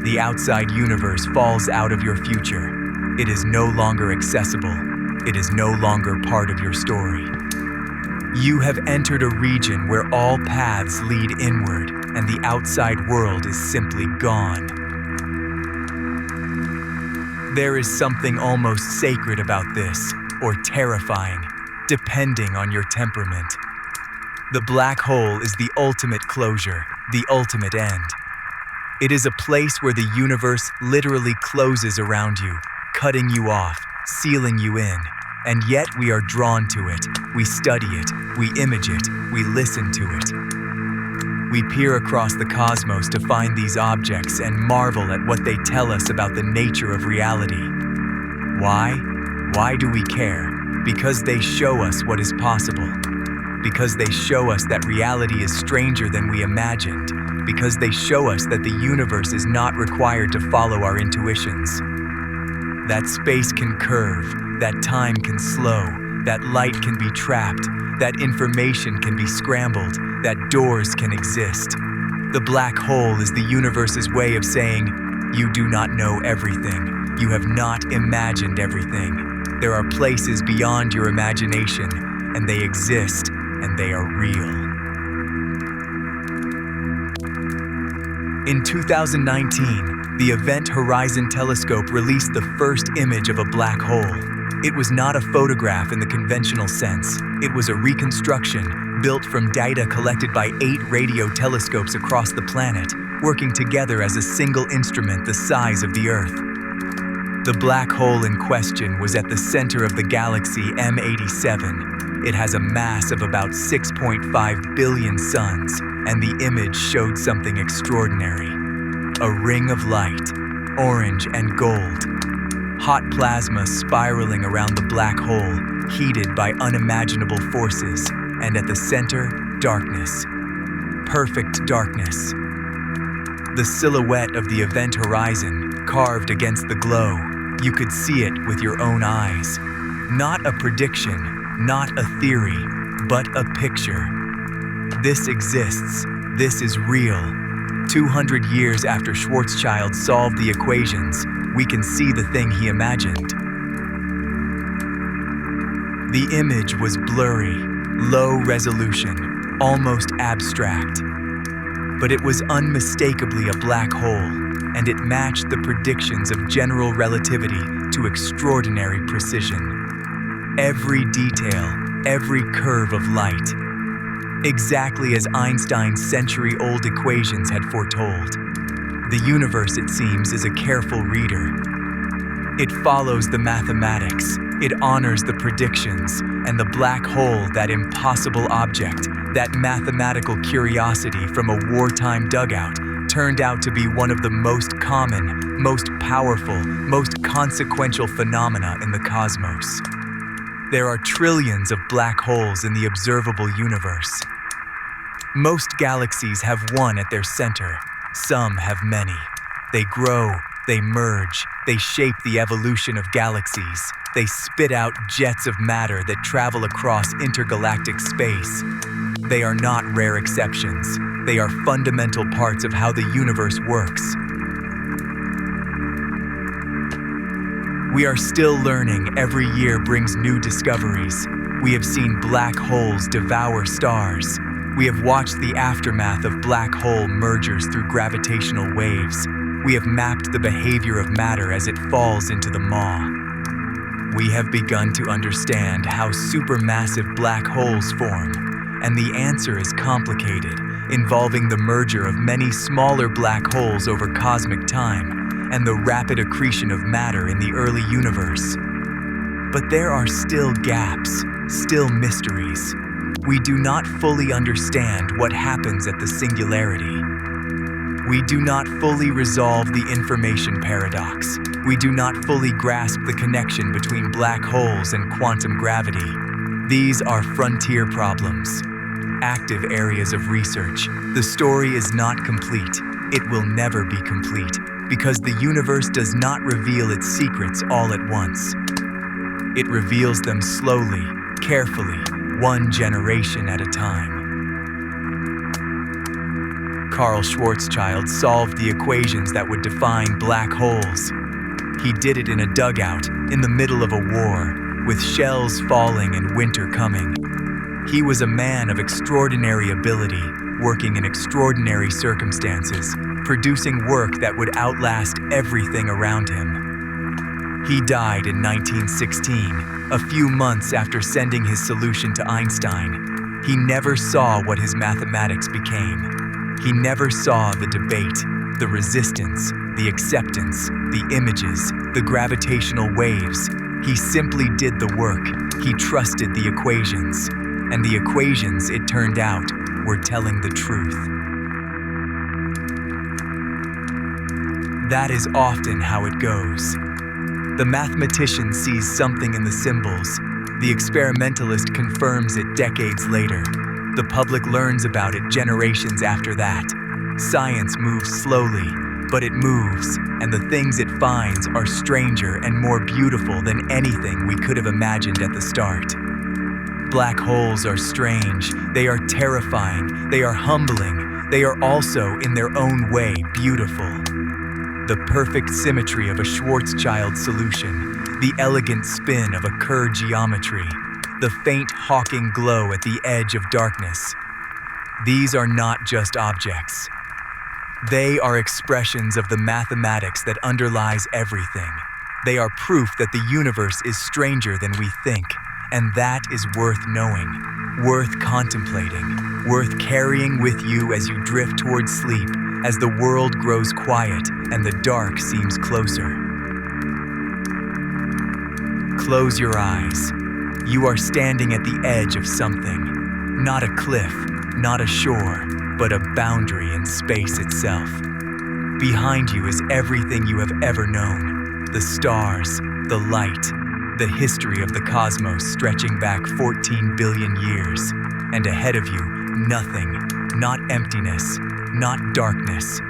The outside universe falls out of your future. It is no longer accessible. It is no longer part of your story. You have entered a region where all paths lead inward, and the outside world is simply gone. There is something almost sacred about this, or terrifying, depending on your temperament. The black hole is the ultimate closure, the ultimate end. It is a place where the universe literally closes around you, cutting you off, sealing you in. And yet we are drawn to it. We study it, we image it, we listen to it. We peer across the cosmos to find these objects and marvel at what they tell us about the nature of reality. Why? Why do we care? Because they show us what is possible. Because they show us that reality is stranger than we imagined. Because they show us that the universe is not required to follow our intuitions. That space can curve, that time can slow, that light can be trapped, that information can be scrambled, that doors can exist. The black hole is the universe's way of saying, you do not know everything. You have not imagined everything. There are places beyond your imagination, and they exist, and they are real. In 2019, the Event Horizon Telescope released the first image of a black hole. It was not a photograph in the conventional sense. It was a reconstruction built from data collected by 8 radio telescopes across the planet, working together as a single instrument the size of the Earth. The black hole in question was at the center of the galaxy M87. It has a mass of about 6.5 billion suns, and the image showed something extraordinary. A ring of light, orange and gold. Hot plasma spiraling around the black hole, heated by unimaginable forces, and at the center, darkness. Perfect darkness. The silhouette of the event horizon, carved against the glow, you could see it with your own eyes. Not a prediction, not a theory, but a picture. This exists. This is real. 200 years after Schwarzschild solved the equations, we can see the thing he imagined. The image was blurry, low resolution, almost abstract. But it was unmistakably a black hole, and it matched the predictions of general relativity to extraordinary precision. Every detail, every curve of light, exactly as Einstein's century-old equations had foretold. The universe, it seems, is a careful reader. It follows the mathematics, it honors the predictions, and the black hole, that impossible object, that mathematical curiosity from a wartime dugout, turned out to be one of the most common, most powerful, most consequential phenomena in the cosmos. There are trillions of black holes in the observable universe. Most galaxies have one at their center. Some have many. They grow, they merge, they shape the evolution of galaxies. They spit out jets of matter that travel across intergalactic space. They are not rare exceptions. They are fundamental parts of how the universe works. We are still learning. Every year brings new discoveries. We have seen black holes devour stars. We have watched the aftermath of black hole mergers through gravitational waves. We have mapped the behavior of matter as it falls into the maw. We have begun to understand how supermassive black holes form, and the answer is complicated, involving the merger of many smaller black holes over cosmic time and the rapid accretion of matter in the early universe. But there are still gaps, still mysteries. We do not fully understand what happens at the singularity. We do not fully resolve the information paradox. We do not fully grasp the connection between black holes and quantum gravity. These are frontier problems, active areas of research. The story is not complete. It will never be complete, because the universe does not reveal its secrets all at once. It reveals them slowly, carefully, one generation at a time. Carl Schwarzschild solved the equations that would define black holes. He did it in a dugout in the middle of a war, with shells falling and winter coming. He was a man of extraordinary ability, working in extraordinary circumstances, producing work that would outlast everything around him. He died in 1916, a few months after sending his solution to Einstein. He never saw what his mathematics became. He never saw the debate, the resistance, the acceptance, the images, the gravitational waves. He simply did the work. He trusted the equations. And the equations, it turned out, were telling the truth. That is often how it goes. The mathematician sees something in the symbols. The experimentalist confirms it decades later. The public learns about it generations after that. Science moves slowly, but it moves, and the things it finds are stranger and more beautiful than anything we could have imagined at the start. Black holes are strange, they are terrifying, they are humbling, they are also, in their own way, beautiful. The perfect symmetry of a Schwarzschild solution, the elegant spin of a Kerr geometry, the faint Hawking glow at the edge of darkness. These are not just objects. They are expressions of the mathematics that underlies everything. They are proof that the universe is stranger than we think, and that is worth knowing, worth contemplating, worth carrying with you as you drift towards sleep, as the world grows quiet and the dark seems closer. Close your eyes. You are standing at the edge of something. Not a cliff, not a shore, but a boundary in space itself. Behind you is everything you have ever known. The stars, the light, the history of the cosmos stretching back 14 billion years. And ahead of you, nothing, not emptiness, not darkness,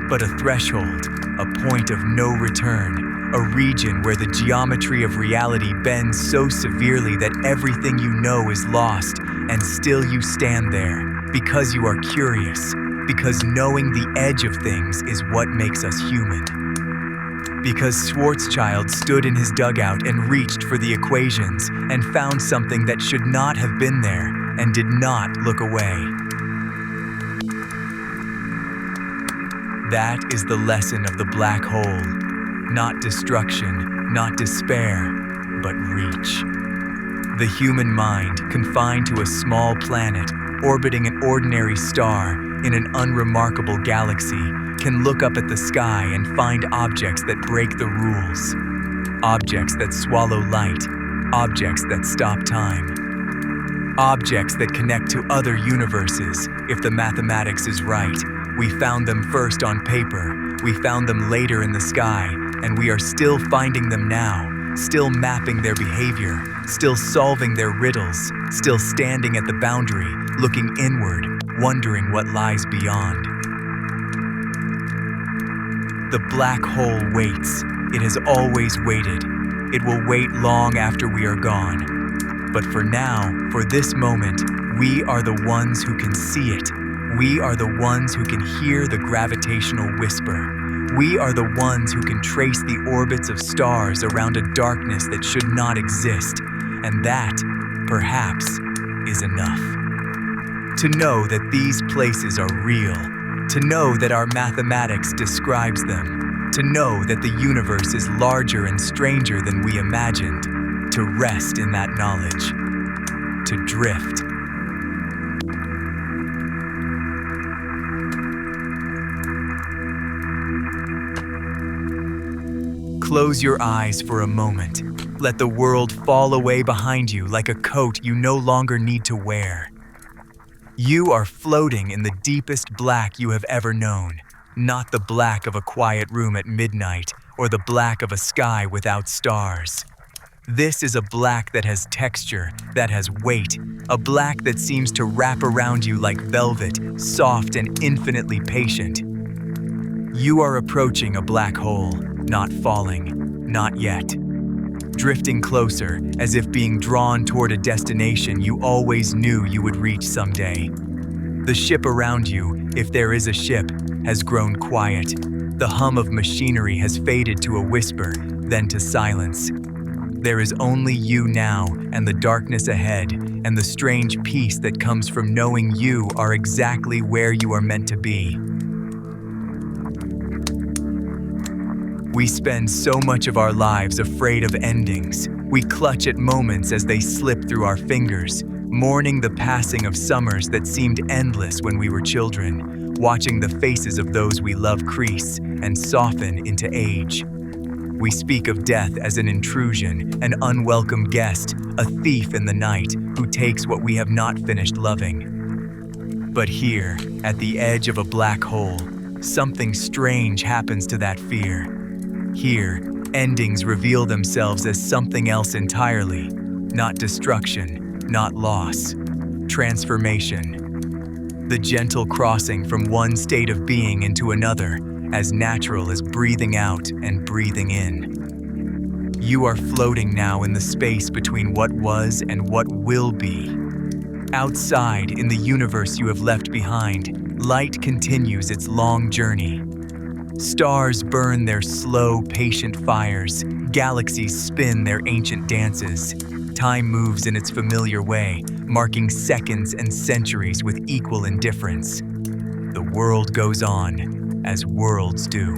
but a threshold, a point of no return, a region where the geometry of reality bends so severely that everything you know is lost, and still you stand there, because you are curious, because knowing the edge of things is what makes us human. Because Schwarzschild stood in his dugout and reached for the equations and found something that should not have been there and did not look away. That is the lesson of the black hole. Not destruction, not despair, but reach. The human mind, confined to a small planet, orbiting an ordinary star in an unremarkable galaxy, can look up at the sky and find objects that break the rules. Objects that swallow light, objects that stop time. Objects that connect to other universes, if the mathematics is right. We found them first on paper, we found them later in the sky, and we are still finding them now, still mapping their behavior, still solving their riddles, still standing at the boundary, looking inward, wondering what lies beyond. The black hole waits. It has always waited. It will wait long after we are gone. But for now, for this moment, we are the ones who can see it. We are the ones who can hear the gravitational whisper. We are the ones who can trace the orbits of stars around a darkness that should not exist. And that, perhaps, is enough. To know that these places are real, to know that our mathematics describes them, to know that the universe is larger and stranger than we imagined, to rest in that knowledge, to drift. Close your eyes for a moment. Let the world fall away behind you like a coat you no longer need to wear. You are floating in the deepest black you have ever known, not the black of a quiet room at midnight or the black of a sky without stars. This is a black that has texture, that has weight, a black that seems to wrap around you like velvet, soft and infinitely patient. You are approaching a black hole, not falling, not yet. Drifting closer, as if being drawn toward a destination you always knew you would reach someday. The ship around you, if there is a ship, has grown quiet. The hum of machinery has faded to a whisper, then to silence. There is only you now, and the darkness ahead, and the strange peace that comes from knowing you are exactly where you are meant to be. We spend so much of our lives afraid of endings. We clutch at moments as they slip through our fingers, mourning the passing of summers that seemed endless when we were children, watching the faces of those we love crease and soften into age. We speak of death as an intrusion, an unwelcome guest, a thief in the night who takes what we have not finished loving. But here, at the edge of a black hole, something strange happens to that fear. Here, endings reveal themselves as something else entirely, not destruction, not loss, transformation. The gentle crossing from one state of being into another, as natural as breathing out and breathing in. You are floating now in the space between what was and what will be. Outside, in the universe you have left behind, light continues its long journey. Stars burn their slow, patient fires. Galaxies spin their ancient dances. Time moves in its familiar way, marking seconds and centuries with equal indifference. The world goes on, as worlds do.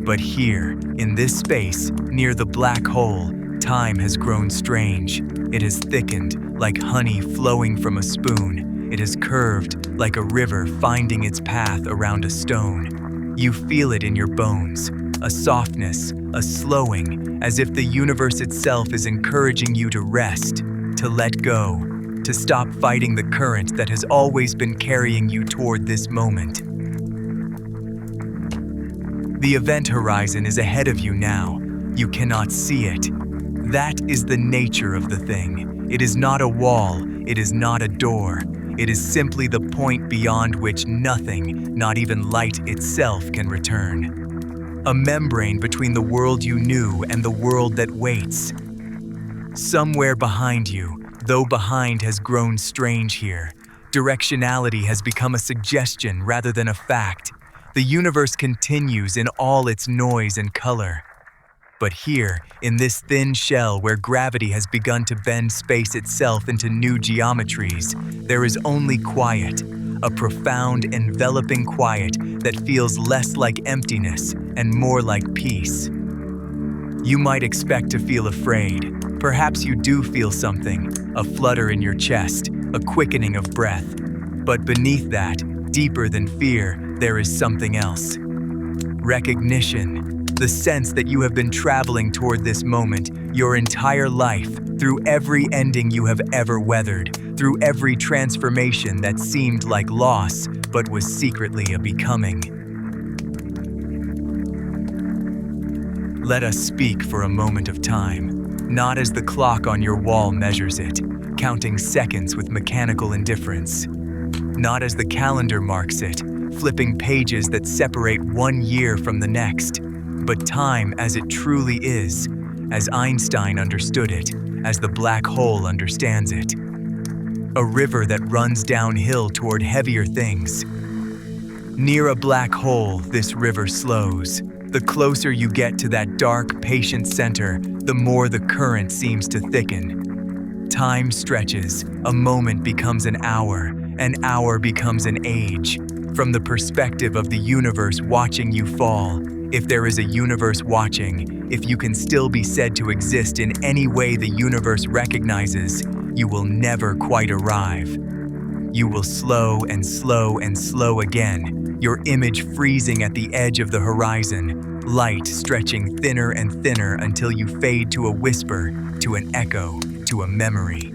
But here, in this space, near the black hole, time has grown strange. It has thickened, like honey flowing from a spoon. It has curved, like a river finding its path around a stone. You feel it in your bones, a softness, a slowing, as if the universe itself is encouraging you to rest, to let go, to stop fighting the current that has always been carrying you toward this moment. The event horizon is ahead of you now. You cannot see it. That is the nature of the thing. It is not a wall, it is not a door. It is simply the point beyond which nothing, not even light itself, can return. A membrane between the world you knew and the world that waits. Somewhere behind you, though behind has grown strange here. Directionality has become a suggestion rather than a fact. The universe continues in all its noise and color. But here, in this thin shell where gravity has begun to bend space itself into new geometries, there is only quiet, a profound, enveloping quiet that feels less like emptiness and more like peace. You might expect to feel afraid. Perhaps you do feel something, a flutter in your chest, a quickening of breath. But beneath that, deeper than fear, there is something else. Recognition. The sense that you have been traveling toward this moment your entire life, through every ending you have ever weathered, through every transformation that seemed like loss, but was secretly a becoming. Let us speak for a moment of time, not as the clock on your wall measures it, counting seconds with mechanical indifference, not as the calendar marks it, flipping pages that separate one year from the next, but time as it truly is, as Einstein understood it, as the black hole understands it. A river that runs downhill toward heavier things. Near a black hole, this river slows. The closer you get to that dark, patient center, the more the current seems to thicken. Time stretches, a moment becomes an hour, An hour becomes an age. From the perspective of the universe watching you fall, if there is a universe watching, if you can still be said to exist in any way the universe recognizes, you will never quite arrive. You will slow and slow and slow again, your image freezing at the edge of the horizon, light stretching thinner and thinner until you fade to a whisper, to an echo, to a memory.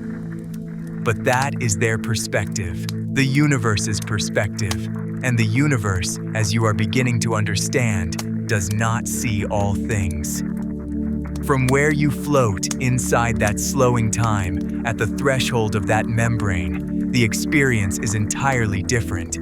But that is their perspective, the universe's perspective, and the universe, as you are beginning to understand, does not see all things. From where you float inside that slowing time, at the threshold of that membrane, the experience is entirely different.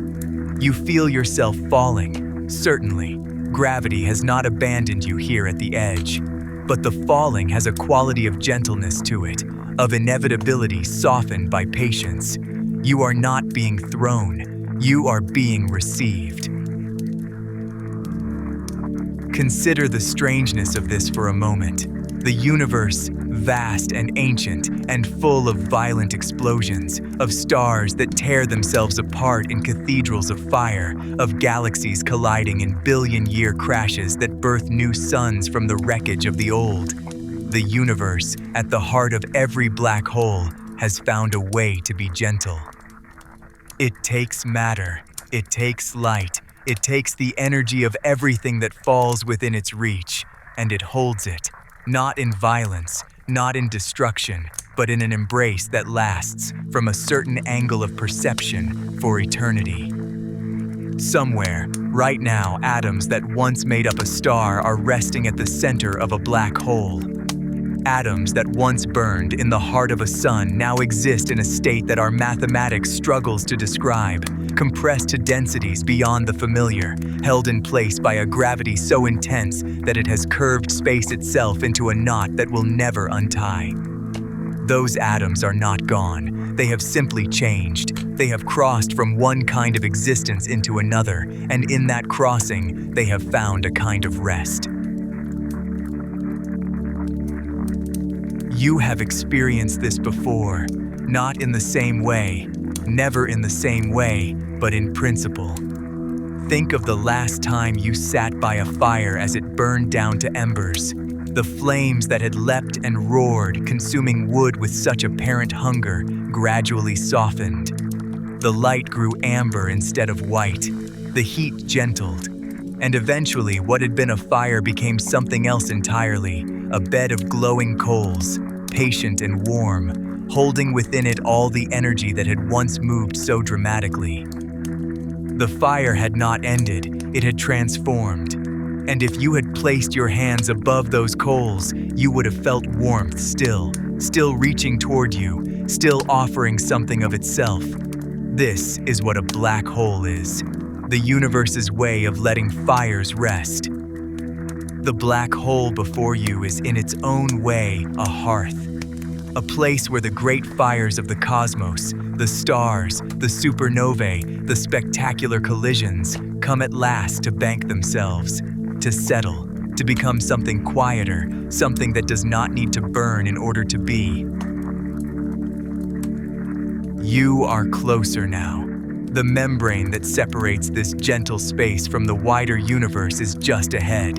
You feel yourself falling, certainly. Gravity has not abandoned you here at the edge. But the falling has a quality of gentleness to it, of inevitability softened by patience. You are not being thrown, you are being received. Consider the strangeness of this for a moment. The universe, vast and ancient and full of violent explosions, of stars that tear themselves apart in cathedrals of fire, of galaxies colliding in billion-year crashes that birth new suns from the wreckage of the old. The universe, at the heart of every black hole, has found a way to be gentle. It takes matter, it takes light, it takes the energy of everything that falls within its reach, and it holds it. Not in violence, not in destruction, but in an embrace that lasts, from a certain angle of perception, for eternity. Somewhere, right now, atoms that once made up a star are resting at the center of a black hole. Atoms that once burned in the heart of a sun now exist in a state that our mathematics struggles to describe, compressed to densities beyond the familiar, held in place by a gravity so intense that it has curved space itself into a knot that will never untie. Those atoms are not gone. They have simply changed. They have crossed from one kind of existence into another, and in that crossing, they have found a kind of rest. You have experienced this before, not in the same way, never in the same way, but in principle. Think of the last time you sat by a fire as it burned down to embers. The flames that had leapt and roared, consuming wood with such apparent hunger, gradually softened. The light grew amber instead of white. The heat gentled. And eventually, what had been a fire became something else entirely, a bed of glowing coals, patient and warm, holding within it all the energy that had once moved so dramatically. The fire had not ended, it had transformed. And if you had placed your hands above those coals, you would have felt warmth still reaching toward you, still offering something of itself. This is what a black hole is, the universe's way of letting fires rest. The black hole before you is in its own way a hearth, a place where the great fires of the cosmos, the stars, the supernovae, the spectacular collisions come at last to bank themselves, to settle, to become something quieter, something that does not need to burn in order to be. You are closer now. The membrane that separates this gentle space from the wider universe is just ahead.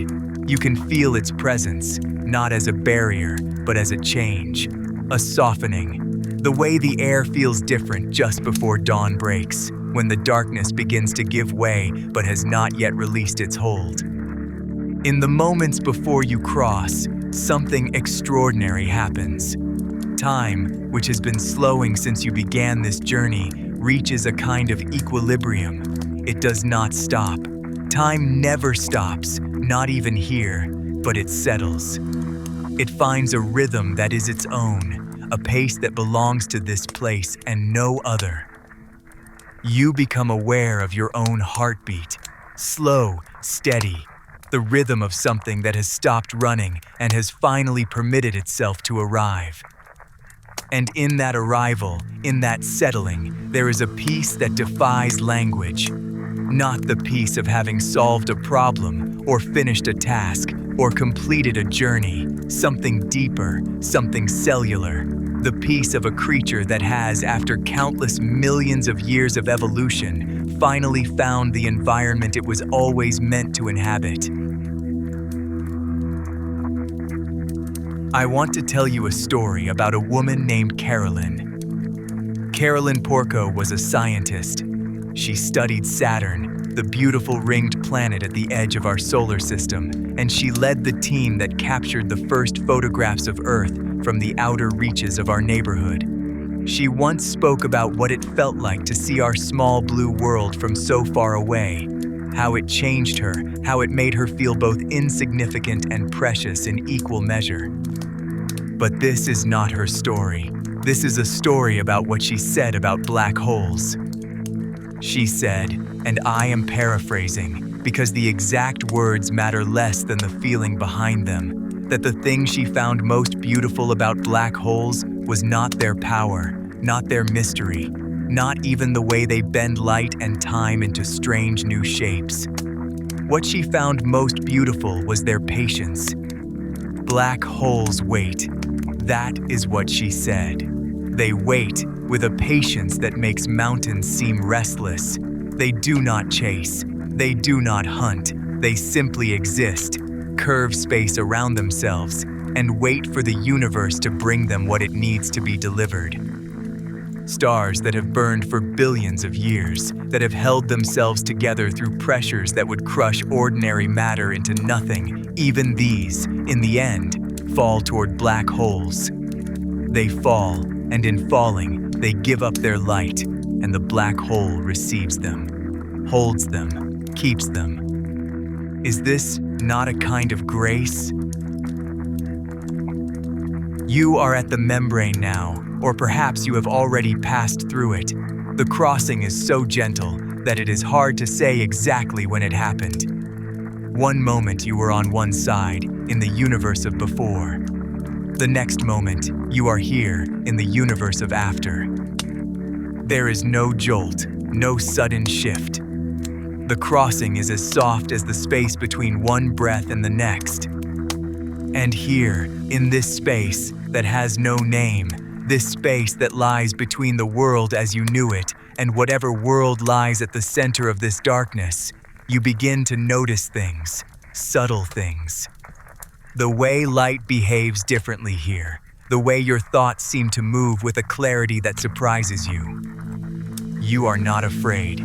You can feel its presence, not as a barrier, but as a change, a softening. The way the air feels different just before dawn breaks, when the darkness begins to give way but has not yet released its hold. In the moments before you cross, something extraordinary happens. Time, which has been slowing since you began this journey, reaches a kind of equilibrium. It does not stop. Time never stops, not even here, but it settles. It finds a rhythm that is its own, a pace that belongs to this place and no other. You become aware of your own heartbeat, slow, steady, the rhythm of something that has stopped running and has finally permitted itself to arrive. And in that arrival, in that settling, there is a peace that defies language. Not the peace of having solved a problem, or finished a task, or completed a journey, something deeper, something cellular. The peace of a creature that has, after countless millions of years of evolution, finally found the environment it was always meant to inhabit. I want to tell you a story about a woman named Carolyn. Carolyn Porco was a scientist. She studied Saturn, the beautiful ringed planet at the edge of our solar system, and she led the team that captured the first photographs of Earth from the outer reaches of our neighborhood. She once spoke about what it felt like to see our small blue world from so far away, how it changed her, how it made her feel both insignificant and precious in equal measure. But this is not her story. This is a story about what she said about black holes. She said, and I am paraphrasing, because the exact words matter less than the feeling behind them, that the thing she found most beautiful about black holes was not their power, not their mystery, not even the way they bend light and time into strange new shapes. What she found most beautiful was their patience. Black holes wait. That is what she said. They wait with a patience that makes mountains seem restless. They do not chase. They do not hunt. They simply exist, curve space around themselves, and wait for the universe to bring them what it needs to be delivered. Stars that have burned for billions of years, that have held themselves together through pressures that would crush ordinary matter into nothing, even these, in the end, fall toward black holes. They fall, and in falling, they give up their light, and the black hole receives them, holds them, keeps them. Is this not a kind of grace? You are at the membrane now, or perhaps you have already passed through it. The crossing is so gentle that it is hard to say exactly when it happened. One moment you were on one side, in the universe of before. The next moment, you are here, in the universe of after. There is no jolt, no sudden shift. The crossing is as soft as the space between one breath and the next. And here, in this space that has no name, this space that lies between the world as you knew it and whatever world lies at the center of this darkness, you begin to notice things, subtle things. The way light behaves differently here, the way your thoughts seem to move with a clarity that surprises you. You are not afraid.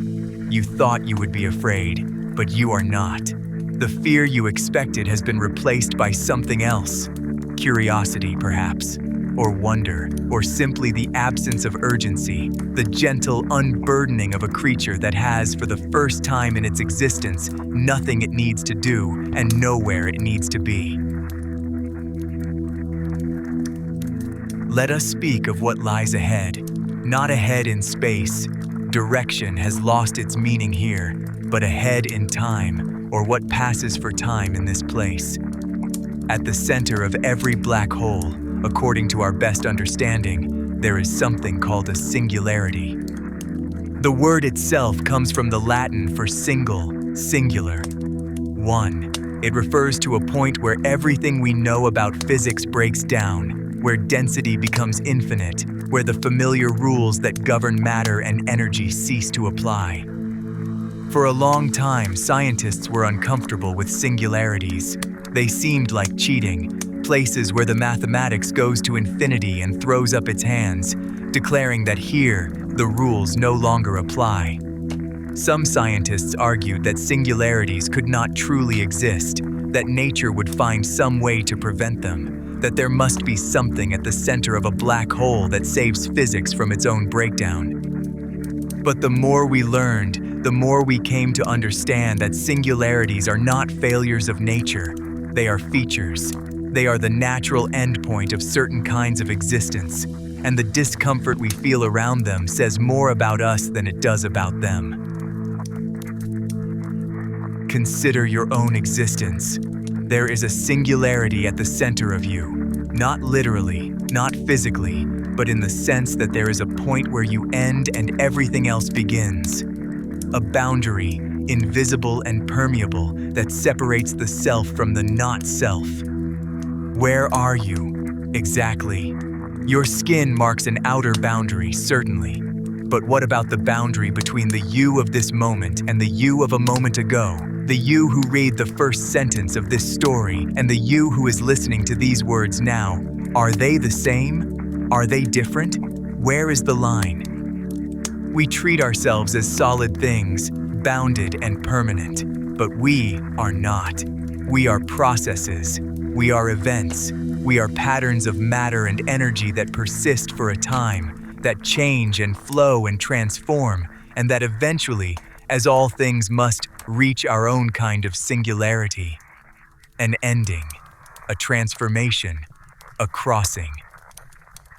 You thought you would be afraid, but you are not. The fear you expected has been replaced by something else. Curiosity, perhaps, or wonder, or simply the absence of urgency, the gentle unburdening of a creature that has, for the first time in its existence, nothing it needs to do and nowhere it needs to be. Let us speak of what lies ahead, not ahead in space. Direction has lost its meaning here, but ahead in time, or what passes for time in this place. At the center of every black hole, according to our best understanding, there is something called a singularity. The word itself comes from the Latin for single, singular, one. It refers to a point where everything we know about physics breaks down, where density becomes infinite, where the familiar rules that govern matter and energy cease to apply. For a long time, scientists were uncomfortable with singularities. They seemed like cheating, places where the mathematics goes to infinity and throws up its hands, declaring that here, the rules no longer apply. Some scientists argued that singularities could not truly exist, that nature would find some way to prevent them, that there must be something at the center of a black hole that saves physics from its own breakdown. But the more we learned, the more we came to understand that singularities are not failures of nature. They are features. They are the natural endpoint of certain kinds of existence, and the discomfort we feel around them says more about us than it does about them. Consider your own existence. There is a singularity at the center of you, not literally, not physically, but in the sense that there is a point where you end and everything else begins. A boundary, invisible and permeable, that separates the self from the not self. Where are you, exactly? Your skin marks an outer boundary, certainly. But what about the boundary between the you of this moment and the you of a moment ago? The you who read the first sentence of this story and the you who is listening to these words now. Are they the same? Are they different? Where is the line? We treat ourselves as solid things, bounded and permanent, but we are not. We are processes. We are events. We are patterns of matter and energy that persist for a time, that change and flow and transform, and that eventually, as all things must, reach our own kind of singularity. An ending, a transformation, a crossing.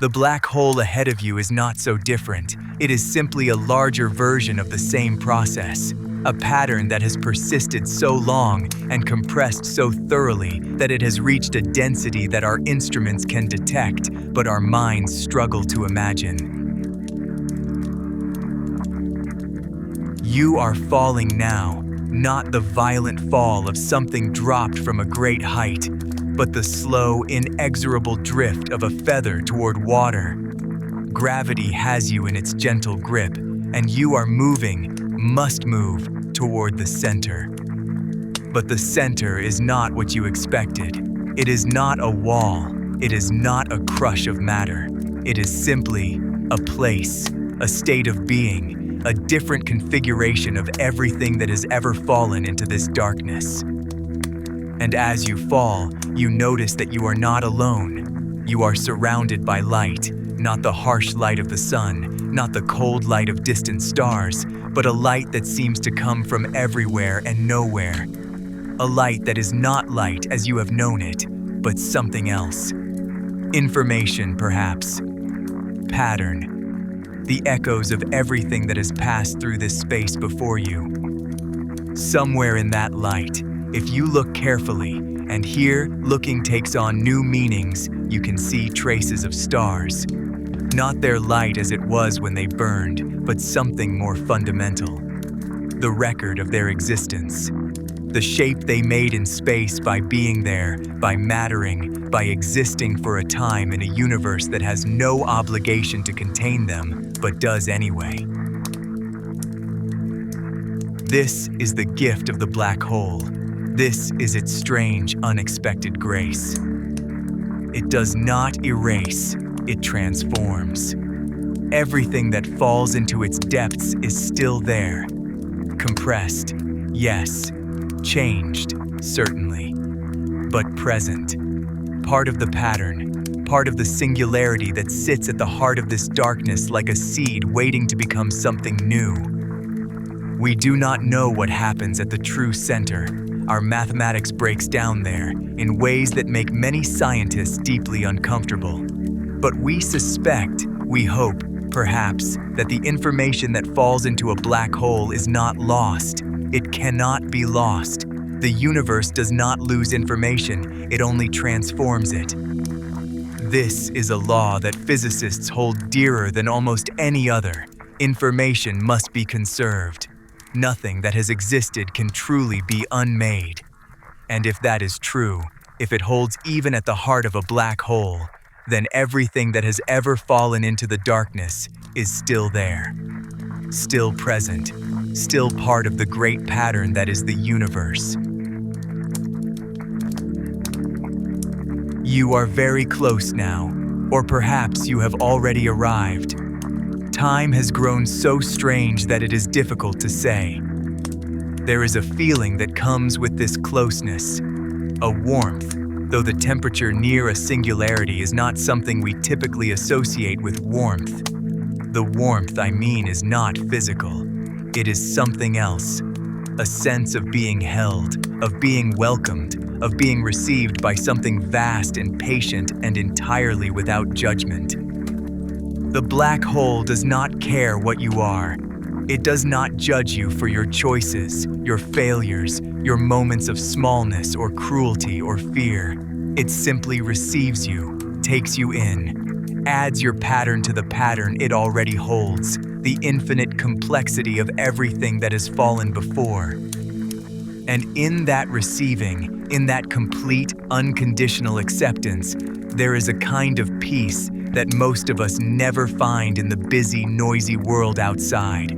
The black hole ahead of you is not so different. It is simply a larger version of the same process, a pattern that has persisted so long and compressed so thoroughly that it has reached a density that our instruments can detect, but our minds struggle to imagine. You are falling now, not the violent fall of something dropped from a great height, but the slow, inexorable drift of a feather toward water. Gravity has you in its gentle grip, and you are moving, must move, toward the center. But the center is not what you expected. It is not a wall. It is not a crush of matter. It is simply a place, a state of being, a different configuration of everything that has ever fallen into this darkness. And as you fall, you notice that you are not alone. You are surrounded by light, not the harsh light of the sun, not the cold light of distant stars, but a light that seems to come from everywhere and nowhere. A light that is not light as you have known it, but something else. Information, perhaps. Pattern. The echoes of everything that has passed through this space before you. Somewhere in that light, if you look carefully, and here looking takes on new meanings, you can see traces of stars. Not their light as it was when they burned, but something more fundamental. The record of their existence. The shape they made in space by being there, by mattering, by existing for a time in a universe that has no obligation to contain them, but does anyway. This is the gift of the black hole. This is its strange, unexpected grace. It does not erase, it transforms. Everything that falls into its depths is still there. Compressed, yes. Changed, certainly. But present. Part of the pattern, part of the singularity that sits at the heart of this darkness like a seed waiting to become something new. We do not know what happens at the true center. Our mathematics breaks down there in ways that make many scientists deeply uncomfortable. But we suspect, we hope, perhaps, that the information that falls into a black hole is not lost. It cannot be lost. The universe does not lose information, it only transforms it. This is a law that physicists hold dearer than almost any other. Information must be conserved. Nothing that has existed can truly be unmade. And if that is true, if it holds even at the heart of a black hole, then everything that has ever fallen into the darkness is still there, still present, still part of the great pattern that is the universe. You are very close now, or perhaps you have already arrived. Time has grown so strange that it is difficult to say. There is a feeling that comes with this closeness, a warmth, though the temperature near a singularity is not something we typically associate with warmth. The warmth I mean is not physical. It is something else, a sense of being held, of being welcomed, of being received by something vast and patient and entirely without judgment. The black hole does not care what you are. It does not judge you for your choices, your failures, your moments of smallness or cruelty or fear. It simply receives you, takes you in, adds your pattern to the pattern it already holds, the infinite complexity of everything that has fallen before. And in that receiving, in that complete, unconditional acceptance, there is a kind of peace that most of us never find in the busy, noisy world outside.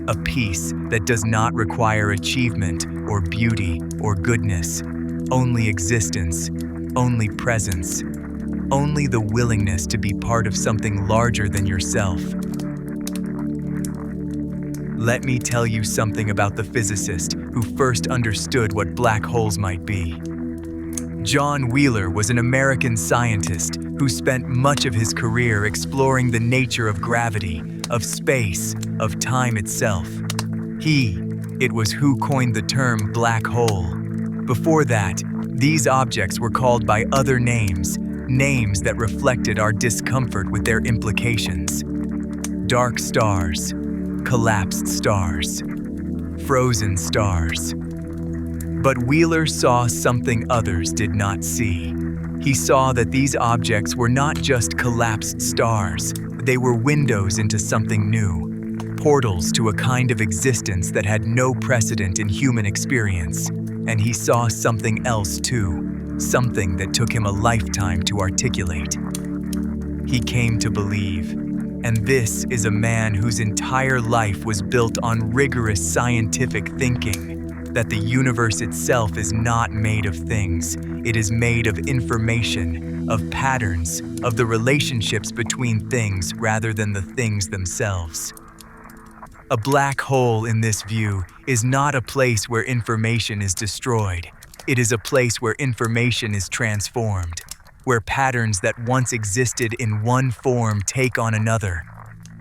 A peace that does not require achievement or beauty or goodness, only existence, only presence, only the willingness to be part of something larger than yourself. Let me tell you something about the physicist who first understood what black holes might be. John Wheeler was an American scientist who spent much of his career exploring the nature of gravity, of space, of time itself. It was who coined the term black hole. Before that, these objects were called by other names, names that reflected our discomfort with their implications. Dark stars, collapsed stars, frozen stars. But Wheeler saw something others did not see. He saw that these objects were not just collapsed stars, they were windows into something new, portals to a kind of existence that had no precedent in human experience. And he saw something else too, something that took him a lifetime to articulate. He came to believe, and this is a man whose entire life was built on rigorous scientific thinking, that the universe itself is not made of things. It is made of information, of patterns, of the relationships between things rather than the things themselves. A black hole in this view is not a place where information is destroyed. It is a place where information is transformed, where patterns that once existed in one form take on another,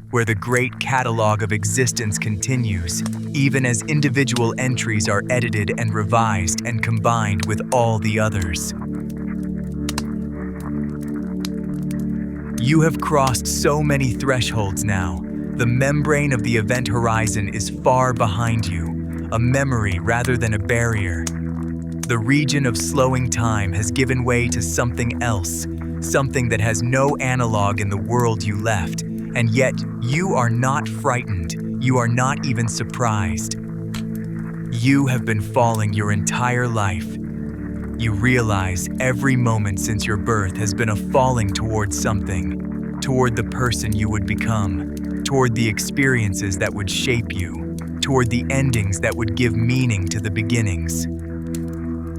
where the great catalog of existence continues, even as individual entries are edited and revised and combined with all the others. You have crossed so many thresholds now. The membrane of the event horizon is far behind you, a memory rather than a barrier. The region of slowing time has given way to something else, something that has no analog in the world you left. And yet, you are not frightened. You are not even surprised. You have been falling your entire life. You realize every moment since your birth has been a falling toward something, toward the person you would become, toward the experiences that would shape you, toward the endings that would give meaning to the beginnings.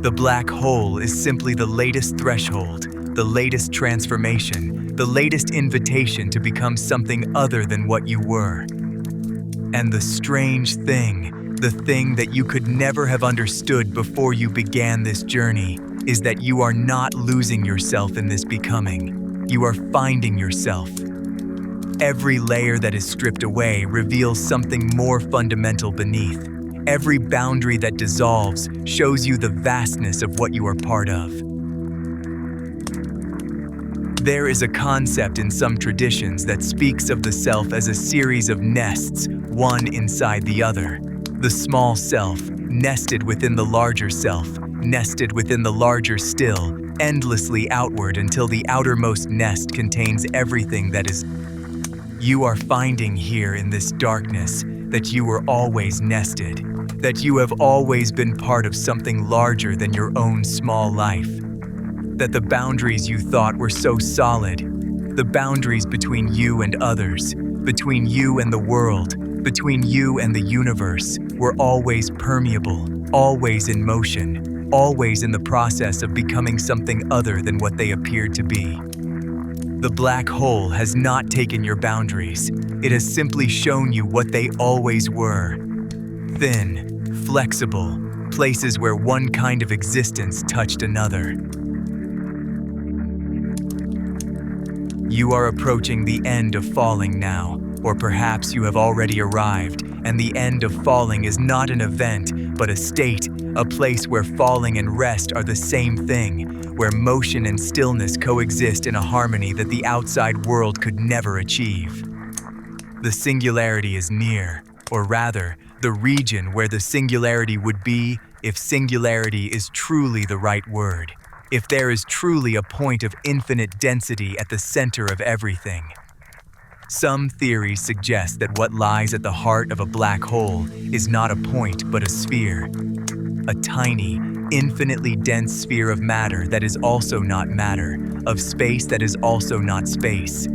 The black hole is simply the latest threshold, the latest transformation, the latest invitation to become something other than what you were. And the strange thing, the thing that you could never have understood before you began this journey, is that you are not losing yourself in this becoming. You are finding yourself. Every layer that is stripped away reveals something more fundamental beneath. Every boundary that dissolves shows you the vastness of what you are part of. There is a concept in some traditions that speaks of the self as a series of nests, one inside the other. The small self, nested within the larger self, nested within the larger still, endlessly outward until the outermost nest contains everything that is. You are finding here in this darkness that you were always nested, that you have always been part of something larger than your own small life. That the boundaries you thought were so solid, the boundaries between you and others, between you and the world, between you and the universe, were always permeable, always in motion, always in the process of becoming something other than what they appeared to be. The black hole has not taken your boundaries. It has simply shown you what they always were. Thin, flexible, places where one kind of existence touched another. You are approaching the end of falling now, or perhaps you have already arrived, and the end of falling is not an event, but a state, a place where falling and rest are the same thing, where motion and stillness coexist in a harmony that the outside world could never achieve. The singularity is near, or rather, the region where the singularity would be if singularity is truly the right word. If there is truly a point of infinite density at the center of everything. Some theories suggest that what lies at the heart of a black hole is not a point but a sphere. a tiny, infinitely dense sphere of matter that is also not matter, of space that is also not space.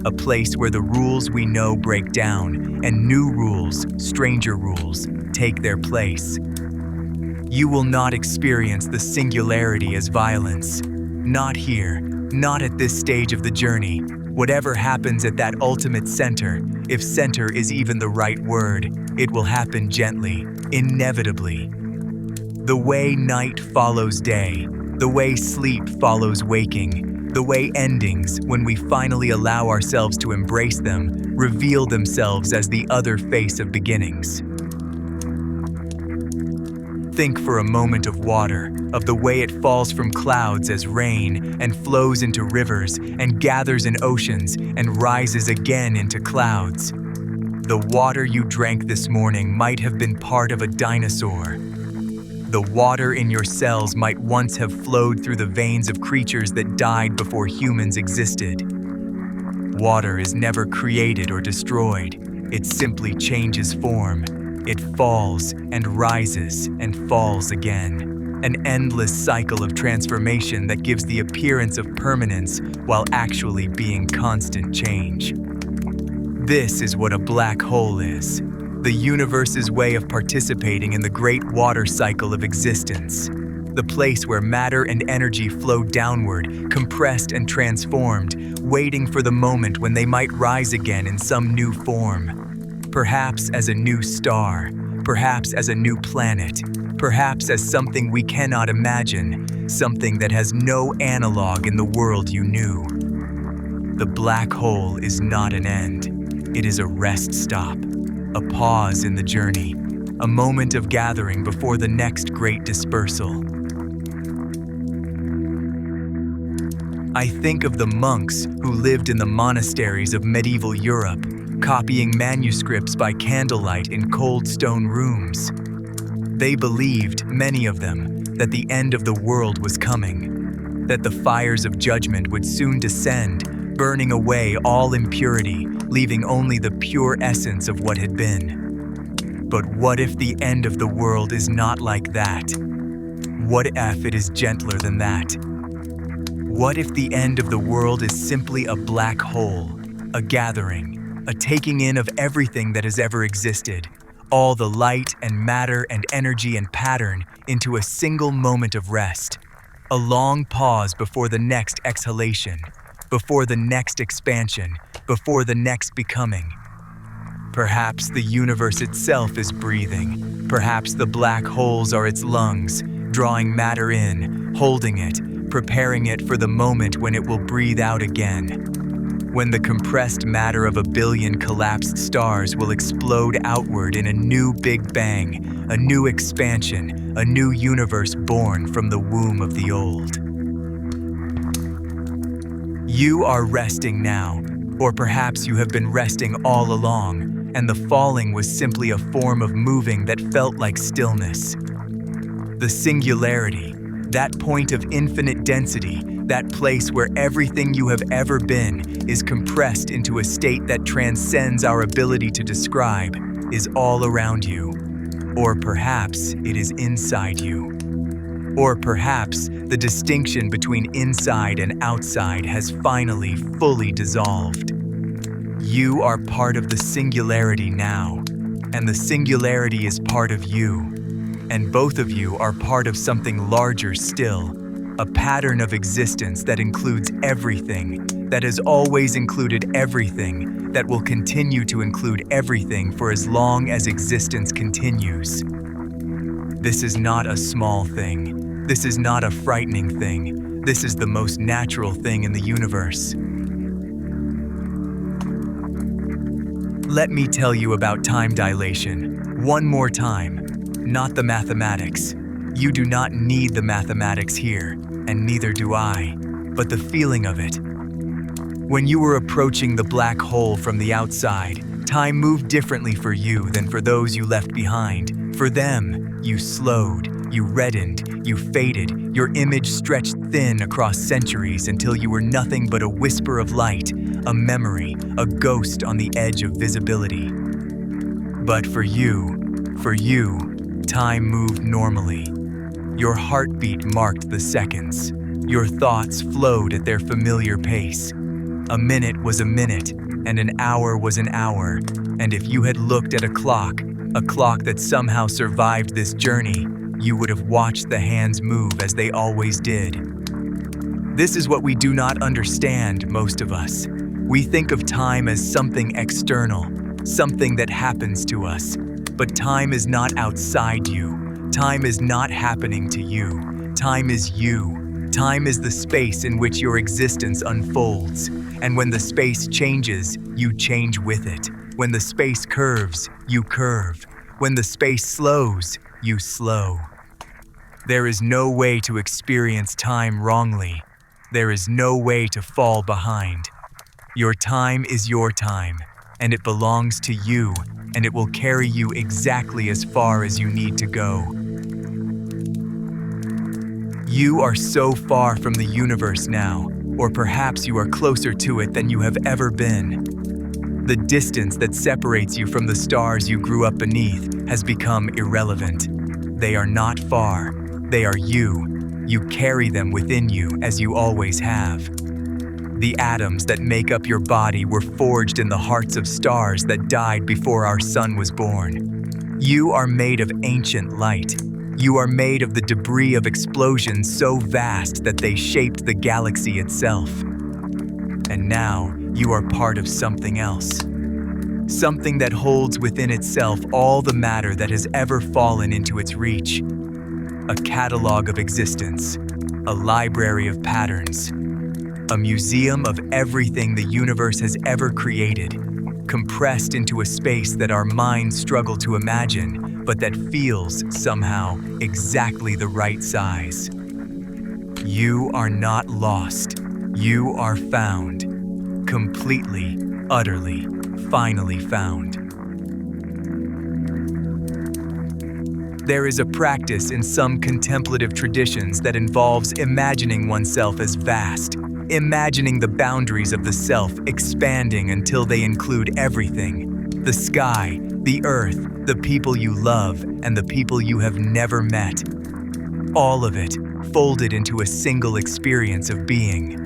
A place where the rules we know break down and new rules, stranger rules, take their place. You will not experience the singularity as violence. Not here, not at this stage of the journey. Whatever happens at that ultimate center, if center is even the right word, it will happen gently, inevitably. The way night follows day, the way sleep follows waking, the way endings, when we finally allow ourselves to embrace them, reveal themselves as the other face of beginnings. Think for a moment of water, of the way it falls from clouds as rain and flows into rivers and gathers in oceans and rises again into clouds. The water you drank this morning might have been part of a dinosaur. The water in your cells might once have flowed through the veins of creatures that died before humans existed. Water is never created or destroyed. It simply changes form. It falls and rises and falls again. An endless cycle of transformation that gives the appearance of permanence while actually being constant change. This is what a black hole is. The universe's way of participating in the great water cycle of existence. The place where matter and energy flow downward, compressed and transformed, waiting for the moment when they might rise again in some new form. Perhaps as a new star, perhaps as a new planet, perhaps as something we cannot imagine, something that has no analog in the world you knew. The black hole is not an end. It is a rest stop, a pause in the journey, a moment of gathering before the next great dispersal. I think of the monks who lived in the monasteries of medieval Europe, copying manuscripts by candlelight in cold stone rooms. They believed, many of them, that the end of the world was coming, that the fires of judgment would soon descend, burning away all impurity, leaving only the pure essence of what had been. But what if the end of the world is not like that? What if it is gentler than that? What if the end of the world is simply a black hole, a gathering, a taking in of everything that has ever existed, all the light and matter and energy and pattern into a single moment of rest, a long pause before the next exhalation, before the next expansion, before the next becoming. Perhaps the universe itself is breathing. Perhaps the black holes are its lungs, drawing matter in, holding it, preparing it for the moment when it will breathe out again. When the compressed matter of a billion collapsed stars will explode outward in a new Big Bang, a new expansion, a new universe born from the womb of the old. You are resting now, or perhaps you have been resting all along, and the falling was simply a form of moving that felt like stillness. The singularity, that point of infinite density, that place where everything you have ever been is compressed into a state that transcends our ability to describe, is all around you. Or perhaps it is inside you. Or perhaps the distinction between inside and outside has finally fully dissolved. You are part of the singularity now, and the singularity is part of you. And both of you are part of something larger still, a pattern of existence that includes everything, that has always included everything, that will continue to include everything for as long as existence continues. This is not a small thing. This is not a frightening thing. This is the most natural thing in the universe. Let me tell you about time dilation, one more time. Not the mathematics. You do not need the mathematics here, and neither do I, but the feeling of it. When you were approaching the black hole from the outside, time moved differently for you than for those you left behind. For them, you slowed, you reddened, you faded, your image stretched thin across centuries until you were nothing but a whisper of light, a memory, a ghost on the edge of visibility. But for you, time moved normally. Your heartbeat marked the seconds. Your thoughts flowed at their familiar pace. A minute was a minute, and an hour was an hour, and if you had looked at a clock that somehow survived this journey, you would have watched the hands move as they always did. This is what we do not understand, most of us. We think of time as something external, something that happens to us. But time is not outside you. Time is not happening to you. Time is you. Time is the space in which your existence unfolds. And when the space changes, you change with it. When the space curves, you curve. When the space slows, you slow. There is no way to experience time wrongly. There is no way to fall behind. Your time is your time, and it belongs to you, and it will carry you exactly as far as you need to go. You are so far from the universe now, or perhaps you are closer to it than you have ever been. The distance that separates you from the stars you grew up beneath has become irrelevant. They are not far. They are you. You carry them within you as you always have. The atoms that make up your body were forged in the hearts of stars that died before our sun was born. You are made of ancient light. You are made of the debris of explosions so vast that they shaped the galaxy itself. And now, you are part of something else. Something that holds within itself all the matter that has ever fallen into its reach. A catalog of existence, a library of patterns, a museum of everything the universe has ever created, compressed into a space that our minds struggle to imagine, but that feels, somehow, exactly the right size. You are not lost. You are found. Completely, utterly, finally found. There is a practice in some contemplative traditions that involves imagining oneself as vast, imagining the boundaries of the self expanding until they include everything: the sky, the earth, the people you love, and the people you have never met. All of it folded into a single experience of being.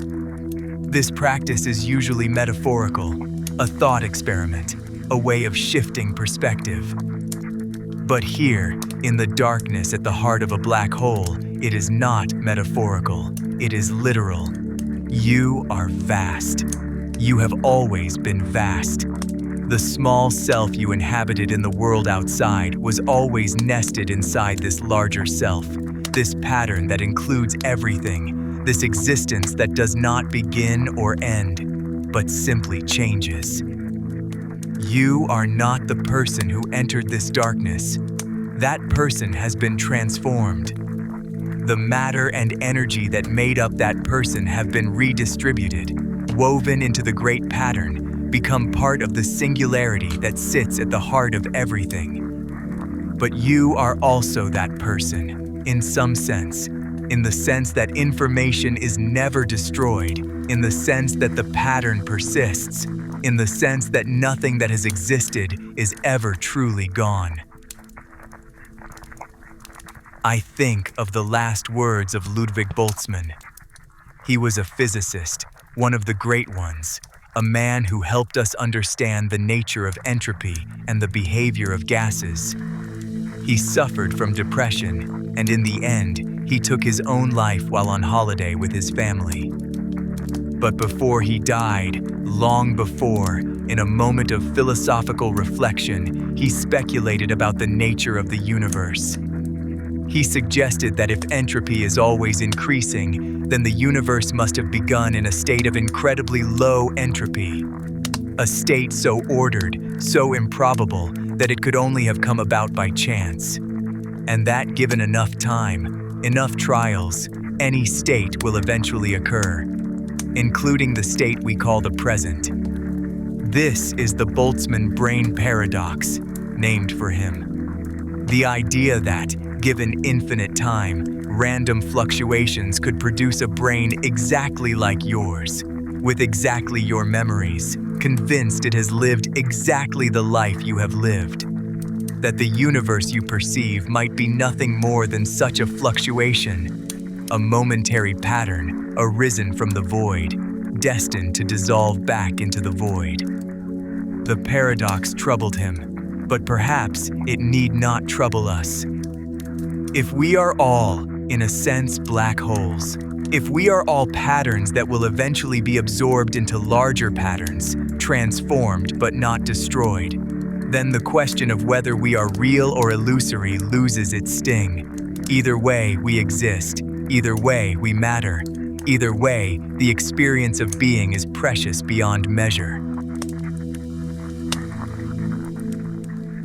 This practice is usually metaphorical, a thought experiment, a way of shifting perspective. But here, in the darkness at the heart of a black hole, it is not metaphorical, it is literal. You are vast. You have always been vast. The small self you inhabited in the world outside was always nested inside this larger self, this pattern that includes everything, this existence that does not begin or end, but simply changes. You are not the person who entered this darkness. That person has been transformed. The matter and energy that made up that person have been redistributed, woven into the great pattern, become part of the singularity that sits at the heart of everything. But you are also that person, in some sense, in the sense that information is never destroyed, in the sense that the pattern persists, in the sense that nothing that has existed is ever truly gone. I think of the last words of Ludwig Boltzmann. He was a physicist, one of the great ones, a man who helped us understand the nature of entropy and the behavior of gases. He suffered from depression, and in the end, he took his own life while on holiday with his family. But before he died, long before, in a moment of philosophical reflection, he speculated about the nature of the universe. He suggested that if entropy is always increasing, then the universe must have begun in a state of incredibly low entropy. A state so ordered, so improbable, that it could only have come about by chance. And that given enough time, enough trials, any state will eventually occur, including the state we call the present. This is the Boltzmann brain paradox, named for him. The idea that, given infinite time, random fluctuations could produce a brain exactly like yours, with exactly your memories, convinced it has lived exactly the life you have lived. that the universe you perceive might be nothing more than such a fluctuation, a momentary pattern arisen from the void, destined to dissolve back into the void. The paradox troubled him, but perhaps it need not trouble us. If we are all, in a sense, black holes, if we are all patterns that will eventually be absorbed into larger patterns, transformed but not destroyed, then the question of whether we are real or illusory loses its sting. Either way, we exist. Either way, we matter. Either way, the experience of being is precious beyond measure.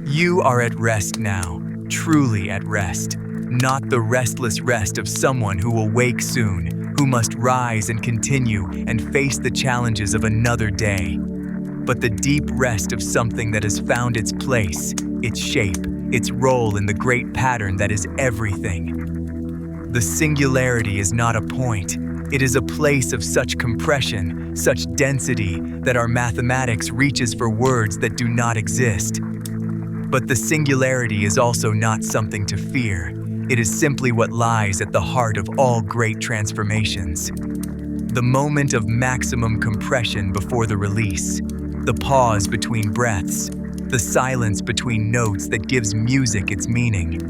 You are at rest now, truly at rest. Not the restless rest of someone who will wake soon, who must rise and continue and face the challenges of another day, but the deep rest of something that has found its place, its shape, its role in the great pattern that is everything. The singularity is not a point. It is a place of such compression, such density, that our mathematics reaches for words that do not exist. But the singularity is also not something to fear. It is simply what lies at the heart of all great transformations. The moment of maximum compression before the release, the pause between breaths, the silence between notes that gives music its meaning.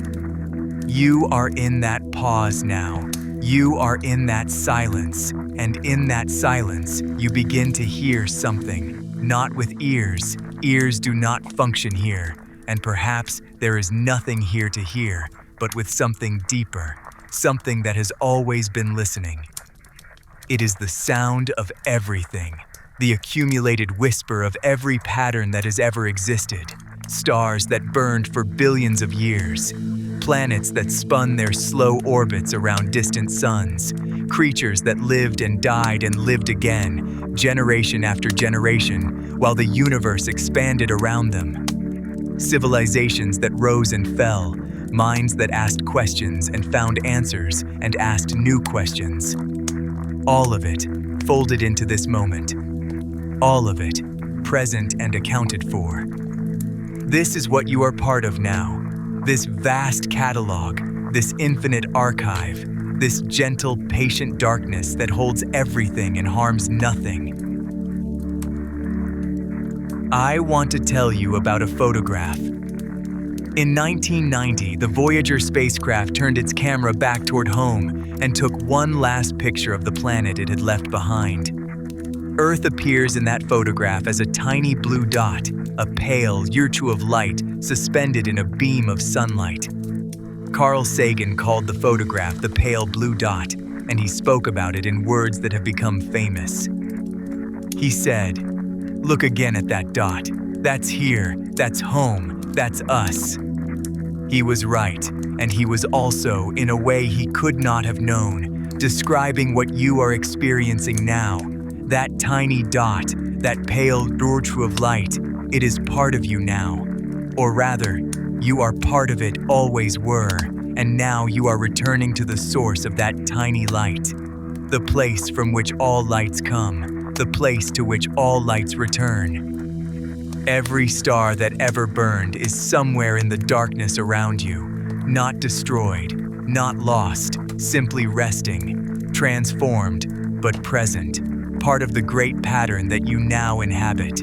You are in that pause now. You are in that silence, and in that silence, you begin to hear something, not with ears. Ears do not function here, and perhaps there is nothing here to hear, but with something deeper, something that has always been listening. It is the sound of everything, the accumulated whisper of every pattern that has ever existed, stars that burned for billions of years, planets that spun their slow orbits around distant suns, creatures that lived and lived again, generation after generation, while the universe expanded around them. Civilizations that rose and fell, minds that asked questions and found answers and asked new questions. All of it folded into this moment. All of it present and accounted for. This is what you are part of now. This vast catalog, this infinite archive, this gentle, patient darkness that holds everything and harms nothing. I want to tell you about a photograph. In 1990, the Voyager spacecraft turned its camera back toward home and took one last picture of the planet it had left behind. Earth appears in that photograph as a tiny blue dot, a pale urtu of light suspended in a beam of sunlight. Carl Sagan called the photograph the pale blue dot, and he spoke about it in words that have become famous. He said, "Look again at that dot. That's here, that's home, that's us." He was right, and he was also, in a way he could not have known, describing what you are experiencing now. That tiny dot, that pale urtu of light, it is part of you now. Or rather, you are part of it, always were, and now you are returning to the source of that tiny light. The place from which all lights come, the place to which all lights return. Every star that ever burned is somewhere in the darkness around you, not destroyed, not lost, simply resting, transformed, but present, part of the great pattern that you now inhabit.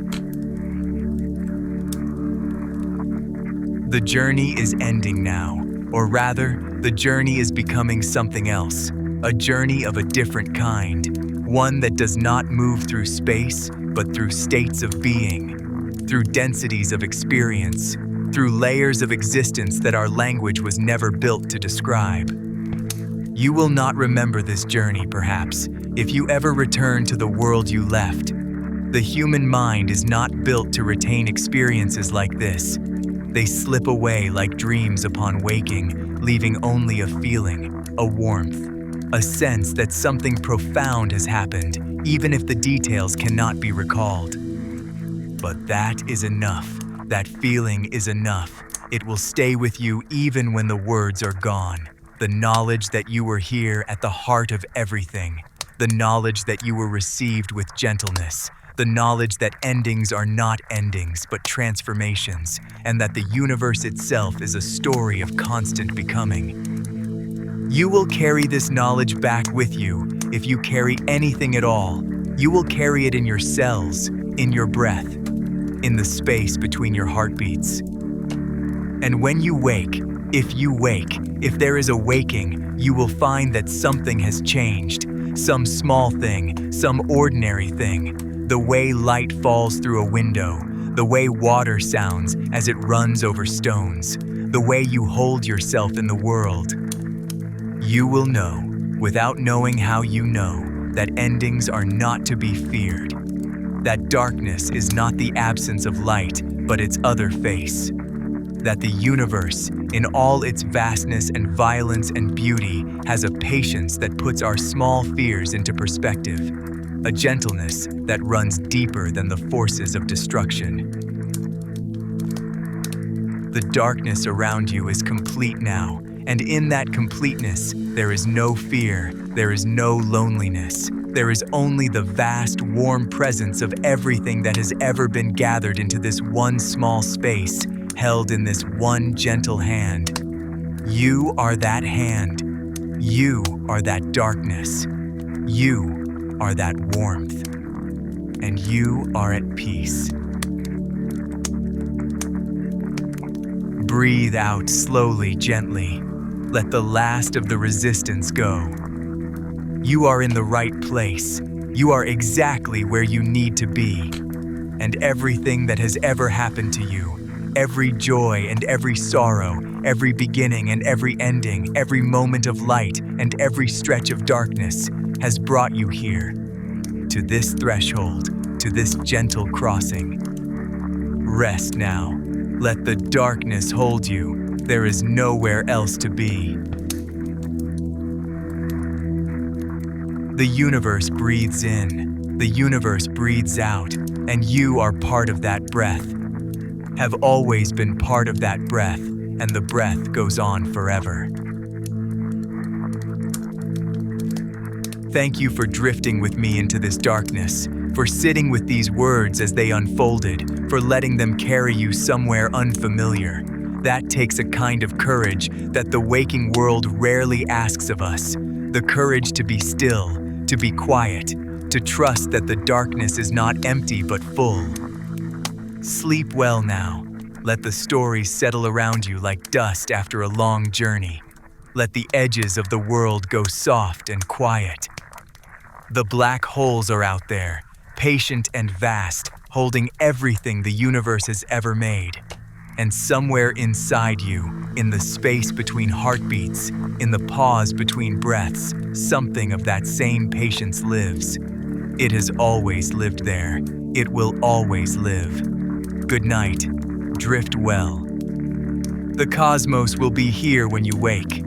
The journey is ending now, or rather, the journey is becoming something else, a journey of a different kind, one that does not move through space, but through states of being, through densities of experience, through layers of existence that our language was never built to describe. You will not remember this journey, perhaps, if you ever return to the world you left. The human mind is not built to retain experiences like this. They slip away like dreams upon waking, leaving only a feeling, a warmth, a sense that something profound has happened, even if the details cannot be recalled. But that is enough. That feeling is enough. It will stay with you even when the words are gone. The knowledge that you were here at the heart of everything. The knowledge that you were received with gentleness. the knowledge that endings are not endings but transformations, and that the universe itself is a story of constant becoming. You will carry this knowledge back with you if you carry anything at all. You will carry it in your cells, in your breath, in the space between your heartbeats. And when you wake, if there is a waking, you will find that something has changed. Some small thing, some ordinary thing. The way light falls through a window, the way water sounds as it runs over stones, the way you hold yourself in the world. You will know, without knowing how you know, that endings are not to be feared. That darkness is not the absence of light, but its other face. That the universe, in all its vastness and violence and beauty, has a patience that puts our small fears into perspective, a gentleness that runs deeper than the forces of destruction. The darkness around you is complete now, and in that completeness, there is no fear, there is no loneliness. There is only the vast, warm presence of everything that has ever been gathered into this one small space, held in this one gentle hand. You are that hand. You are that darkness. You are that warmth. And you are at peace. Breathe out slowly, gently. Let the last of the resistance go. You are in the right place. You are exactly where you need to be. And everything that has ever happened to you, every joy and every sorrow, every beginning and every ending, every moment of light and every stretch of darkness, has brought you here, to this threshold, to this gentle crossing. Rest now. Let the darkness hold you. There is nowhere else to be. The universe breathes in, the universe breathes out, and you are part of that breath. Have always been part of that breath, and the breath goes on forever. Thank you for drifting with me into this darkness, for sitting with these words as they unfolded, for letting them carry you somewhere unfamiliar. That takes a kind of courage that the waking world rarely asks of us. The courage to be still, to be quiet, to trust that the darkness is not empty but full. Sleep well now. Let the stories settle around you like dust after a long journey. Let the edges of the world go soft and quiet. The black holes are out there, patient and vast, holding everything the universe has ever made. And somewhere inside you, in the space between heartbeats, in the pause between breaths, something of that same patience lives. It has always lived there. It will always live. Good night. Drift well. The cosmos will be here when you wake.